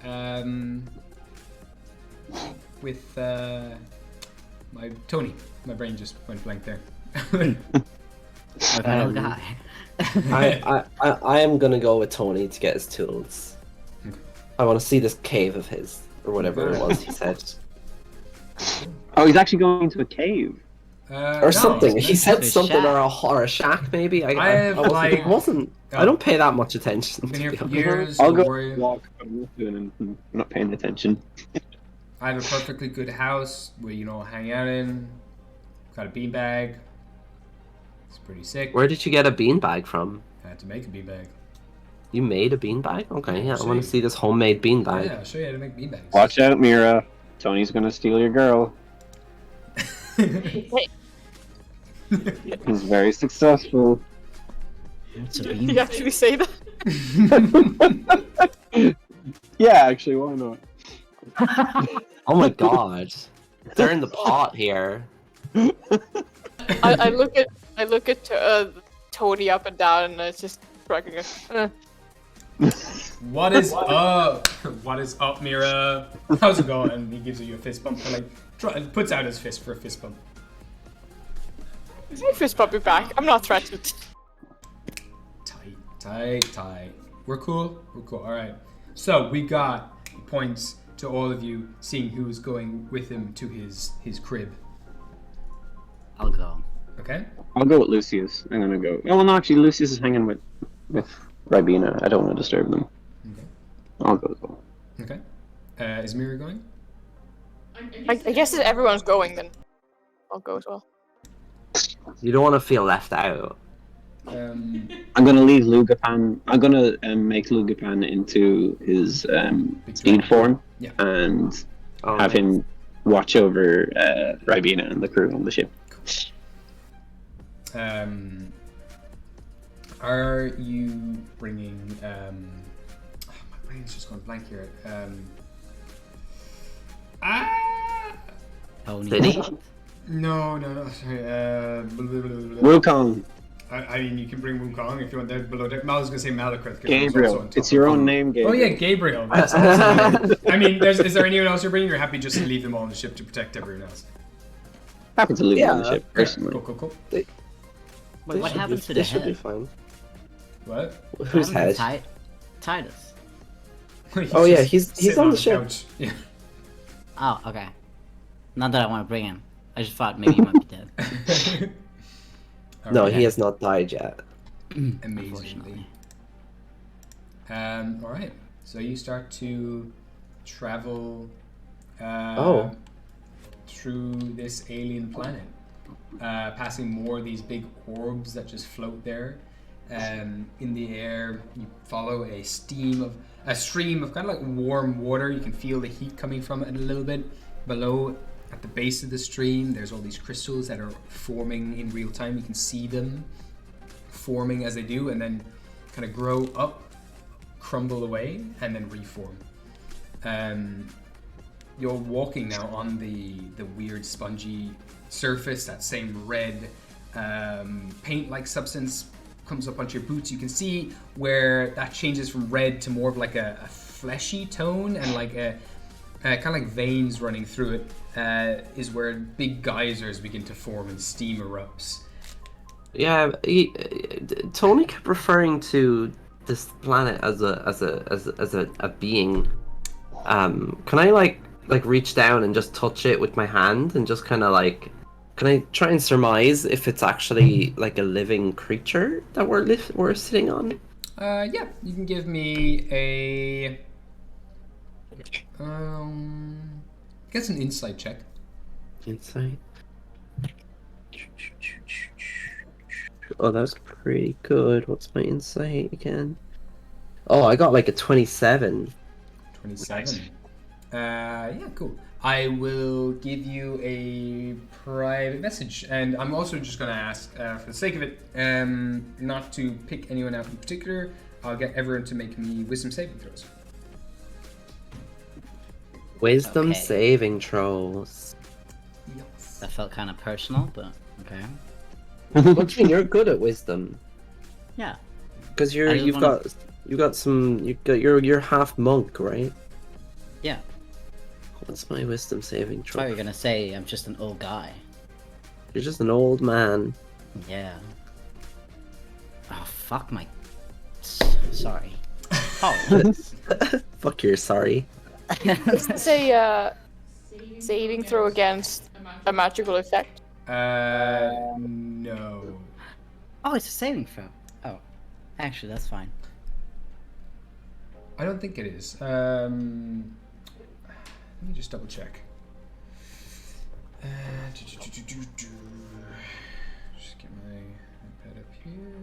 my Tony? My brain just went blank there. Little guy. I am gonna go with Tony to get his tools. Okay. I want to see this cave of his, or whatever it was he said. Oh, he's actually going to a cave. Or something. He said a something, shack. or a shack, maybe. I have, it wasn't. I don't pay that much attention. I've been here to for be honest. years. I'll Don't go worry. walk, but I'm not doing anything. I'm not paying attention. I have a perfectly good house where hang out in. Got a beanbag. It's pretty sick. Where did you get a beanbag from? I had to make a beanbag. You made a beanbag? Okay, yeah, I See. want to see this homemade beanbag. Yeah, I'll show you how to make beanbags. Watch out, Mira. Tony's gonna steal your girl. He's very successful. It's a Did beam. you actually say that? Yeah, actually, why not? Oh my god. They're in the pot here. I look at Tony up and down, and it's just cracking it. What is up? What is up, Mira? How's it going? And he gives you a fist bump. Puts out his fist for a fist bump. My fist bump me back. I'm not threatened. Tight. We're cool. All right. So we got points to all of you, seeing who's going with him to his crib. I'll go. Okay. I'll go with Lucius. I'm gonna go. Oh, well, no, actually, Lucius is hanging with Ribena. I don't want to disturb them. Okay. I'll go as well. Okay. Is Mira going? I guess if everyone's going, then I'll go as well. You don't want to feel left out. Um, I'm gonna leave Lugapan. I'm gonna make Lugapan into his speed form Yeah. and Oh, have him watch over Ribena and the crew on the ship. Are you bringing? My brain's just going blank here. Tony. City? No. Sorry. Wukong, I mean, you can bring Wukong if you want. There below deck. I was gonna say Malachryth. Gabriel. It's your own name, Oh Gabriel. yeah, Gabriel. That's awesome. I mean, is there anyone else you're bringing? You're happy just to leave them all on the ship to protect everyone else? Happy to leave him on the Yeah. ship personally. Cool. What happened to the should be head? fine. What? Whose head? Titus. Oh, yeah, he's sitting on the ship. couch. Yeah. Oh, okay. Not that I want to bring him. I just thought maybe he might be dead. No, Alright. he has not died yet. Amazingly. All right. So you start to travel through this alien planet, passing more of these big orbs that just float there. In the air, you follow a stream of kind of like warm water. You can feel the heat coming from it a little bit. Below, at the base of the stream, there's all these crystals that are forming in real time. You can see them forming as they do, and then kind of grow up, crumble away, and then reform. You're walking now on the weird spongy surface. That same red paint-like substance comes up onto your boots. You can see where that changes from red to more of like a fleshy tone, and like a kind of like veins running through it. is where big geysers begin to form and steam erupts. Yeah, Tony kept referring to this planet as a being. Can I like reach down and just touch it with my hand and just kind of like, can I try and surmise if it's actually like a living creature that we're sitting on? Yeah, you can give me a guess an insight check. Insight. Oh, that's pretty good. What's my insight again? Oh, I got like a 27. 27. Yeah, cool. I will give you a private message, and I'm also just going to ask, for the sake of it, not to pick anyone out in particular. I'll get everyone to make me wisdom saving throws. Wisdom Okay. saving throws. Yes. That felt kind of personal, but okay. What do you mean? You're good at wisdom Yeah. because I just you're half monk, right? Yeah. What's my wisdom saving I thought throw? you were gonna say I'm just an old guy. You're just an old man. Yeah. Oh fuck my. Sorry. Oh. Fuck, you're sorry. Is this a saving throw against a magical effect? No. Oh, it's a saving throw. Oh, actually, that's fine. I don't think it is. Let me just double check. Just get my iPad up here.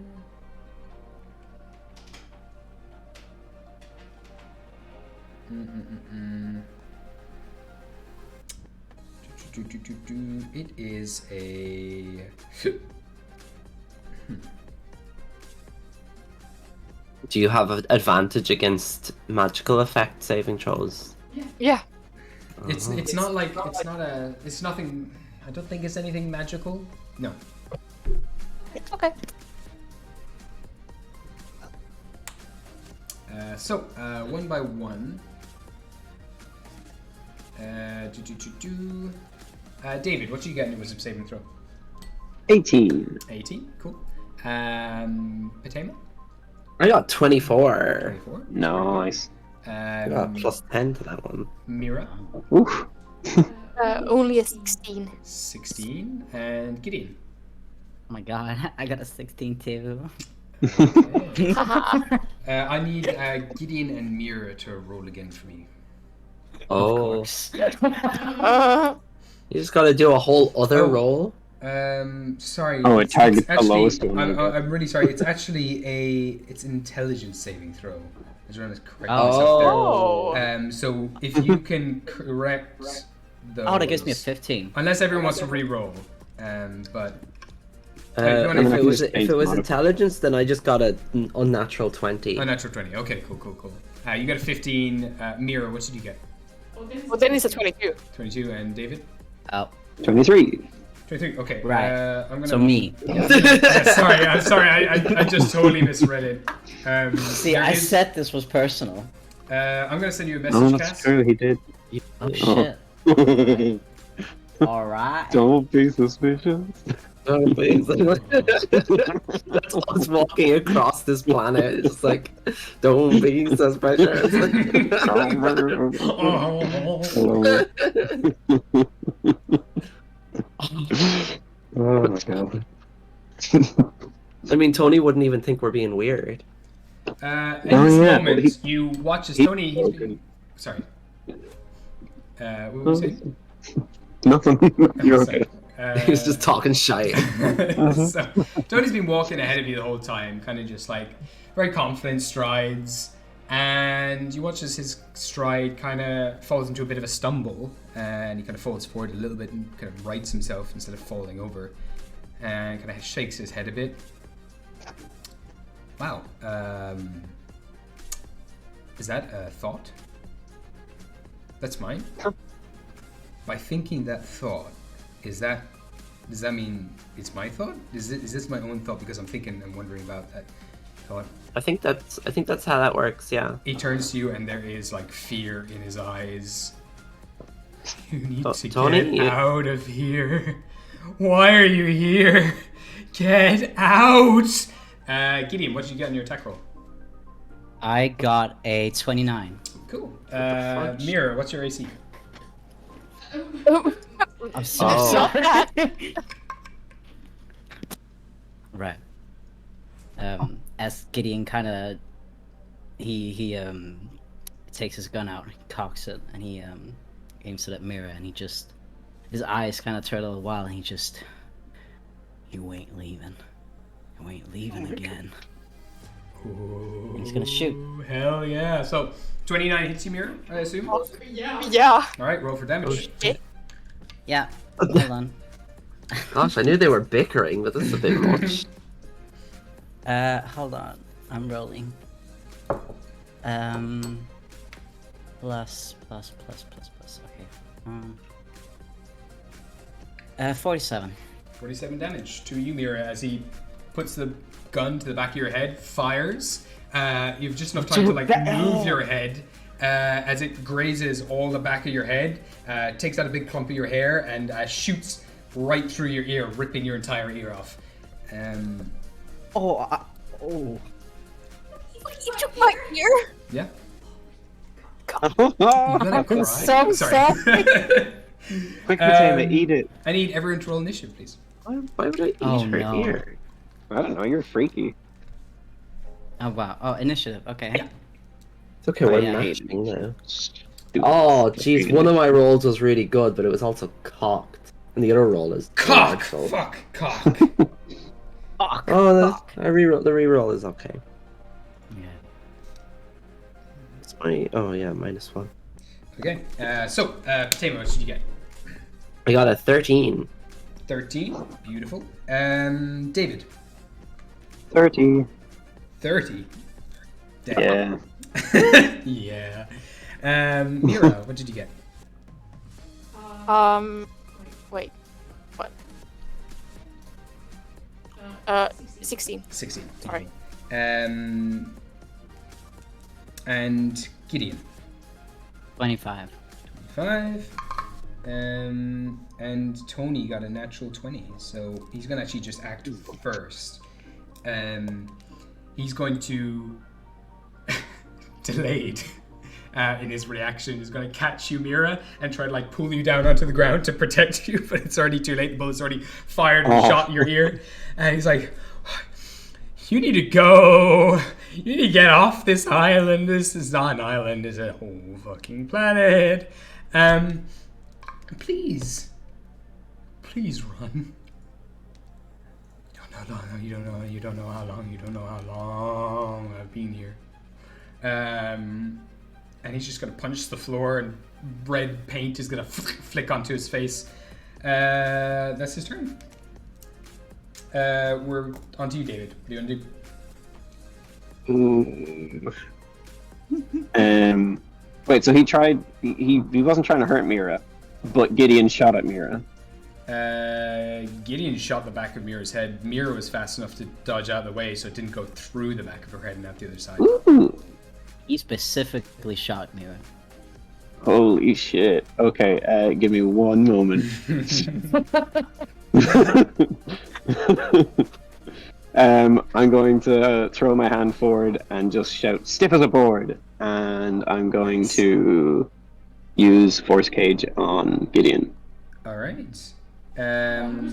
It is a. Do you have an advantage against magical effect saving throws? Yeah. It's not like it's nothing. I don't think it's anything magical. No. Okay. So one by one. David, what do you get in your wisdom saving throw? 18. 18. Cool. Patema? I got 24. 24. Nice. I got plus 10 to that one. Mira? Oof. Only a 16. 16. And Gideon? Oh my god, I got a 16 too. I need Gideon and Mira to roll again for me. Oh, Uh, you just gotta do a whole other Oh. roll. Sorry. Oh, it it's targets the actually- lowest one. I'm really sorry. It's actually it's an intelligence saving throw. I just want to correct myself Oh. there. So if you can correct those. Oh, that gives me a 15. Unless everyone wants to re-roll. But If you wanna- it was Space modifier. intelligence, then I just got an unnatural 20. unnatural 20. Okay, cool. You got a 15. Mira, what did you get? well, then it's a 22. 22. And David? Oh, 23. 23. Okay. Right. I'm gonna. so me. Yeah, sorry. I just totally misread it. See, there I is- said this was personal. I'm gonna send you a message, Oh, that's Cass. true, he did. Oh shit. Alright. Don't be suspicious. Oh, please. That's us walking across this planet. It's like, don't be suspicious. Oh my god. I mean, Tony wouldn't even think we're being weird. In Oh, this yeah, moment, well, you watch as he- Tony. He's been, sorry. What were you saying? Nothing. You're Sorry. okay. He's just talking shite. So, Tony's been walking ahead of you the whole time, kind of just like very confident strides, and you watch as his stride kind of falls into a bit of a stumble, and he kind of falls forward a little bit and kind of rights himself instead of falling over, and kind of shakes his head a bit. Wow. Is that a thought? That's mine? By thinking that thought, does that mean it's my thought? Is this my own thought because I'm thinking and wondering about that thought? I think that's how that works. Yeah. He turns to you and there is like fear in his eyes. You need to Tony, get out of here. Why are you here? Get out! Gideon, what did you get on your attack roll? I got a 29. Cool. Mira, what's your AC? I'm so Oh. sorry. Right. As Gideon kind of he takes his gun out, he cocks it, and he aims it at Mira, and he just his eyes kind of turn a little while, and he just, you ain't leaving again. And he's gonna shoot. Hell yeah! So 29 hits you, Mira, I assume. Yeah. All right, roll for damage. Yeah. Hold on. Gosh, I knew they were bickering, but this is a bit much. Hold on. I'm rolling. Plus. Okay. 47. 47 damage to you, Mira, as he puts the gun to the back of your head, fires. You have just enough time to like move your head as it grazes all the back of your head, takes out a big clump of your hair, and shoots right through your ear, ripping your entire ear off. Oh. You took my ear. Yeah. Oh, You better cry. so Sorry. quick, Matema, eat it. I need everyone to roll initiative, please. Why would I eat Oh, her no. ear? I don't know, you're freaky. Oh wow. Oh, initiative. Okay. Yeah. It's okay, Oh, we're yeah. matching now. Stupid. Oh, jeez, one of my rolls was really good, but it was also cocked. And the other roll is Cock! bad, so- Fuck! Cock! Oh, the reroll is okay. Yeah. It's my -1. Okay, so, Tama, what did you get? I got a 13. 13. Beautiful. David. 30. 30. Yeah. Yeah. Mira, what did you get? Wait. What? 16. 16. Sorry. And Gideon. 25. 5. And Tony got a natural 20, so he's gonna actually just act first. He's going to delayed in his reaction. He's going to catch you, Mira, and try to like pull you down onto the ground to protect you, but it's already too late. The bullet's already fired and shot in your ear. And he's like, "You need to go. You need to get off this island. This is not an island. It's a whole fucking planet. Please run." You don't know how long I've been here. And he's just gonna punch the floor, and red paint is gonna flick onto his face. That's his turn. We're on to you, David. What do you want to do? Wait, so he tried, he wasn't trying to hurt Mira, but Gideon shot at Mira. Gideon shot the back of Mira's head. Mira was fast enough to dodge out of the way, so it didn't go through the back of her head and out the other side. Ooh. He specifically shot Mira. Holy shit. Okay, give me one moment. I'm going to throw my hand forward and just shout, "Stiff as a board!" And I'm going to use Force Cage on Gideon. All right. Sorry?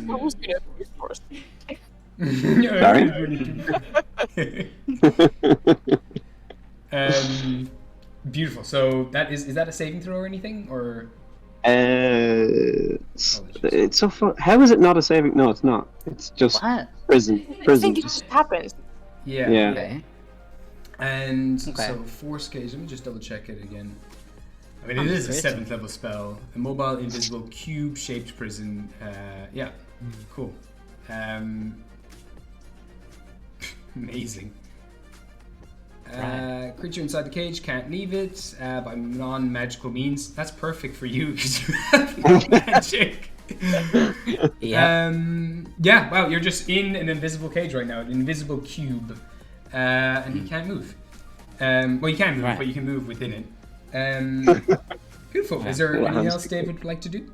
Beautiful. So that is that a saving throw or anything, or? It's so fun. How is it not a saving? No, it's not. It's just What? prison. I think it just happens. Yeah. Yeah. Okay. And Okay. so Force Cage. Let me just double check it again. I mean, it is a 7th level spell. A mobile, invisible, cube-shaped prison. Yeah, cool. Amazing. Creature inside the cage can't leave it by non-magical means. That's perfect for you because you have no magic. Yeah. Yeah. Wow, you're just in an invisible cage right now, an invisible cube, and you can't move. Well, you can move, Right. but you can move within it. Beautiful. Is there anything else David would like to do?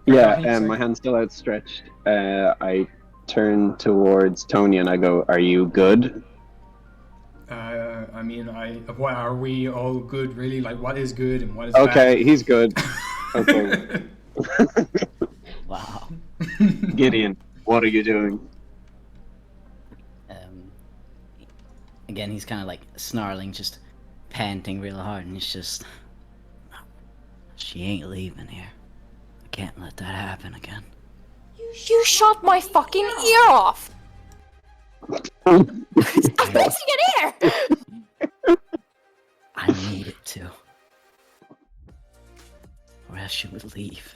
Yeah, my hand's still outstretched. I turn towards Tony and I go, "Are you good?" I mean, what are we all good, really? Like, what is good and what is Okay, bad? he's good. Okay. Wow. Gideon, what are you doing? Again, he's kind of like snarling, just panting real hard, and he's just, she ain't leaving here. I can't let that happen again. You shot my fucking ear off! Stop placing it here! I need it to. Or else she would leave.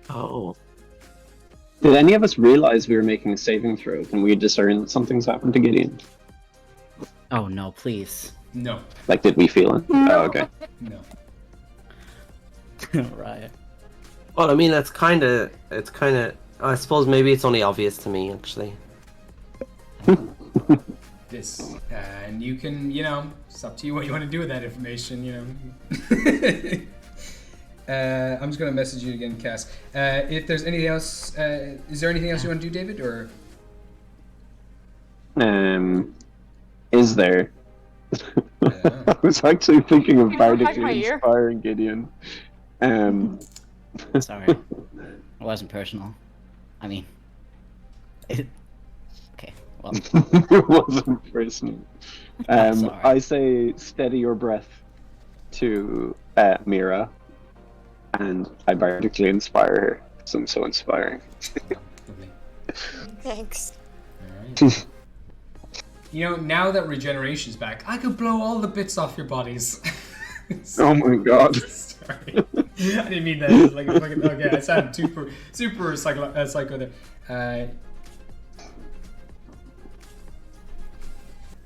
Oh. Did any of us realize we were making a saving throw? Can we discern that something's happened to Gideon? Oh no, please. No. Like, did we feel it? Oh, okay. No. Right. Well, I mean, it's kind of. I suppose maybe it's only obvious to me, actually. This. And you can, it's up to you what you want to do with that information, I'm just going to message you again, Cass. If there's anything else, is there anything else you want to do, David, or? Is there? I was actually thinking of bardically inspiring Gideon. Sorry. It wasn't personal. I mean... Okay, well... It wasn't personal. I say, steady your breath to Mira. And I bardically inspire her, because I'm so inspiring. Thanks. Alright. Now that regeneration's back, I could blow all the bits off your bodies. Oh my god. Sorry. I didn't mean that. It was like a fucking... Okay, I sounded super psycho there.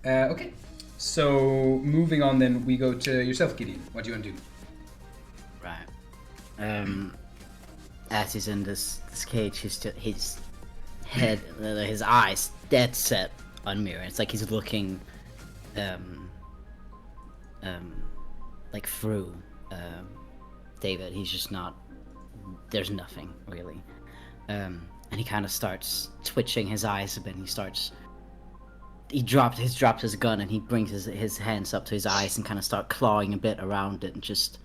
Okay. So, moving on then, we go to yourself, Gideon. What do you want to do? Right. As he's in this cage, his head, his eyes, dead set on Mira. It's like he's looking, like through David. He's just not. There's nothing really, and he kind of starts twitching his eyes a bit. And he dropped his gun and he brings his hands up to his eyes and kind of start clawing a bit around it and just.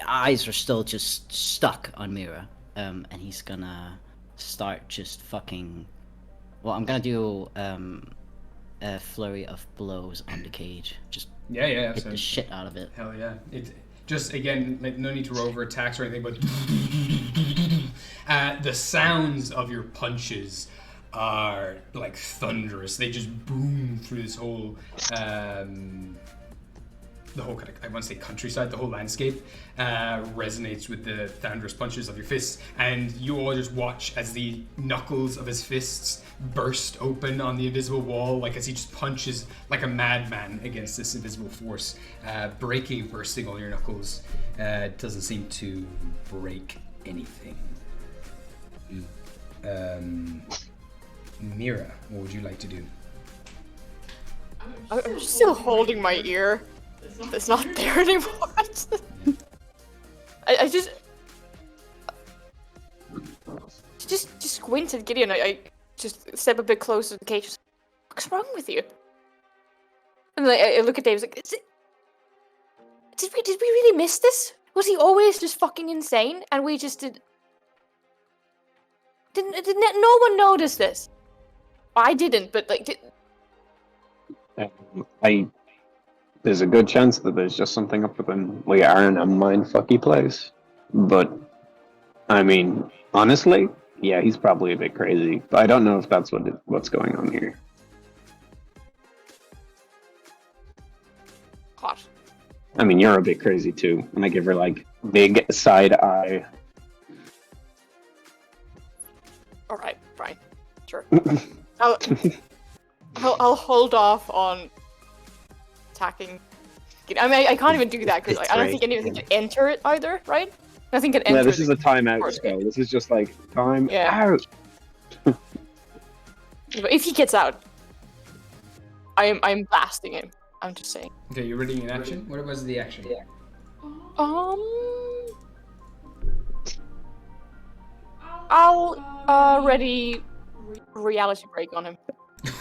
Eyes are still just stuck on Mira, and he's gonna start just fucking. Well, I'm gonna do a flurry of blows on the cage. Just hit the shit out of it. Hell yeah! It just again, like, no need to roll over attacks or anything, but the sounds of your punches are like thunderous. They just boom through this whole. The whole kind of, I want to say countryside, the whole landscape resonates with the thunderous punches of your fists, and you all just watch as the knuckles of his fists burst open on the invisible wall, like as he just punches like a madman against this invisible force, bursting all your knuckles. Doesn't seem to break anything. Mira, what would you like to do? I'm still holding my ear. It's not there anymore. I just squint at Gideon. I just step a bit closer to the cage. What's wrong with you? And I look at Dave. Like, did we really miss this? Was he always just fucking insane? And we just didn't no one notice this? I didn't, but like. There's a good chance that there's just something up with him. We are in a mindfucky place. But, I mean, honestly, yeah, he's probably a bit crazy. But I don't know if that's what's going on here. Hot. I mean, you're a bit crazy too. And I give her, like, big side eye. Alright, fine. Sure. I'll hold off on attacking. I mean, I can't even do that because I don't think anything can enter it either, right? Nothing can enter. Yeah, this is a timeout spell. This is just like time out. But if he gets out, I'm blasting him. I'm just saying. Okay, you're ready in action. What was the action? I'll ready reality break on him.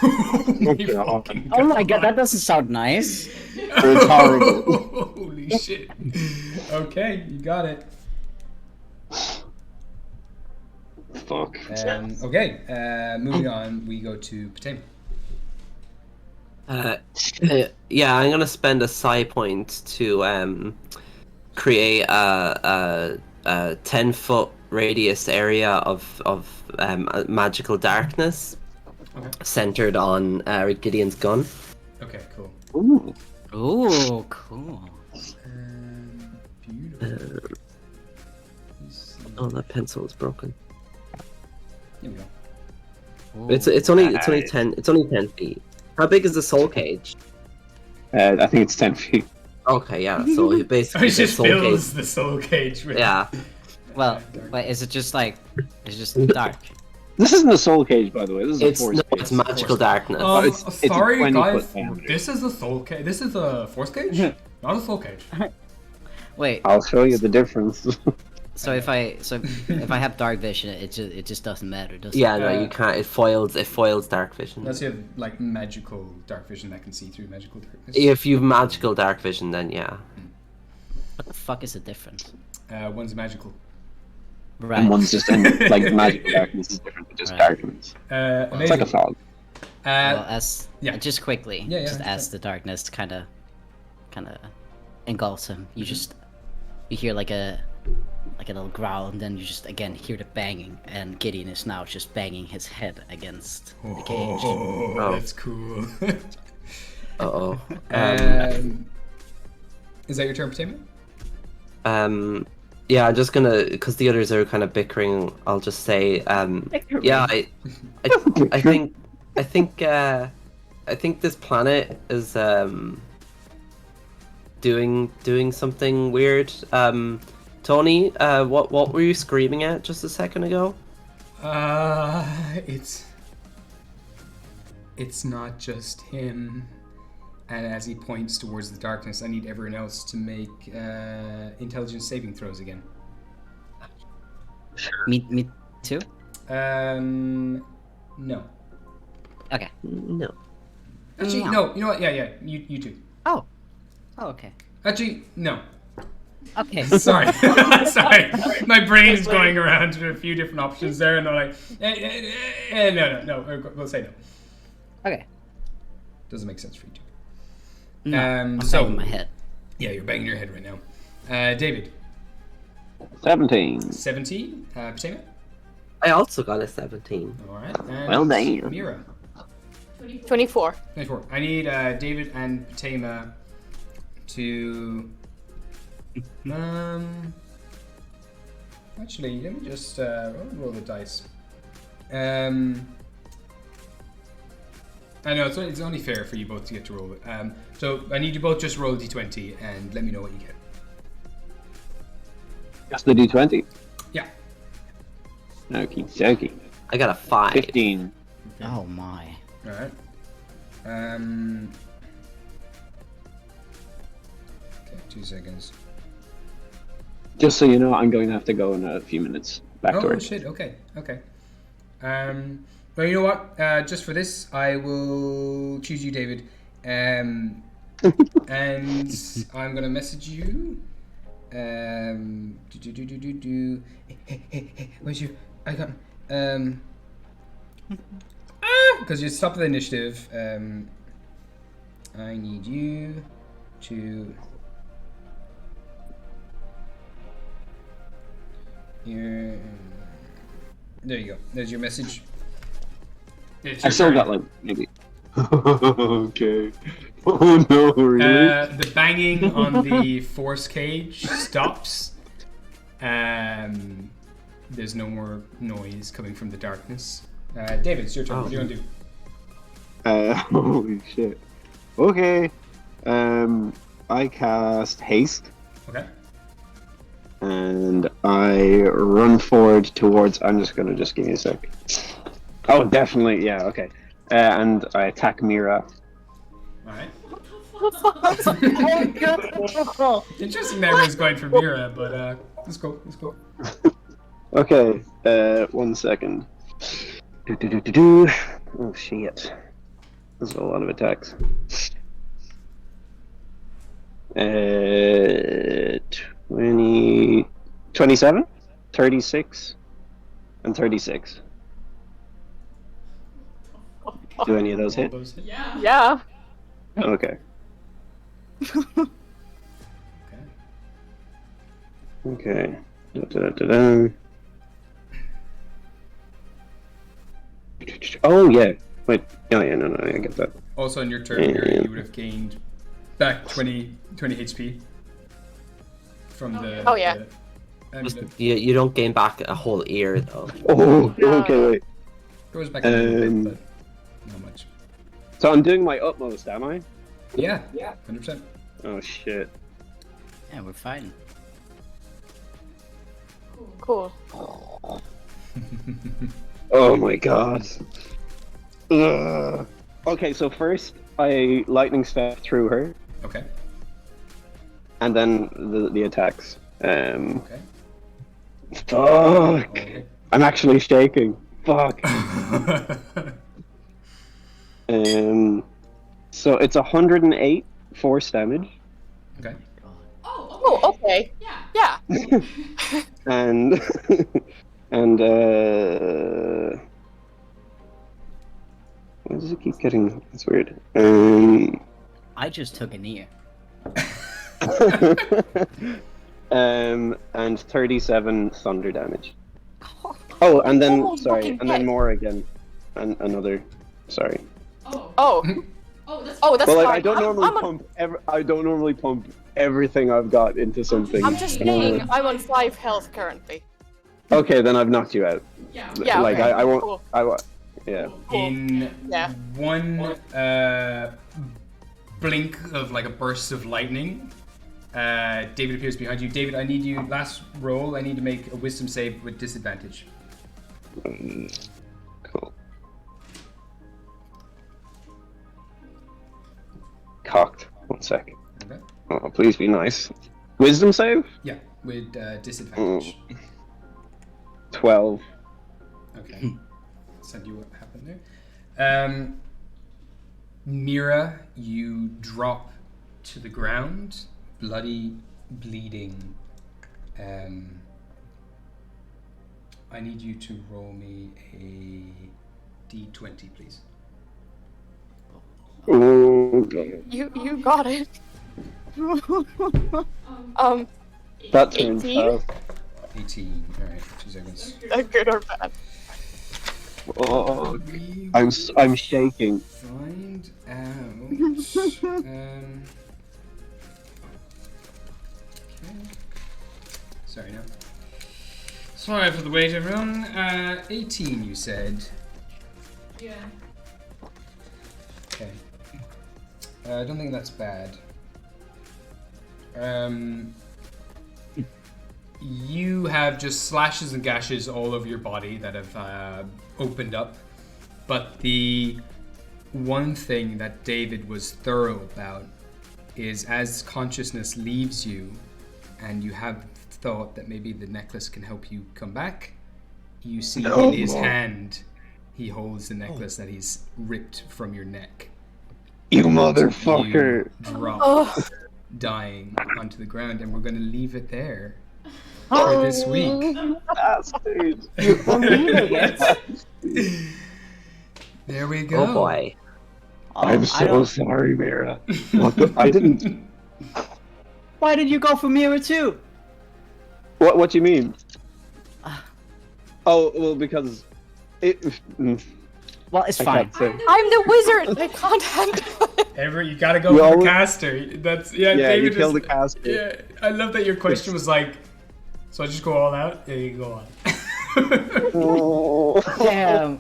Oh my god, that doesn't sound nice. It's horrible. Holy shit. Okay, you got it. Fuck. Okay, moving on, we go to Potema. Yeah, I'm gonna spend a psi point to create a 10-foot radius area of magical darkness centered on Gideon's gun. Okay, cool. Ooh. Ooh, cool. Beautiful. Oh, that pencil is broken. Here we go. It's only 10 feet. How big is the soul cage? I think it's 10 feet. Okay, yeah. So it basically It just soul fills cage. the soul cage with... Yeah. Well, wait, is it just like, it's just dark? This isn't a soul cage, by the way. This is a force cage. It's magical darkness. It's a sorry 20 guys, foot diameter. this is a soul cage. This is a force cage, not a soul cage. Wait, I'll show you the difference. so if I have dark vision, it just doesn't matter, does it? Yeah, no, you can't. It foils dark vision. Unless you have like magical dark vision that can see through magical darkness. If you have magical dark vision, then yeah. What the fuck is the difference? One's magical. Right. And one's just like magical darkness is different than just Right. darkness. Amazing. It's like a fog. Well, as yeah. just quickly, Yeah, yeah, just that's as the darkness kind of engulfs him, you hear like a little growl, and then you just again hear the banging, and Gideon is now just banging his head against the cage. Oh, that's cool. Uh-oh. Is that your turn, Potema? Yeah, I'm just gonna, because the others are kind of bickering, I'll just say, yeah, I think this planet is doing something weird. Tony, what were you screaming at just a second ago? It's not just him. And as he points towards the darkness, I need everyone else to make intelligence saving throws again. Sure. Me too. No. Okay. No. Actually, no. You know what? Yeah. You too. Oh, okay. Actually, no. Okay. Sorry. Sorry. My brain's going around to a few different options there, and I'm like, no. We'll say no. Okay. Doesn't make sense for you two. No, I'm so banging my head. Yeah, you're banging your head right now. David. 17. 17. Potema. I also got a 17. All right. And Well done. Mira. 24. 24. I need David and Potema to. Actually, let me just roll the dice. I know it's only fair for you both to get to roll it. So I need you both just roll a d20 and let me know what you get. Just the d20. Yeah. Okie dokie. I got a 5. 15. Oh my. All right. Okay, 2 seconds. Just so you know, I'm going to have to go in a few minutes. Back to Oh work. shit! Okay. Well, you know what? Just for this, I will choose you, David. And I'm gonna message you. Hey, where's your icon? Because you stopped the initiative. I need you to. Here. There you go. There's your message. I still got like maybe. Okay. Oh no, really? The banging on the force cage stops. There's no more noise coming from the darkness. David, it's your turn. What do you want to do? Holy shit. Okay. I cast haste. Okay. And I run forward towards. I'm just gonna give me a sec. Oh, definitely, yeah, okay. And I attack Mira. Alright. Interesting that everyone's going for Mira, but let's go. Let's go. Okay, 1 second. Do. Oh shit. That's a lot of attacks. 20, 27, 36, and 36. Do any of those hit? Yeah. Okay. Okay. Okay. Da-da-da-da-da. Oh yeah. Wait. Oh yeah. No. I get that. Also, on your turn, Mira, you would have gained back 20 HP from the. Oh, yeah. You don't gain back a whole ear though. Oh. Okay. Wait. Goes back a little bit, but not much. So I'm doing my utmost, am I? Yeah. 100%. Oh shit. Yeah, we're fine. Cool. Oh my god. Ugh. Okay, so first I lightning step through her, Okay. and then the attacks. Okay. Fuck. Okay. I'm actually shaking. Fuck. So it's 108 force damage, Okay. Oh, okay. Yeah. and why does it keep getting? It's weird. I just took an ear. And 37 thunder damage. Oh, and then Oh, sorry, fucking and then heck. more again, and another. Sorry. Oh, that's Well, like, fine. I don't normally pump everything I've got into something. I'm just saying, I'm on 5 health currently. Okay, then I've knocked you out. Yeah, Like okay, I won't. cool. I won't. Yeah. In Yeah. one blink of like a burst of lightning, David appears behind you. David, I need you, last roll, I need to make a wisdom save with disadvantage. Cool. Cocked. 1 sec. Okay. Oh, please be nice. Wisdom save? Yeah, with disadvantage. 12. Okay. Send you what happened there. Mira, you drop to the ground, bloody, bleeding. I need you to roll me a d20, please. Oh, You got it. that turns 18? fast. 18. Alright, 2 seconds. Good or bad? Oh, I'm shaking. Find out. Okay. Sorry, no. Sorry for the wait, everyone. 18, you said. Yeah. Okay. I don't think that's bad. You have just slashes and gashes all over your body that have opened up, but the one thing that David was thorough about is as consciousness leaves you and you have thought that maybe the necklace can help you come back, you see in his hand he holds the necklace that he's ripped from your neck. You motherfucker! You drop dying onto the ground, and we're going to leave it there for this week. Bastard! There we go. Oh boy. I'm so sorry, Mira. What the? I didn't. Why did you go for Mira too? What do you mean? Oh, well, because it. Well, it's I fine. can't say. I'm the wizard. I can't handle it. You gotta go You for always- the caster. That's Yeah, David you kill is- the caster. Yeah, I love that your question was like, so I just go all out? Yeah, you go on. Oh. Damn.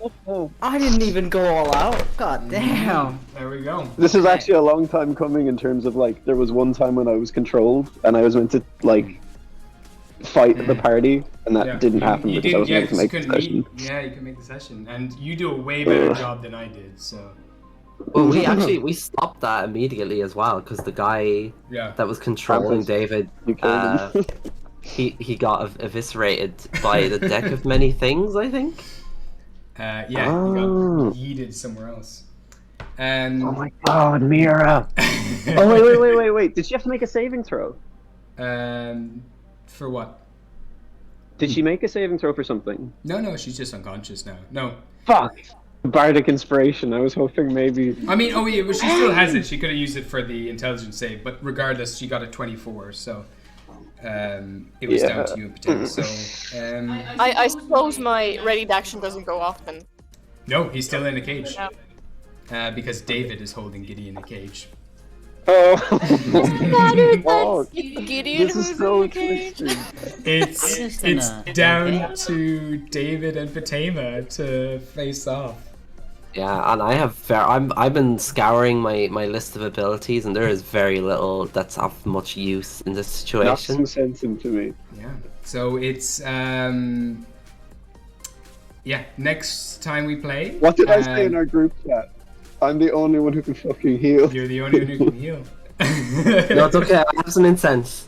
I didn't even go all out. God damn. There we go. This is actually a long time coming in terms of like there was one time when I was controlled and I was meant to like fight the party and that didn't happen because I was able to make the session. Yeah, you can make the session, and you do a way better job than I did. So Well, we stopped that immediately as well because the guy Yeah. that was controlling David, You killed him. he got eviscerated by the deck of many things. I think. Yeah, he got Oh. yeeted somewhere else. Oh my god, Mira! Oh wait! Did she have to make a saving throw? For what? Did she make a saving throw for something? No, she's just unconscious now. No. Fuck! Bardic inspiration. I was hoping maybe. I mean, oh yeah, but she still has it. She could have used it for the intelligence save, but regardless, she got a 24. So it was down to you and Potato. So I suppose my ready to action doesn't go off then. no, he's still in a cage. Yeah. Because David is holding Giddy in a cage. Oh! Gideon This who's is so in the cage. It's down to David and Fatema to face off. Yeah, and I've been scouring my list of abilities, and there is very little that's of much use in this situation. Knock some sense into me. Yeah. So it's next time we play. What did I say in our group chat? I'm the only one who can fucking heal. You're the only one who can heal. No, it's okay. I have some incense.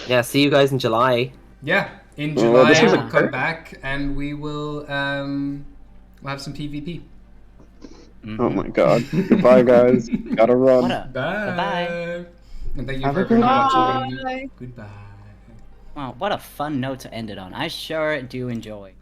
Yeah, see you guys in July. Yeah, in July this was a we'll come back and we will we'll have some PvP. Oh my god. Goodbye, guys. Gotta run. What a Bye. Bye. And thank you Have for a good everyone watching. Bye. Goodbye. Wow, what a fun note to end it on. I sure do enjoy.